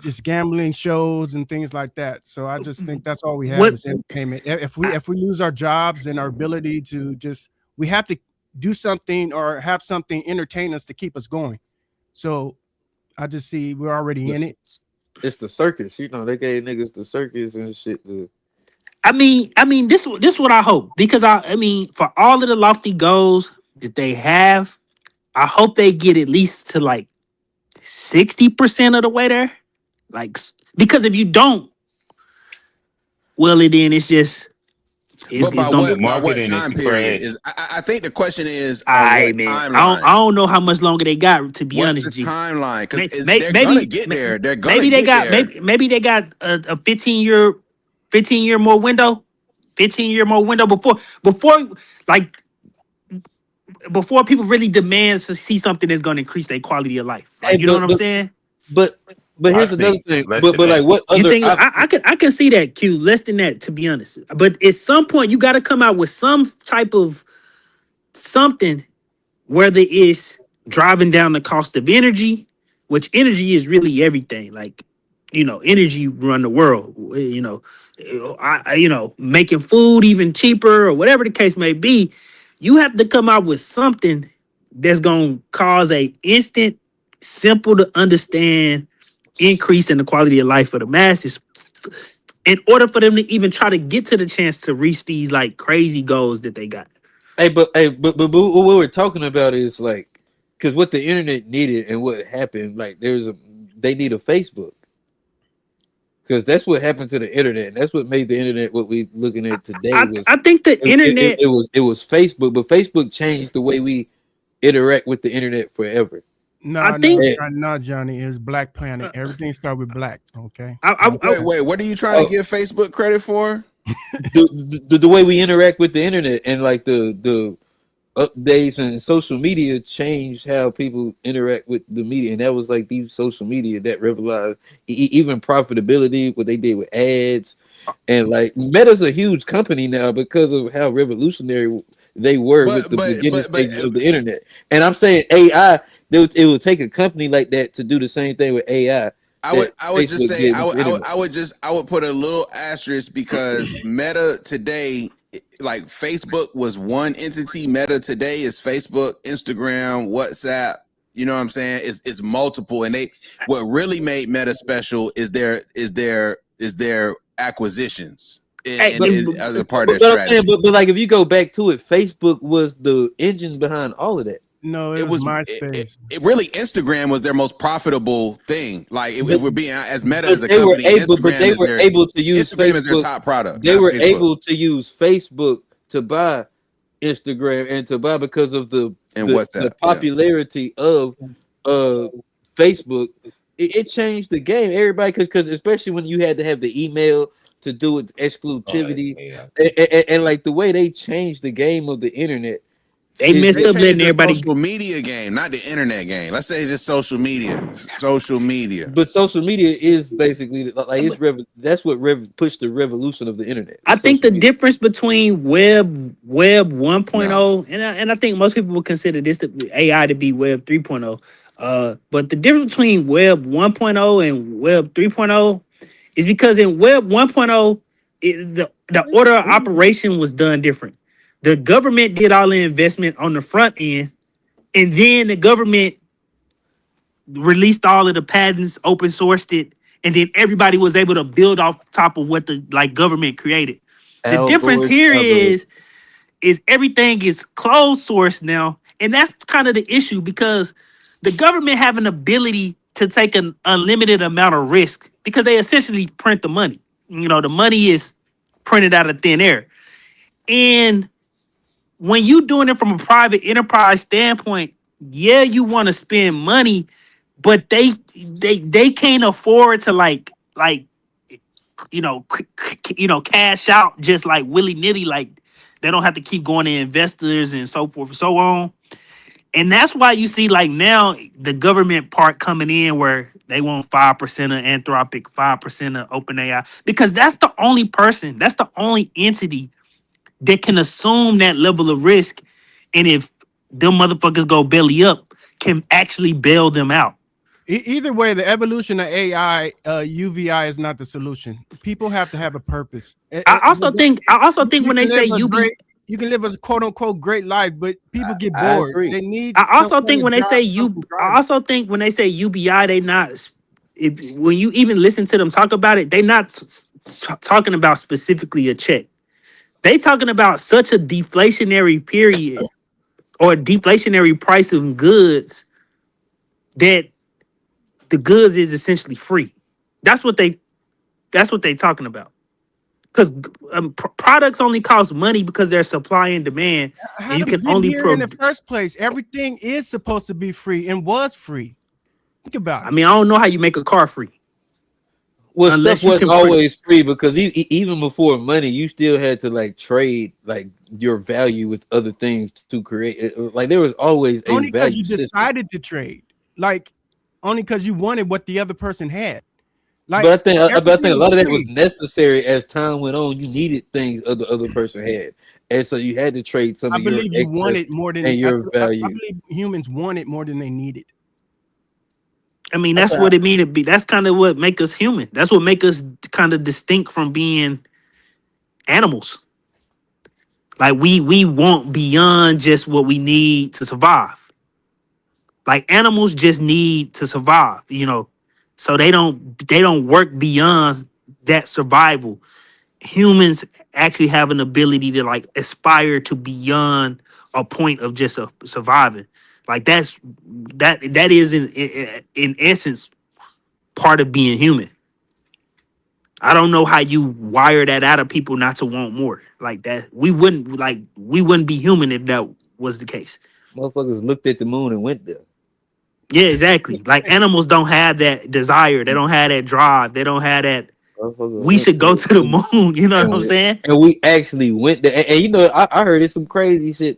[SPEAKER 15] just gambling shows and things like that. So I just think that's all we have
[SPEAKER 14] What
[SPEAKER 15] is entertainment. If we lose our jobs and our ability to just, we have to do something or have something entertain us to keep us going. So I just see we're already in it.
[SPEAKER 5] It's the circus, they gave niggas the circus and shit.
[SPEAKER 14] I mean, this what I hope, because I mean, for all of the lofty goals that they have, I hope they get at least to like 60% of the way there. Because if you don't, well, then it's just
[SPEAKER 3] But
[SPEAKER 14] it's gonna be.
[SPEAKER 3] by what
[SPEAKER 1] marketing is
[SPEAKER 3] time period
[SPEAKER 1] crazy.
[SPEAKER 3] is? I think the question is on
[SPEAKER 14] I
[SPEAKER 3] what
[SPEAKER 14] man,
[SPEAKER 3] timeline.
[SPEAKER 14] I don't know how much longer they got, to be
[SPEAKER 3] What's
[SPEAKER 14] honest,
[SPEAKER 3] the
[SPEAKER 14] G.
[SPEAKER 3] timeline? Because
[SPEAKER 14] Maybe
[SPEAKER 3] they're gonna get there. They're gonna
[SPEAKER 14] maybe they
[SPEAKER 3] get
[SPEAKER 14] got
[SPEAKER 3] there.
[SPEAKER 14] maybe they got a 15 year more window, 15-year more window before like before people really demand to see something that's going to increase their quality of life. Like,
[SPEAKER 5] Hey,
[SPEAKER 14] you know what I'm saying?
[SPEAKER 5] but
[SPEAKER 1] I
[SPEAKER 5] here's another
[SPEAKER 1] think
[SPEAKER 5] thing.
[SPEAKER 1] less
[SPEAKER 5] But
[SPEAKER 1] than
[SPEAKER 5] like
[SPEAKER 1] that.
[SPEAKER 5] what
[SPEAKER 14] You
[SPEAKER 5] other?
[SPEAKER 14] think I can see that, Q, less than that, to be honest. But at some point you got to come out with some type of something, whether it's driving down the cost of energy, which energy is really everything. Like, energy run the world. Making food even cheaper or whatever the case may be. You have to come out with something that's gonna cause a instant, simple to understand increase in the quality of life for the masses, in order for them to even try to get to the chance to reach these like crazy goals that they got.
[SPEAKER 5] But what we're talking about is like, because what the internet needed and what happened, like they need a Facebook. Because that's what happened to the internet, and that's what made the internet what we looking at today.
[SPEAKER 14] I think the internet.
[SPEAKER 5] It was Facebook, but Facebook changed the way we interact with the internet forever.
[SPEAKER 15] No,
[SPEAKER 14] think
[SPEAKER 15] no, Johnny, it's Black Planet. Everything started with black. Okay.
[SPEAKER 3] Wait, what are you trying to give Facebook credit for?
[SPEAKER 5] The way we interact with the internet and like the updates and social media changed how people interact with the media, and that was like the social media that revolutionized even profitability, what they did with ads. And like Meta's a huge company now because of how revolutionary they were with the beginning stages of the internet. And I'm saying AI, it would take a company like that to do the same thing with AI.
[SPEAKER 3] I would just say I would put a little asterisk, because Meta today, like Facebook was one entity. Meta today is Facebook, Instagram, WhatsApp. You know what I'm saying? It's multiple, and what really made Meta special is their acquisitions as a part of their strategy.
[SPEAKER 5] But like if you go back to it, Facebook was the engine behind all of that.
[SPEAKER 15] No, it was MySpace.
[SPEAKER 3] It really, Instagram was their most profitable thing. Like if we're being as Meta as a
[SPEAKER 5] they
[SPEAKER 3] company,
[SPEAKER 5] they were able to use
[SPEAKER 3] Instagram
[SPEAKER 5] Facebook
[SPEAKER 3] as their top product.
[SPEAKER 5] They were able to use Facebook to buy Instagram and to buy because of the popularity of Facebook. It changed the game. Everybody, because especially when you had to have the email to do it, exclusivity, and like the way they changed the game of the internet.
[SPEAKER 14] They messed up letting everybody.
[SPEAKER 3] Social media game, not the internet game. Let's say just social media. Social media.
[SPEAKER 5] But social media is basically like that's what pushed the revolution of the internet.
[SPEAKER 14] I think the difference between web 1.0 and I think most people would consider this AI to be web 3.0. But the difference between web 1.0 and web 3.0 is because in web 1.0, the order of operation was done different. The government did all the investment on the front end, and then the government released all of the patents, open sourced it, and then everybody was able to build off top of what the government created. The difference here is everything is closed source now, and that's kind of the issue, because the government have an ability to take an unlimited amount of risk because they essentially print the money. The money is printed out of thin air, and when you doing it from a private enterprise standpoint, yeah, you want to spend money, but they can't afford to cash out just like willy nilly. Like, they don't have to keep going to investors and so forth and so on. And that's why you see like now the government part coming in where they want 5% of Anthropic, 5% of OpenAI, because that's the only person, that's the only entity that can assume that level of risk. And if them motherfuckers go belly up, can actually bail them out.
[SPEAKER 15] Either way, the evolution of AI, UVI is not the solution. People have to have a purpose.
[SPEAKER 14] I also think when they say
[SPEAKER 15] you can live a quote unquote great life, but people get
[SPEAKER 5] I
[SPEAKER 15] bored.
[SPEAKER 5] agree.
[SPEAKER 15] They need.
[SPEAKER 14] I also
[SPEAKER 15] some
[SPEAKER 14] think
[SPEAKER 15] kind
[SPEAKER 14] when
[SPEAKER 15] of
[SPEAKER 14] they say
[SPEAKER 15] drive, something to drive
[SPEAKER 14] I also think when they say UBI, they not. If when you even listen to them talk about it, they not talking about specifically a check. They talking about such a deflationary period or deflationary price of goods that the goods is essentially free. That's what they talking about. Because products only cost money because there's supply and demand, and
[SPEAKER 15] How
[SPEAKER 14] you
[SPEAKER 15] did we
[SPEAKER 14] can
[SPEAKER 15] get
[SPEAKER 14] only
[SPEAKER 15] here in the first place? Everything is supposed to be free and was free. Think about it.
[SPEAKER 14] I mean, I don't know how you make a car free.
[SPEAKER 5] Well,
[SPEAKER 14] Unless
[SPEAKER 5] stuff
[SPEAKER 14] you
[SPEAKER 5] wasn't
[SPEAKER 14] can
[SPEAKER 5] always free because even before money, you still had to like trade like your value with other things to create it. Like there was always a
[SPEAKER 15] Only because you
[SPEAKER 5] value system.
[SPEAKER 15] decided to trade, like only because you wanted what the other person had. Like,
[SPEAKER 5] But I think a lot of that was
[SPEAKER 15] free.
[SPEAKER 5] necessary as time went on. You needed things the other person had, and so you had to trade some
[SPEAKER 15] I
[SPEAKER 5] of your
[SPEAKER 15] believe you
[SPEAKER 5] excess
[SPEAKER 15] wanted more than
[SPEAKER 5] and
[SPEAKER 15] I
[SPEAKER 5] your value.
[SPEAKER 15] believe humans wanted more than they needed.
[SPEAKER 14] I mean, that's what it mean to be. That's kind of what make us human. That's what make us kind of distinct from being animals. Like we want beyond just what we need to survive. Like animals just need to survive, so they don't work beyond that survival. Humans actually have an ability to like aspire to beyond a point of just surviving. Like that is in essence part of being human. I don't know how you wire that out of people not to want more. Like that, we wouldn't be human if that was the case.
[SPEAKER 5] Motherfuckers looked at the moon and went there.
[SPEAKER 14] Yeah, exactly. Like animals don't have that desire. They don't have that drive. They don't have that. We should go to the moon. You know what I'm saying?
[SPEAKER 5] And we actually went there. And I heard it's some crazy shit.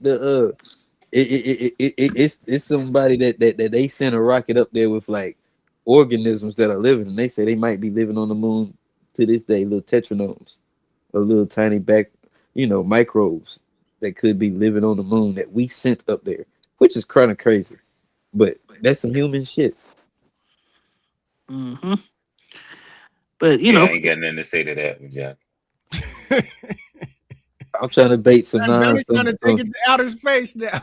[SPEAKER 5] It's somebody that they sent a rocket up there with like organisms that are living, and they say they might be living on the moon to this day, little tetranomes, or little tiny microbes that could be living on the moon that we sent up there, which is kind of crazy, but that's some human shit.
[SPEAKER 14] Mm-hmm. But
[SPEAKER 1] I ain't got nothing to say to that, Jack.
[SPEAKER 5] I'm trying to bait some nonsense.
[SPEAKER 15] Trying to take it to outer space now.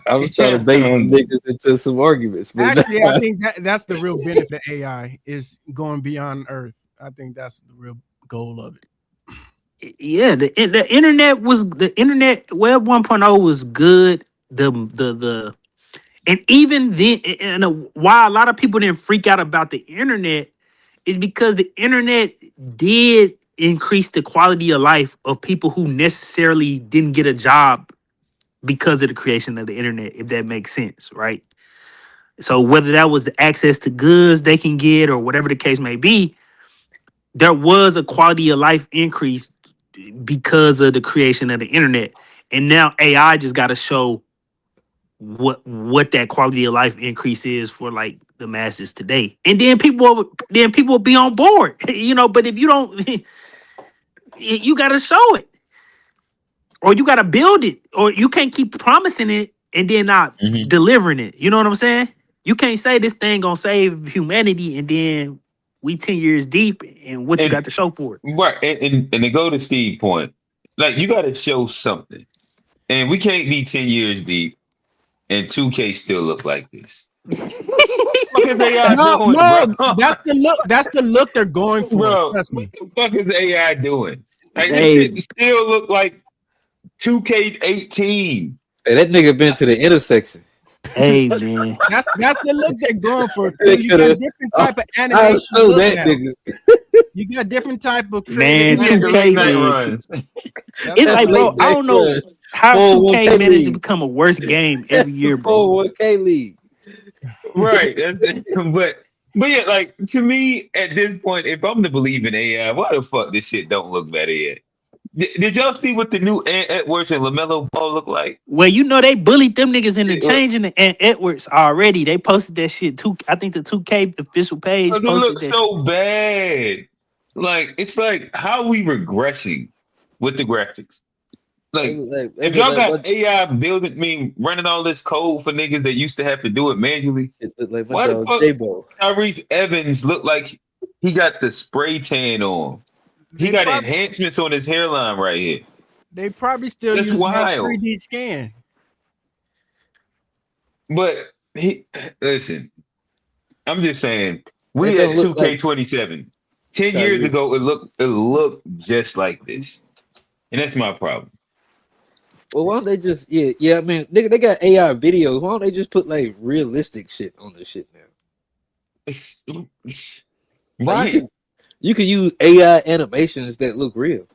[SPEAKER 5] I was trying to bait some niggas into some arguments. But
[SPEAKER 15] actually, I think that's the real benefit of AI is going beyond Earth. I think that's the real goal of it.
[SPEAKER 14] Yeah, the internet web 1.0 was good. And even then, and why a lot of people didn't freak out about the internet is because the internet did increase the quality of life of people who necessarily didn't get a job because of the creation of the internet, if that makes sense, right? So whether that was the access to goods they can get or whatever the case may be, there was a quality of life increase because of the creation of the internet. And now AI just got to show what that quality of life increase is for like the masses today, and then people will be on board, But if you don't, you got to show it, or you got to build it, or you can't keep promising it and then not delivering it. You know what I'm saying? You can't say this thing gonna save humanity and then we 10 years deep and what you got to show for it.
[SPEAKER 1] Right, and to go to Steve's point, like you got to show something, and we can't be 10 years deep. And 2K still look like this. What is AI doing, bro?
[SPEAKER 15] That's the look. That's the look they're going for.
[SPEAKER 1] Bro,
[SPEAKER 15] trust me.
[SPEAKER 1] what the fuck is AI doing? Like this shit still look like 2K18.
[SPEAKER 5] Hey, that nigga been to the intersection.
[SPEAKER 14] Hey man,
[SPEAKER 15] that's the look they're going for. You got different type of animation. You got different type of
[SPEAKER 14] man. 2K it's like, bro, I don't know how 2K managed to become a worse game every year, bro.
[SPEAKER 5] 401k league,
[SPEAKER 1] right? But yeah, like to me at this point, if I'm to believe in AI, why the fuck this shit don't look better yet? Did y'all see what the new Edwards and LaMelo Ball look like?
[SPEAKER 14] Well, you know they bullied them niggas into changing the Edwards already. They posted that shit too. I think the 2K official page
[SPEAKER 1] It
[SPEAKER 14] posted
[SPEAKER 1] looks
[SPEAKER 14] that.
[SPEAKER 1] so bad. Like it's like how are we regressing with the graphics? Like if y'all got AI building, running all this code for niggas that used to have to do it manually,
[SPEAKER 5] like my
[SPEAKER 1] why the
[SPEAKER 5] dog
[SPEAKER 1] fuck
[SPEAKER 5] J-Bo.
[SPEAKER 1] Tyrese Evans look like he got the spray tan on? He got enhancements on his hairline right here.
[SPEAKER 15] They probably still
[SPEAKER 1] That's
[SPEAKER 15] using that
[SPEAKER 1] wild.
[SPEAKER 15] 3D scan.
[SPEAKER 1] But listen, I'm just saying, we at 2K27. 10 years ago, it looked just like this. And that's my problem.
[SPEAKER 5] Well, why don't they just I mean, nigga, they got AI videos. Why don't they just put like realistic shit on this shit now? Like,
[SPEAKER 1] Right.
[SPEAKER 5] You can use AI animations that look real.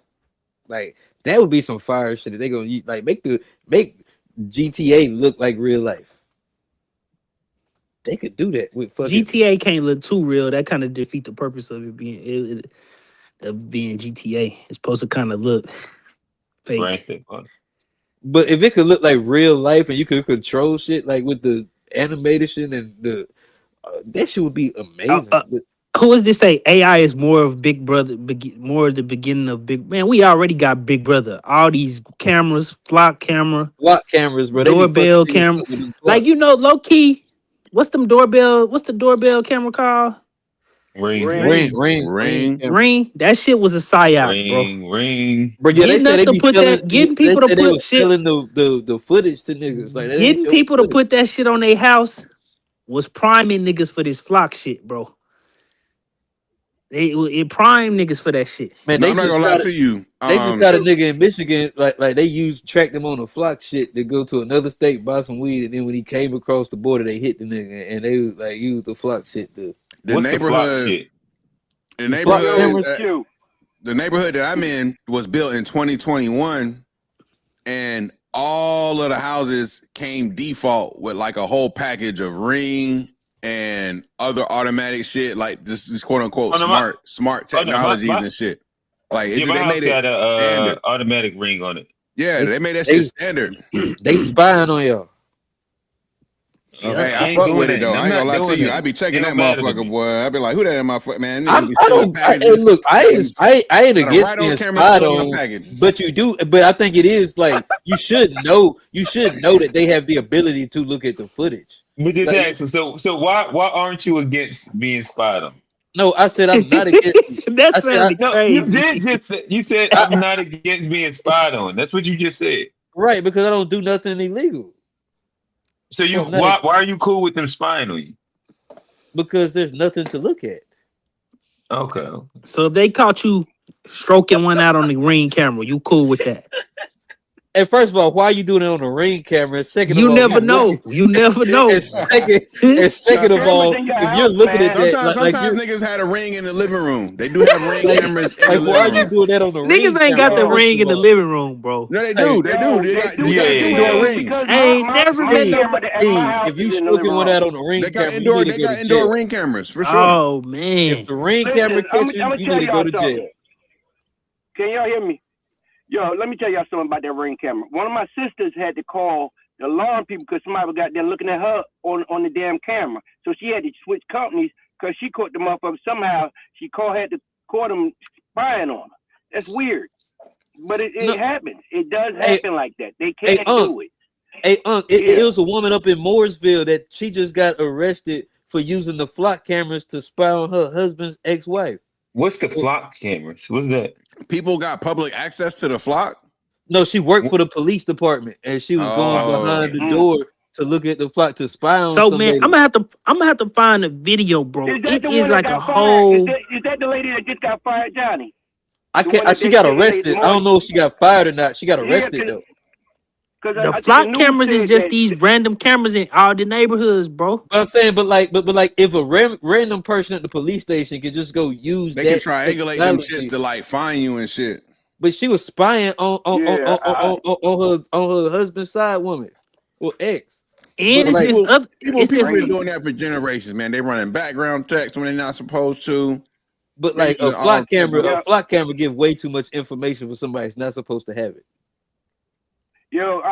[SPEAKER 5] Like that would be some fire shit. If they gonna like make GTA look like real life. They could do that with fucking
[SPEAKER 14] GTA can't look too real. That kind of defeat the purpose of it being GTA. It's supposed to kind of look fake.
[SPEAKER 5] But if it could look like real life and you could control shit like with the animation and the that shit would be amazing.
[SPEAKER 14] Who is this say AI is more of Big Brother, more of the beginning of Big Man? We already got Big Brother. All these cameras, flock
[SPEAKER 5] cameras, bro.
[SPEAKER 14] Doorbell camera. Like low key. What's the doorbell camera called?
[SPEAKER 1] Ring.
[SPEAKER 14] That shit was a psyop, bro.
[SPEAKER 1] Ring.
[SPEAKER 5] Bro, yeah, they said they be
[SPEAKER 14] getting people to put shit,
[SPEAKER 5] selling the footage to niggas. Like
[SPEAKER 14] getting people to put that shit on their house was priming niggas for this flock shit, bro. It prime niggas for that shit.
[SPEAKER 3] Man, I'm not gonna lie to you.
[SPEAKER 5] They just got a nigga in Michigan, like they tracked him on a flock shit to go to another state, buy some weed, and then when he came across the border, they hit the nigga, and they was like used the flock shit to
[SPEAKER 3] the neighborhood. The neighborhood that I'm in was built in 2021, and all of the houses came default with like a whole package of Ring and other automatic shit, like this quote unquote smart technologies and shit. Like
[SPEAKER 1] they made it got automatic Ring on it.
[SPEAKER 3] Yeah, they made that shit standard.
[SPEAKER 5] They spying on y'all.
[SPEAKER 3] Hey, I fuck with it though. I ain't gonna lie to you. I be checking that motherfucker, boy. I be like, who that in my foot, man?
[SPEAKER 5] I ain't against being spied on, but you do. But I think it is like you should know that they have the ability to look at the footage.
[SPEAKER 1] But just ask, so why aren't you against being spied on?
[SPEAKER 5] No, I said I'm not against it.
[SPEAKER 14] That sounded crazy.
[SPEAKER 1] You said I'm not against being spied on. That's what you just said.
[SPEAKER 5] Right, because I don't do nothing illegal.
[SPEAKER 1] So why are you cool with them spying on you?
[SPEAKER 5] Because there's nothing to look at.
[SPEAKER 1] Okay.
[SPEAKER 14] So if they caught you stroking one out on the Ring camera, you cool with that?
[SPEAKER 5] And first of all, why are you doing it on the Ring camera? Second
[SPEAKER 14] you
[SPEAKER 5] of all,
[SPEAKER 14] never know. You never know.
[SPEAKER 5] And second of all, if you're looking at that,
[SPEAKER 3] sometimes niggas had a Ring in the living room. They do have Ring cameras in the living room.
[SPEAKER 5] Why are you doing that on the Ring?
[SPEAKER 14] Niggas ain't got the Ring in the living room, bro.
[SPEAKER 3] No, they do. They do. They got indoor Rings.
[SPEAKER 14] I ain't never met nobody.
[SPEAKER 5] If you stroking one out on the Ring camera,
[SPEAKER 3] they got indoor Ring cameras for sure.
[SPEAKER 14] Oh man!
[SPEAKER 5] If the Ring camera catch you, you need to go to jail.
[SPEAKER 16] Can y'all hear me? Yo, let me tell y'all something about that Ring camera. One of my sisters had to call the alarm people because somebody got there looking at her on the damn camera. So she had to switch companies because she caught the motherfucker. Somehow she had to call them spying on her. That's weird. But it happens. It does happen like that. They can't do it.
[SPEAKER 5] Hey, it was a woman up in Mooresville that she just got arrested for using the flock cameras to spy on her husband's ex-wife.
[SPEAKER 1] What's the flock cameras? What's that?
[SPEAKER 3] People got public access to the flock?
[SPEAKER 5] No, she worked for the police department and she was going behind the door to look at the flock to spy on somebody.
[SPEAKER 14] Man, I'm gonna have to find a video, bro. It is like a whole.
[SPEAKER 16] Is that the lady that just got fired, Johnny?
[SPEAKER 5] She got arrested. I don't know if she got fired or not. She got arrested though.
[SPEAKER 14] The flock cameras is just these random cameras in all the neighborhoods, bro.
[SPEAKER 5] But I'm saying, but if a random person at the police station could just go use
[SPEAKER 3] they can triangulate them shits to like find you and shit.
[SPEAKER 5] But she was spying on her husband's side woman or ex.
[SPEAKER 14] And
[SPEAKER 3] people been doing that for generations, man. They running background checks when they're not supposed to.
[SPEAKER 5] But like
[SPEAKER 3] Basically, all
[SPEAKER 5] a flock camera give way too much information for somebody that's not supposed to have it.
[SPEAKER 16] Yo,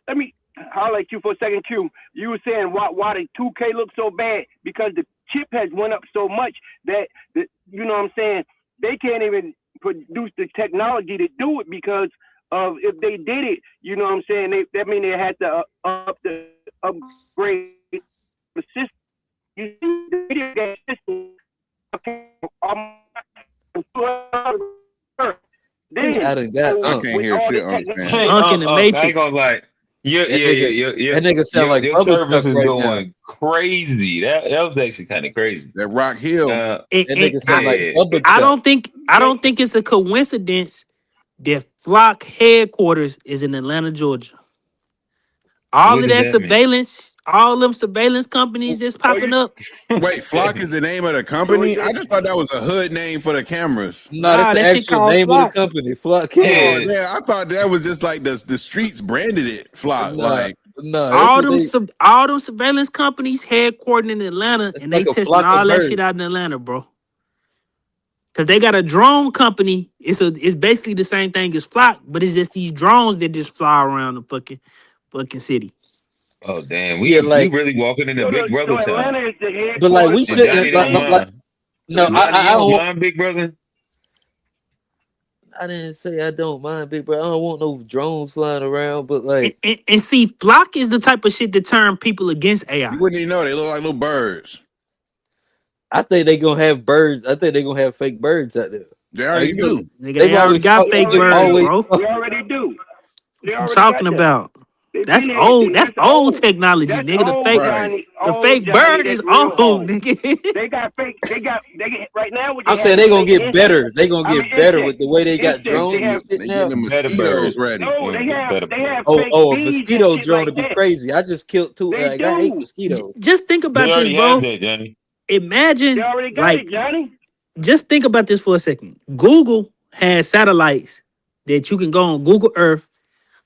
[SPEAKER 16] let me holler at you for a second, Q. You were saying why the 2K looks so bad because the chip has went up so much that you know what I'm saying, they can't even produce the technology to do it because of if they did it, you know what I'm saying, that mean they had to upgrade the system. You see the video game system. Then
[SPEAKER 5] I done got
[SPEAKER 3] I can't hear shit on this man.
[SPEAKER 1] Hey,
[SPEAKER 14] Unk in the
[SPEAKER 1] I ain't
[SPEAKER 14] Matrix.
[SPEAKER 1] gonna lie.
[SPEAKER 5] that nigga sound like
[SPEAKER 1] Your
[SPEAKER 5] bubble
[SPEAKER 1] service
[SPEAKER 5] chuck
[SPEAKER 1] is
[SPEAKER 5] right
[SPEAKER 1] going crazy. That was actually kind of crazy.
[SPEAKER 3] That Rock Hill.
[SPEAKER 5] That nigga sound like bubble
[SPEAKER 14] I
[SPEAKER 5] chuck.
[SPEAKER 14] don't think it's a coincidence that Flock headquarters is in Atlanta, Georgia. All
[SPEAKER 1] What
[SPEAKER 14] of
[SPEAKER 1] does
[SPEAKER 14] that
[SPEAKER 1] that mean?
[SPEAKER 14] surveillance, all them surveillance companies just popping up.
[SPEAKER 3] Wait, Flock is the name of the company? I just thought that was a hood name for the cameras.
[SPEAKER 5] No, that's the
[SPEAKER 14] that shit
[SPEAKER 5] actual
[SPEAKER 14] called
[SPEAKER 5] name
[SPEAKER 14] Flock.
[SPEAKER 5] of the company. Flock
[SPEAKER 3] Oh,
[SPEAKER 5] camera.
[SPEAKER 3] yeah, I thought that was just like the streets branded it. Flock, like
[SPEAKER 5] No,
[SPEAKER 14] All them surveillance companies headquartered in Atlanta, and they
[SPEAKER 5] like a
[SPEAKER 14] testing
[SPEAKER 5] flock of
[SPEAKER 14] all that
[SPEAKER 5] birds.
[SPEAKER 14] shit out in Atlanta, bro. Cause they got a drone company. It's basically the same thing as Flock, but it's just these drones that just fly around the fucking city.
[SPEAKER 1] Oh damn,
[SPEAKER 5] Yeah,
[SPEAKER 1] we
[SPEAKER 5] like-
[SPEAKER 1] really walking into Big Brother
[SPEAKER 16] So
[SPEAKER 1] time.
[SPEAKER 16] Atlanta is the headquarters.
[SPEAKER 5] But like we
[SPEAKER 1] And
[SPEAKER 5] shouldn't
[SPEAKER 1] Johnny don't mind.
[SPEAKER 5] no,
[SPEAKER 1] Johnny,
[SPEAKER 5] I
[SPEAKER 1] you don't
[SPEAKER 5] don't.
[SPEAKER 1] mind, Big Brother?
[SPEAKER 5] I didn't say I don't mind, big bro. I don't want no drones flying around, but like
[SPEAKER 14] And see, Flock is the type of shit that turn people against AI.
[SPEAKER 3] you wouldn't even know they look like little birds.
[SPEAKER 5] I think they gonna have birds. I think they gonna have fake birds out there.
[SPEAKER 3] They already
[SPEAKER 5] Like, you know,
[SPEAKER 3] do.
[SPEAKER 14] Nigga, they already got fake
[SPEAKER 5] they
[SPEAKER 14] birds,
[SPEAKER 5] always
[SPEAKER 14] bro.
[SPEAKER 16] They already do. They
[SPEAKER 14] What you
[SPEAKER 16] already
[SPEAKER 14] talking
[SPEAKER 16] got them.
[SPEAKER 14] about?
[SPEAKER 16] They
[SPEAKER 14] That's
[SPEAKER 16] been
[SPEAKER 14] old.
[SPEAKER 16] everything.
[SPEAKER 14] That's old technology,
[SPEAKER 16] That's
[SPEAKER 14] nigga.
[SPEAKER 16] old,
[SPEAKER 14] The
[SPEAKER 16] Johnny. Old,
[SPEAKER 14] fake
[SPEAKER 16] Johnny,
[SPEAKER 14] bird
[SPEAKER 16] that's
[SPEAKER 14] is
[SPEAKER 16] real
[SPEAKER 14] old, nigga.
[SPEAKER 16] They got fake. They get right now. What they
[SPEAKER 5] I'm saying
[SPEAKER 16] have
[SPEAKER 5] they
[SPEAKER 16] is
[SPEAKER 5] gonna
[SPEAKER 16] fake
[SPEAKER 5] get better.
[SPEAKER 16] insects.
[SPEAKER 5] They gonna
[SPEAKER 16] I
[SPEAKER 5] get
[SPEAKER 16] mean,
[SPEAKER 5] better
[SPEAKER 16] insects.
[SPEAKER 5] with the way they got
[SPEAKER 16] Insects.
[SPEAKER 5] drones
[SPEAKER 16] They
[SPEAKER 5] and
[SPEAKER 16] have
[SPEAKER 5] shit
[SPEAKER 3] They
[SPEAKER 5] now.
[SPEAKER 3] getting the
[SPEAKER 1] Better
[SPEAKER 3] mosquitoes
[SPEAKER 1] birds.
[SPEAKER 3] ready.
[SPEAKER 16] no. They have fake
[SPEAKER 5] Oh, a
[SPEAKER 16] bees
[SPEAKER 5] mosquito
[SPEAKER 16] and shit
[SPEAKER 5] drone
[SPEAKER 16] like
[SPEAKER 5] would be
[SPEAKER 16] that.
[SPEAKER 5] crazy. I just killed two.
[SPEAKER 16] They
[SPEAKER 5] Like I hate
[SPEAKER 16] do.
[SPEAKER 5] mosquitoes.
[SPEAKER 14] Just think
[SPEAKER 1] They
[SPEAKER 14] about this,
[SPEAKER 1] already have
[SPEAKER 14] bro.
[SPEAKER 1] that, Johnny.
[SPEAKER 14] Imagine,
[SPEAKER 16] They already got
[SPEAKER 14] like,
[SPEAKER 16] it, Johnny.
[SPEAKER 14] just think about this for a second. Google has satellites that you can go on Google Earth,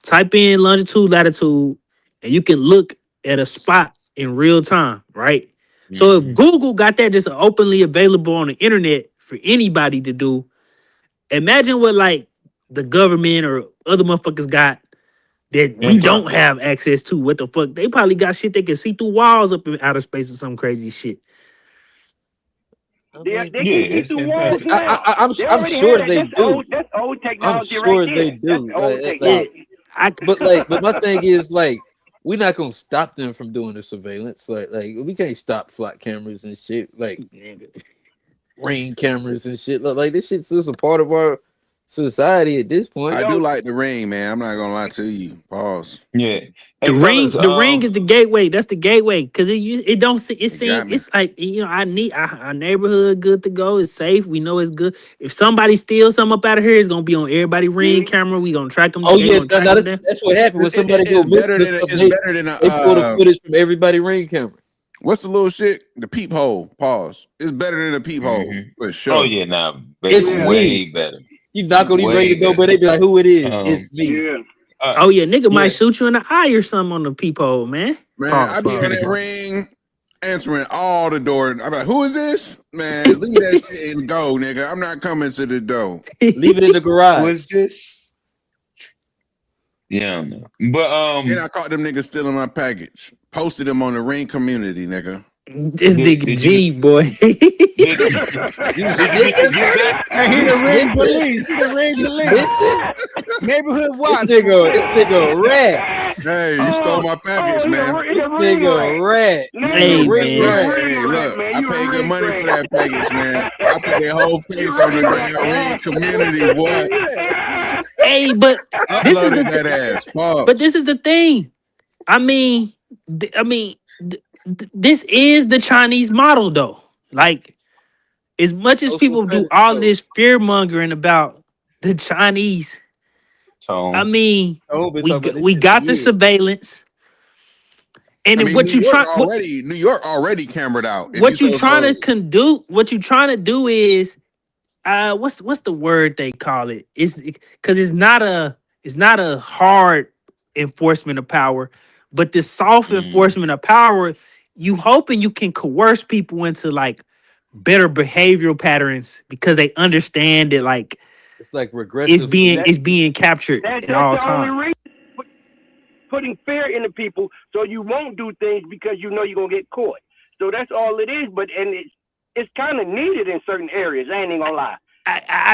[SPEAKER 14] type in longitude, latitude, and you can look at a spot in real time, right? So if Google got that just openly available on the internet for anybody to do, imagine what like the government or other motherfuckers got that we don't have access to. What the fuck? They probably got shit they can see through walls up in outer space or some crazy shit.
[SPEAKER 16] They can
[SPEAKER 1] Yeah,
[SPEAKER 16] see
[SPEAKER 1] it's
[SPEAKER 16] through walls
[SPEAKER 1] fantastic.
[SPEAKER 16] now. They
[SPEAKER 5] I'm
[SPEAKER 16] already
[SPEAKER 5] sure
[SPEAKER 16] had that.
[SPEAKER 5] they do.
[SPEAKER 16] That's old
[SPEAKER 5] I'm
[SPEAKER 16] technology right
[SPEAKER 5] sure
[SPEAKER 16] there.
[SPEAKER 5] they do.
[SPEAKER 16] That's old
[SPEAKER 5] Like,
[SPEAKER 16] technology.
[SPEAKER 5] but my thing is like we're not gonna stop them from doing the surveillance. Like we can't stop flock cameras and shit. Like ring cameras and shit. Like this shit's just a part of our society at this point.
[SPEAKER 3] I do like the ring, man. I'm not gonna lie to you. Pause.
[SPEAKER 1] Yeah.
[SPEAKER 14] The ring, the ring is the gateway. That's the gateway because it don't see it
[SPEAKER 3] got
[SPEAKER 14] seems
[SPEAKER 3] me.
[SPEAKER 14] it's like I need our neighborhood good to go. It's safe. We know it's good. If somebody steals something up out of here, it's gonna be on everybody ring camera. We gonna track them.
[SPEAKER 5] Oh
[SPEAKER 14] they
[SPEAKER 5] yeah,
[SPEAKER 14] gonna track
[SPEAKER 5] that's
[SPEAKER 14] them down.
[SPEAKER 5] what happened when somebody go
[SPEAKER 3] It's
[SPEAKER 5] missing.
[SPEAKER 3] better than
[SPEAKER 5] They pull the footage from everybody ring camera.
[SPEAKER 3] What's the little shit? The peephole. Pause. It's better than a peephole for sure.
[SPEAKER 1] Oh yeah, nah,
[SPEAKER 5] It's
[SPEAKER 1] way
[SPEAKER 5] me.
[SPEAKER 1] better.
[SPEAKER 5] You knock on, you
[SPEAKER 1] Way
[SPEAKER 5] ring the door,
[SPEAKER 1] better.
[SPEAKER 5] but they be like, "Who it is? It's me."
[SPEAKER 16] Yeah.
[SPEAKER 14] Oh yeah, nigga might
[SPEAKER 1] yeah.
[SPEAKER 14] shoot you in the eye or something on the peephole, man.
[SPEAKER 3] Man,
[SPEAKER 14] Pause,
[SPEAKER 3] I be
[SPEAKER 14] pause.
[SPEAKER 3] on that ring, answering all the doors. I'm like, "Who is this?" Man, leave that shit and go, nigga. I'm not coming to the door.
[SPEAKER 5] Leave it in the garage.
[SPEAKER 1] What's this? Yeah, I don't know. But
[SPEAKER 3] Then I caught them niggas stealing my package. Posted them on the ring community, nigga.
[SPEAKER 14] This nigga G boy.
[SPEAKER 1] Did you just get that?
[SPEAKER 15] And he the ring police. He the ring police. Neighborhood watch.
[SPEAKER 5] This nigga a rat.
[SPEAKER 3] Hey, you stole my package, man.
[SPEAKER 5] This nigga a rat.
[SPEAKER 14] Hey,
[SPEAKER 5] Ring
[SPEAKER 14] man.
[SPEAKER 5] rat.
[SPEAKER 3] Hey, look, I paid good money for that package, man. I put their whole face on the damn ring community, boy.
[SPEAKER 14] Hey, but this is
[SPEAKER 3] Uploaded
[SPEAKER 14] the
[SPEAKER 3] that ass. Pause.
[SPEAKER 14] but this is the thing. I mean, this is the Chinese model, though. Like, as much as people do all this fear mongering about the Chinese, I mean, we got the surveillance, and
[SPEAKER 3] I mean,
[SPEAKER 14] what
[SPEAKER 3] New
[SPEAKER 14] you
[SPEAKER 3] York
[SPEAKER 14] try,
[SPEAKER 3] New York already camered out.
[SPEAKER 14] what you trying to do is, what's the word they call it? It's because it's not a hard enforcement of power, but the soft enforcement of power. You hoping you can coerce people into like better behavioral patterns because they understand that like
[SPEAKER 5] It's like regressive.
[SPEAKER 14] it's being captured at all
[SPEAKER 16] That's the only
[SPEAKER 14] times.
[SPEAKER 16] reason. Putting fear into people so you won't do things because you know you're gonna get caught. So that's all it is. But and it's kind of needed in certain areas. I ain't gonna lie.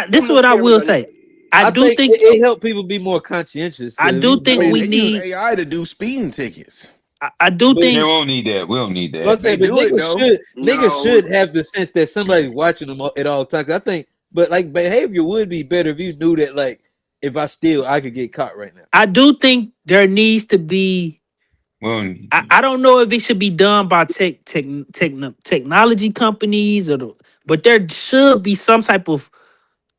[SPEAKER 14] This is what I will say. I do think
[SPEAKER 5] it helped people be more conscientious.
[SPEAKER 14] I do think we
[SPEAKER 3] they
[SPEAKER 14] need
[SPEAKER 3] use AI to do speeding tickets.
[SPEAKER 14] I do think
[SPEAKER 1] they won't need that. We don't need that.
[SPEAKER 5] But
[SPEAKER 3] They do it,
[SPEAKER 5] niggas should have the sense that somebody's watching them at all times. I think, but like behavior would be better if you knew that, like, if I steal, I could get caught right now.
[SPEAKER 14] I do think there needs to be. I don't know if it should be done by technology companies but there should be some type of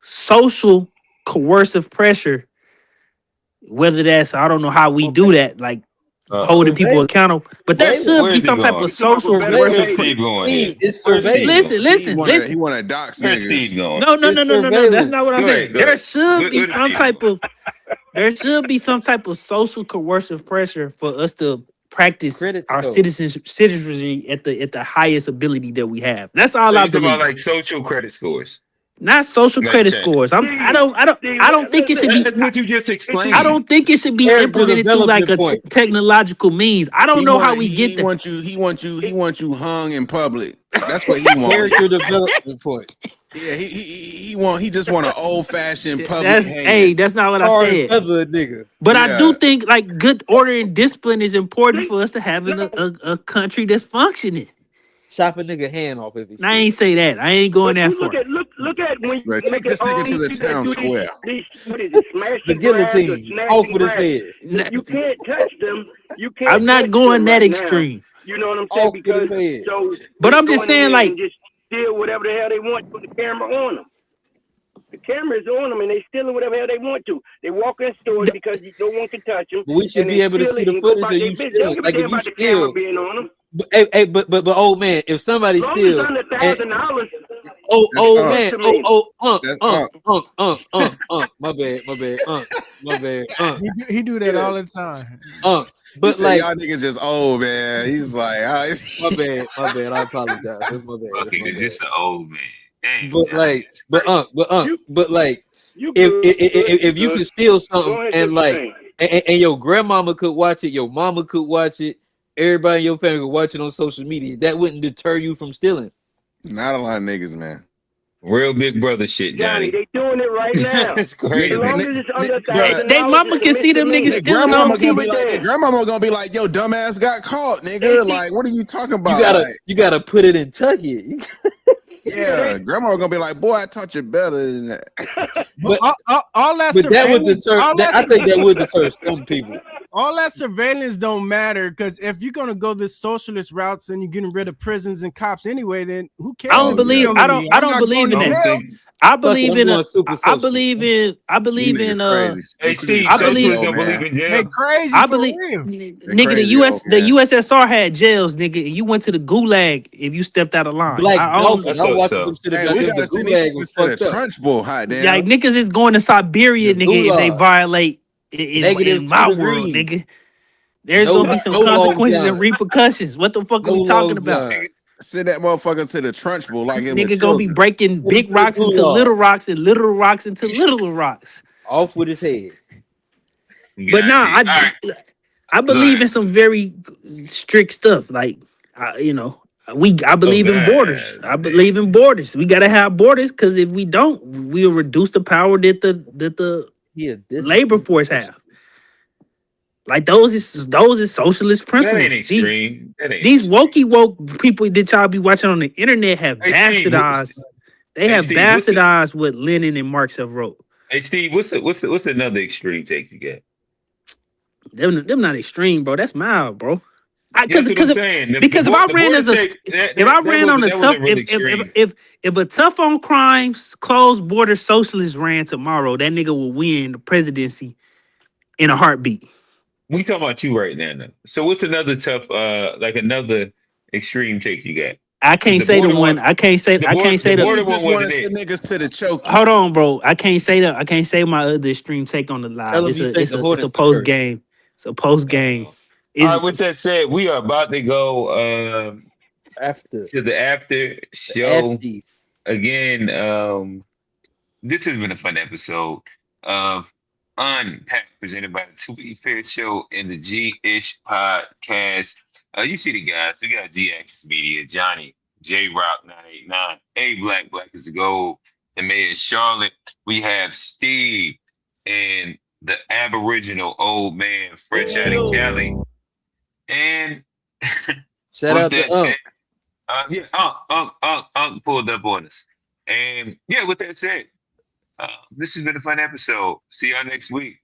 [SPEAKER 14] social coercive pressure. Whether that's I don't know how we do that, like holding people accountable. But there should be some type of social coercive pressure. Listen.
[SPEAKER 3] He want to dox niggas.
[SPEAKER 14] No. That's not what I'm saying. There should be some type of social coercive pressure for us to practice our citizenry at the highest ability that we have. That's all I believe.
[SPEAKER 1] About like social credit scores.
[SPEAKER 14] Not social credit scores. I don't think it should be.
[SPEAKER 1] That's what you just explained.
[SPEAKER 14] I don't think it should be implemented through like a technological means. I don't know how we get there.
[SPEAKER 3] He wants you hung in public. That's what he wants.
[SPEAKER 5] Character development point.
[SPEAKER 3] Yeah, he just want an old fashioned public.
[SPEAKER 14] That's not what I said.
[SPEAKER 5] Nigga.
[SPEAKER 14] But I do think like good order and discipline is important for us to have in a country that's functioning.
[SPEAKER 5] Chop a nigga hand off if he's.
[SPEAKER 14] I ain't say that. I ain't going that far.
[SPEAKER 16] Look at when
[SPEAKER 3] you take this nigga to the town square.
[SPEAKER 5] The guillotine off with his head.
[SPEAKER 16] You can't touch them. You can't.
[SPEAKER 14] I'm not going that extreme.
[SPEAKER 16] You know what I'm saying? Because
[SPEAKER 14] but I'm just saying like
[SPEAKER 16] just steal whatever the hell they want, put the camera on them. The camera is on them, and they stealing whatever the hell they want to. They walk in stores because no one can touch them.
[SPEAKER 5] We should be able to see the footage of you steal. Like if you steal.
[SPEAKER 16] Being on them.
[SPEAKER 5] But old man, if somebody steals,
[SPEAKER 16] under $1,000.
[SPEAKER 5] My bad.
[SPEAKER 15] He do that all the time.
[SPEAKER 3] But like y'all niggas just old man. He's like,
[SPEAKER 5] my bad. I apologize. That's my bad.
[SPEAKER 1] Just an old man. Dang,
[SPEAKER 5] but like, if you could steal something and like, and your grandmama could watch it, your mama could watch it, everybody in your family could watch it on social media, that wouldn't deter you from stealing.
[SPEAKER 3] Not a lot of niggas, man.
[SPEAKER 1] Real big brother shit, Johnny.
[SPEAKER 16] They doing it right now.
[SPEAKER 1] It's crazy.
[SPEAKER 16] As long as it's under $1,000,
[SPEAKER 14] they mama can see them niggas stealing on TV.
[SPEAKER 3] Grandmama gonna be like, yo, dumbass got caught, nigga. Like, what are you talking about?
[SPEAKER 5] You gotta put it in Tucky.
[SPEAKER 3] Yeah, grandma gonna be like, boy, I taught you better than that.
[SPEAKER 15] But all that,
[SPEAKER 5] but that would deter. I think that would deter some people.
[SPEAKER 15] All that surveillance don't matter because if you're gonna go this socialist routes and you're getting rid of prisons and cops anyway, then who cares?
[SPEAKER 14] I don't believe in that. I believe in
[SPEAKER 1] Hey Steve,
[SPEAKER 15] crazy.
[SPEAKER 14] I believe nigga the USSR had jails, nigga, and you went to the gulag if you stepped out of line.
[SPEAKER 5] I watched some shit about the gulag was fucked up.
[SPEAKER 3] Trunchbull, hot damn.
[SPEAKER 14] Like niggas is going to Siberia, nigga, if they violate in my world, nigga. There's gonna be some consequences and repercussions. What the fuck are we talking about?
[SPEAKER 3] Send that motherfucker to the Trunchbull like it
[SPEAKER 14] nigga gonna be breaking big rocks into little rocks and little rocks into little rocks.
[SPEAKER 5] Off with his head.
[SPEAKER 14] But I believe in some very strict stuff. Like I believe in borders. I believe in borders. We gotta have borders because if we don't, we'll reduce the power that the labor force have. Like those is socialist principles.
[SPEAKER 1] That ain't extreme.
[SPEAKER 14] These woke people that y'all be watching on the internet have bastardized. They have bastardized what Lenin and Marx have wrote.
[SPEAKER 1] Hey Steve, what's another extreme take you get?
[SPEAKER 14] Them not extreme, bro. That's mild, bro. Because if a tough on crimes, closed border socialist ran tomorrow, that nigga will win the presidency in a heartbeat.
[SPEAKER 1] We talking about you right now. So what's another tough, like another extreme take you got?
[SPEAKER 14] I can't say the one. I can't say the.
[SPEAKER 3] Just want to send niggas to the choke.
[SPEAKER 14] Hold on, bro. I can't say that. I can't say my other extreme take on the live. It's a post game. It's a post game.
[SPEAKER 1] All right. With that said, we are about to go
[SPEAKER 5] After
[SPEAKER 1] to the after
[SPEAKER 5] the
[SPEAKER 1] show.
[SPEAKER 5] afties.
[SPEAKER 1] Again, this has been a fun episode of Unpacked, presented by the To Be Fair Show and the G-ish podcast. You see the guys. We got G-Axis Media, Johnny, J-Rock 989, A Black is the Gold, the Mayor of Charlotte. We have Steve and the Aboriginal old man fresh out of Cali. And
[SPEAKER 5] Shout
[SPEAKER 1] with
[SPEAKER 5] out to
[SPEAKER 1] that said,
[SPEAKER 5] Unc.
[SPEAKER 1] Unc pulled up on us. And yeah, with that said, this has been a fun episode. See y'all next week.